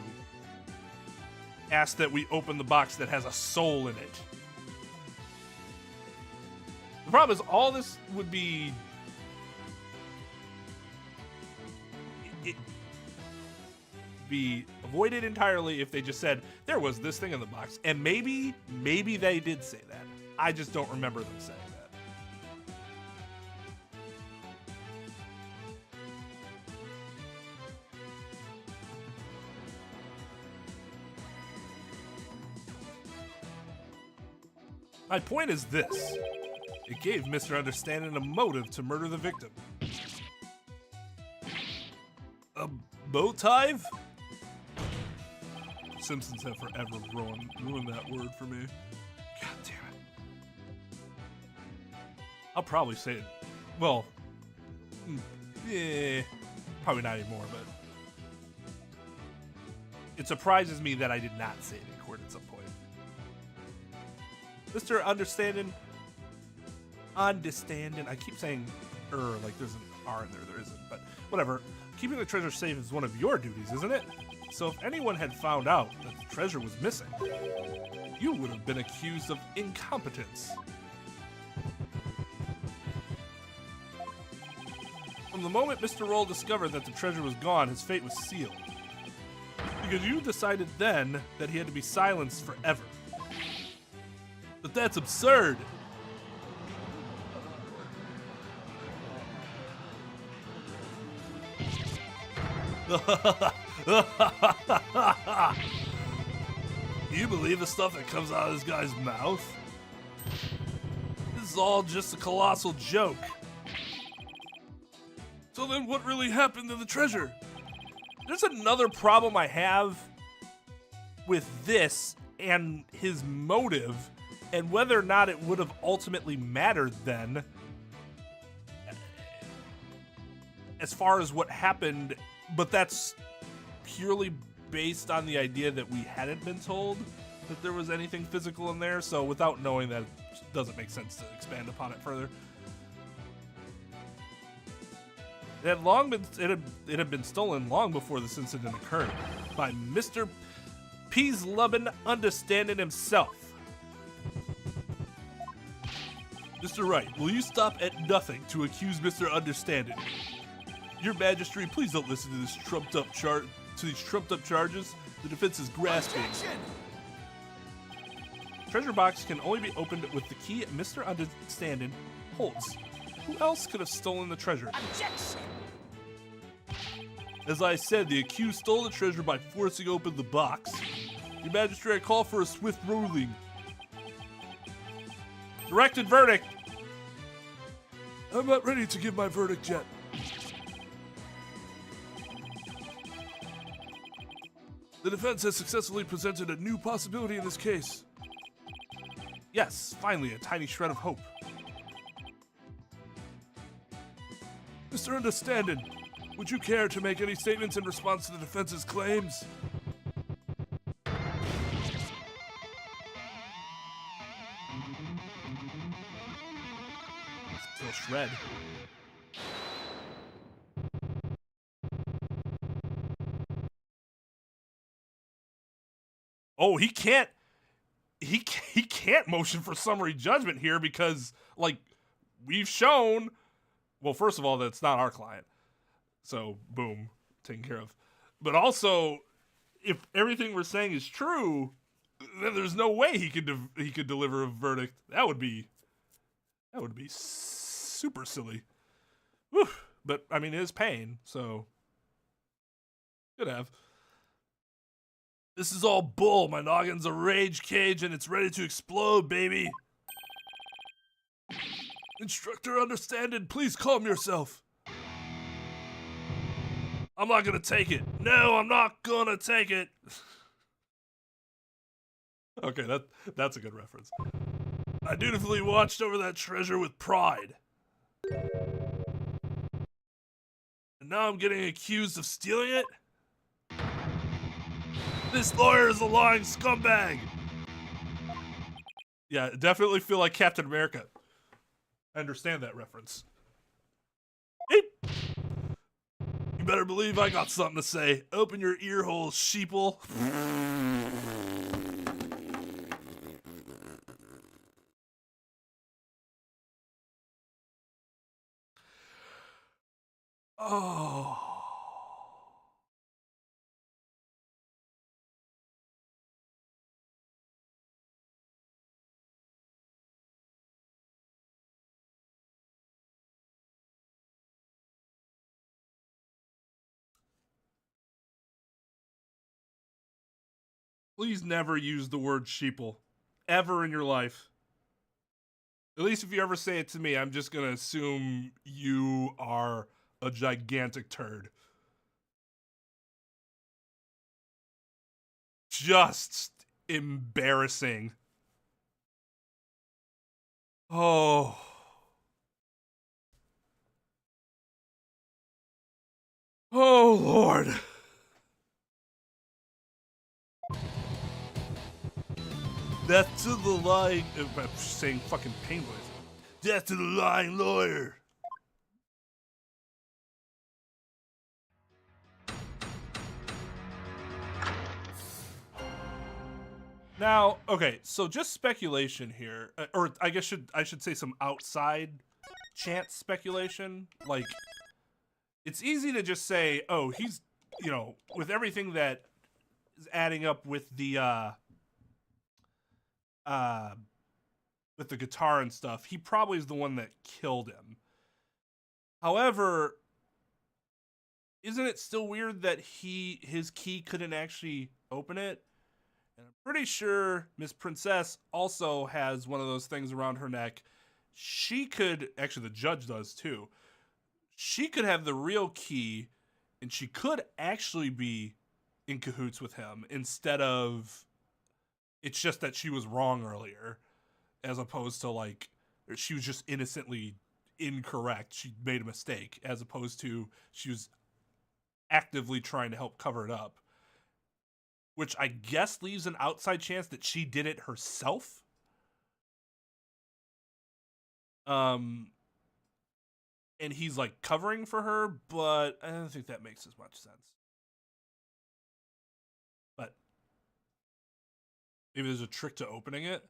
ask that we open the box that has a soul in it? The problem is all this would be... be avoided entirely if they just said there was this thing in the box, and maybe they did say that. I just don't remember them saying that. My point is this: it gave Mr. Understanding a motive to murder the victim. A motive? Simpsons have forever ruined that word for me. God damn it. I'll probably say it. Well, probably not anymore, but it surprises me that I did not say it in court at some point. Mr. Understanding. I keep saying like there's an R in there. There isn't, but whatever. Keeping the treasure safe is one of your duties, isn't it? So if anyone had found out that the treasure was missing, you would have been accused of incompetence. From the moment Mr. Roll discovered that the treasure was gone, his fate was sealed. Because you decided then that he had to be silenced forever. But that's absurd! You believe the stuff that comes out of this guy's mouth? This is all just a colossal joke. So then what really happened to the treasure? There's another problem I have with this and his motive, and whether or not it would have ultimately mattered then as far as what happened. But that's purely based on the idea that we hadn't been told that there was anything physical in there. So without knowing that, it doesn't make sense to expand upon it further. It had been stolen long before this incident occurred by Mr. Peaslubin Understanding himself. Mr. Wright, will you stop at nothing to accuse Mr. Understanding? Your Majesty, please don't listen to this trumped-up to these trumped up charges, the defense is grasping. Objection! Treasure box can only be opened with the key Mr. Understanding holds. Who else could have stolen the treasure? Objection! As I said, the accused stole the treasure by forcing open the box. Your Majesty, I call for a swift ruling. Directed verdict. I'm not ready to give my verdict yet. The defense has successfully presented a new possibility in this case. Yes, finally, a tiny shred of hope. Mr. Understanding, would you care to make any statements in response to the defense's claims? Still shred. Oh, he can't motion for summary judgment here because, like, we've shown, well, first of all, that it's not our client. So, boom, taken care of. But also, if everything we're saying is true, then there's no way he could deliver a verdict. That would be super silly. Whew. But I mean, it is pain, so could have. This is all bull. My noggin's a rage cage and it's ready to explode, baby. Instructor Understanding, please calm yourself. I'm not gonna take it. No, I'm not gonna take it. Okay, that's a good reference. I dutifully watched over that treasure with pride. And now I'm getting accused of stealing it? This lawyer is a lying scumbag. Yeah, definitely feel like Captain America. I understand that reference. Hey. You better believe I got something to say. Open your ear holes, sheeple. Oh. Please never use the word sheeple. Ever in your life. At least if you ever say it to me, I'm just gonna assume you are a gigantic turd. Just embarrassing. Oh. Oh, Lord. Death to the lying... I'm saying fucking pain voice. Death to the lying lawyer. Now, okay, so just speculation here, or I guess I should say some outside chance speculation. Like, it's easy to just say, oh, he's, you know, with everything that is adding up with the guitar and stuff, he probably is the one that killed him. However, isn't it still weird that his key couldn't actually open it? And I'm pretty sure Miss Princess also has one of those things around her neck. She could, actually the judge does too. She could have the real key and she could actually be in cahoots with him instead of, it's just that she was wrong earlier, as opposed to like, she was just innocently incorrect. She made a mistake, as opposed to she was actively trying to help cover it up. Which I guess leaves an outside chance that she did it herself. And he's like covering for her, but I don't think that makes as much sense. But maybe there's a trick to opening it.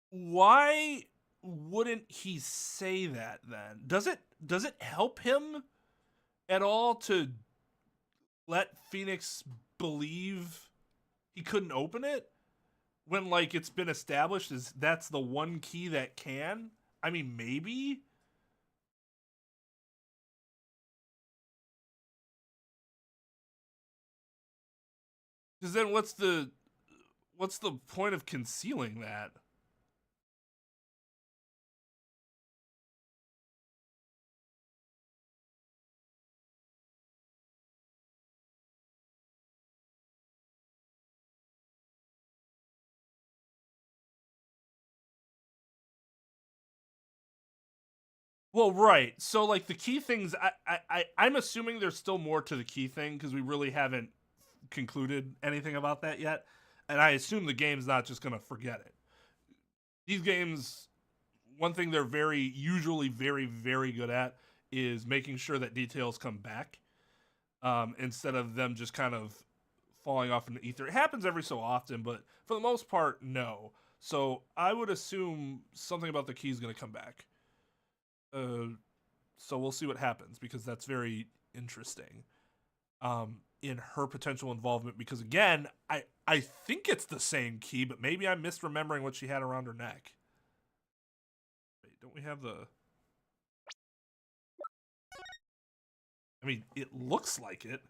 Why wouldn't he say that then? Does it help him at all to let Phoenix believe he couldn't open it when, like, it's been established as that's the one key that can? I mean, maybe? Because then what's the point of concealing that? Well, right. So, like, the key things, I'm assuming there's still more to the key thing because we really haven't concluded anything about that yet. And I assume the game's not just going to forget it. These games, one thing they're usually very, very good at is making sure that details come back instead of them just kind of falling off into ether. It happens every so often, but for the most part, no. So I would assume something about the key is going to come back. So we'll see what happens because that's very interesting in her potential involvement. Because again, I think it's the same key, but maybe I'm misremembering what she had around her neck. Wait, don't we have the? I mean, it looks like it.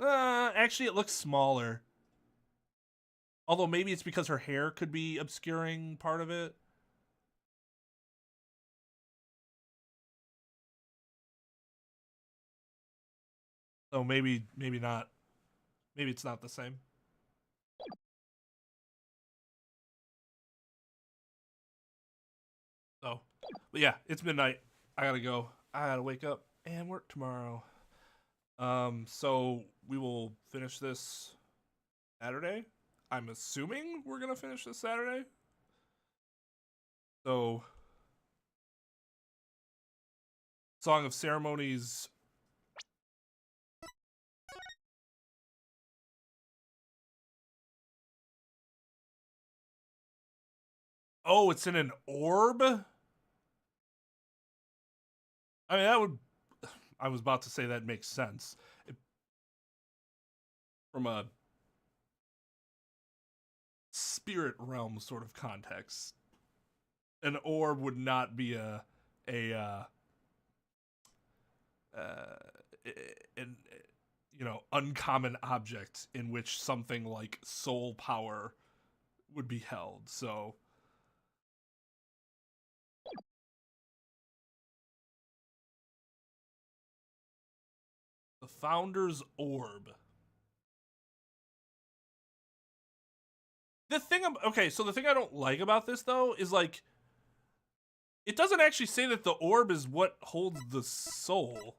Actually, it looks smaller. Although maybe it's because her hair could be obscuring part of it. So maybe not. Maybe it's not the same. So, but yeah, it's midnight. I gotta go. I gotta wake up and work tomorrow. So we will finish this Saturday. I'm assuming we're gonna finish this Saturday. So, Song of Ceremonies. Oh, it's in an orb? I mean, that would. I was about to say that makes sense. From a spirit realm sort of context, an orb would not be an uncommon object in which something like soul power would be held. So the Founder's Orb. The thing I don't like about this though is like it doesn't actually say that the orb is what holds the soul.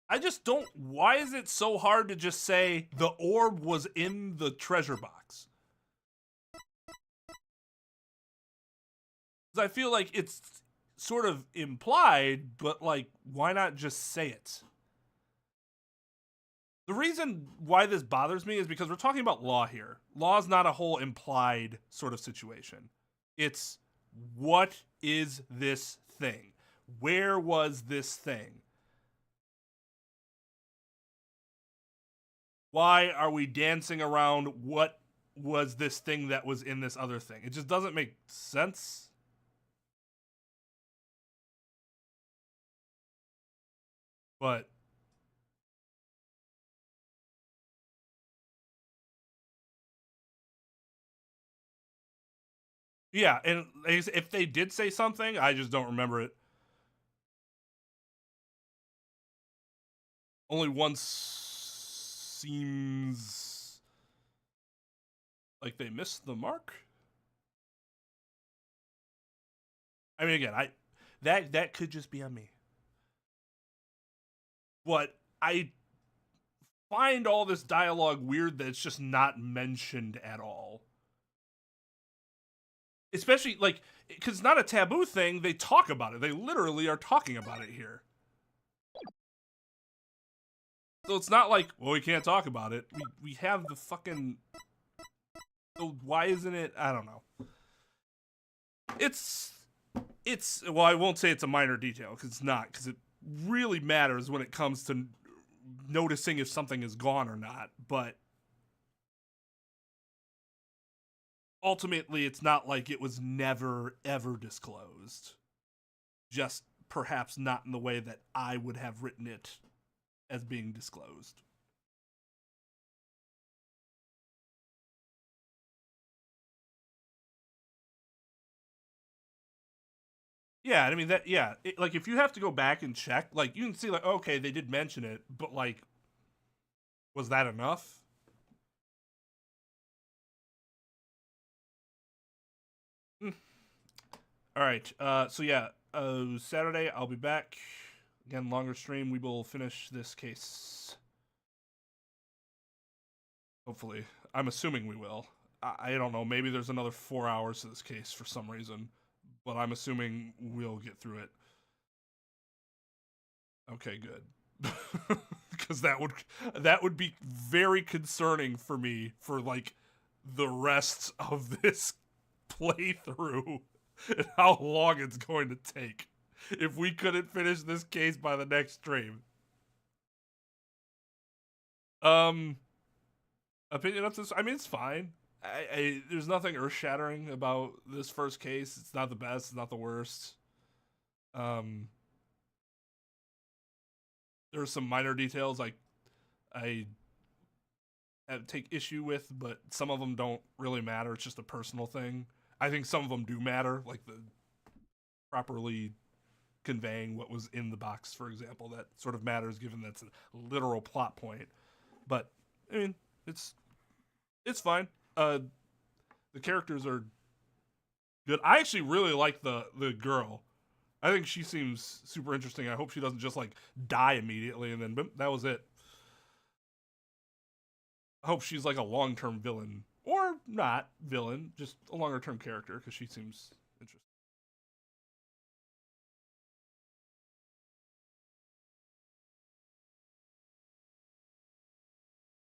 I just don't. Why is it so hard to just say the orb was in the treasure box? Because I feel like it's sort of implied, but like, why not just say it? The reason why this bothers me is because we're talking about law here. Law is not a whole implied sort of situation. It's what is this thing? Where was this thing? Why are we dancing around what was this thing that was in this other thing? It just doesn't make sense. But yeah, and if they did say something, I just don't remember it. Only once seems like they missed the mark. I mean, again, that could just be on me. But I find all this dialogue weird that it's just not mentioned at all. Especially, like, because it's not a taboo thing, they talk about it. They literally are talking about it here. So it's not like, well, we can't talk about it. We have the fucking... So why isn't it... I don't know. It's well, I won't say it's a minor detail because it's not, because it really matters when it comes to noticing if something is gone or not. But ultimately, it's not like it was never ever disclosed. Just perhaps not in the way that I would have written it as being disclosed. Yeah, I mean that. Yeah, like if you have to go back and check, like you can see, like okay, they did mention it, but like, was that enough? Mm. All right. So yeah, Saturday I'll be back again. Longer stream. We will finish this case. Hopefully, I'm assuming we will. I don't know. Maybe there's another 4 hours to this case for some reason, but I'm assuming we'll get through it. Okay, good. Because that would be very concerning for me for like the rest of this playthrough and how long it's going to take if we couldn't finish this case by the next stream. Opinion of this? I mean, it's fine. There's nothing earth-shattering about this first case. It's not the best. It's not the worst. There are some minor details I take issue with, but some of them don't really matter. It's just a personal thing. I think some of them do matter, like the properly conveying what was in the box, for example. That sort of matters given that's a literal plot point. But I mean, it's fine. The characters are good. I actually really like the girl. I think she seems super interesting. I hope she doesn't just like die immediately and then boom, that was it. I hope she's like a long-term villain or not villain, just a longer-term character because she seems interesting.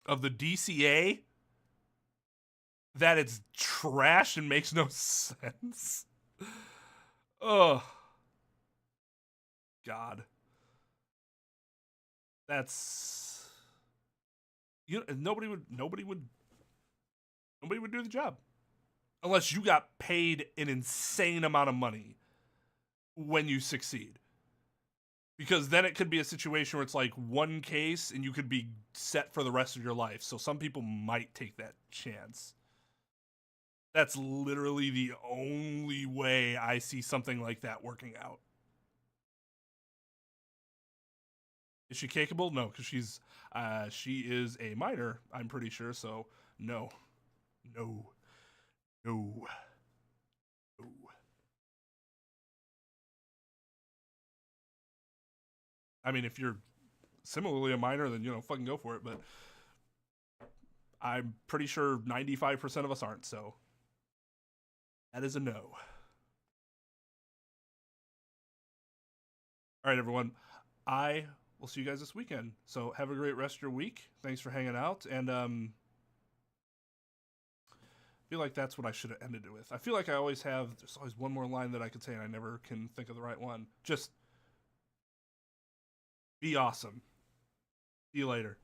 Of the DCA, that it's trash and makes no sense. Oh, God. That's nobody would do the job unless you got paid an insane amount of money when you succeed. Because then it could be a situation where it's like one case and you could be set for the rest of your life. So some people might take that chance. That's literally the only way I see something like that working out. Is she capable? No, because she is a minor, I'm pretty sure. So no, no, no, no. I mean, if you're similarly a minor, then fucking go for it. But I'm pretty sure 95% of us aren't. So that is a no. All right, everyone. I will see you guys this weekend. So have a great rest of your week. Thanks for hanging out. And I feel like that's what I should have ended it with. I feel like there's always one more line that I could say and I never can think of the right one. Just be awesome. See you later.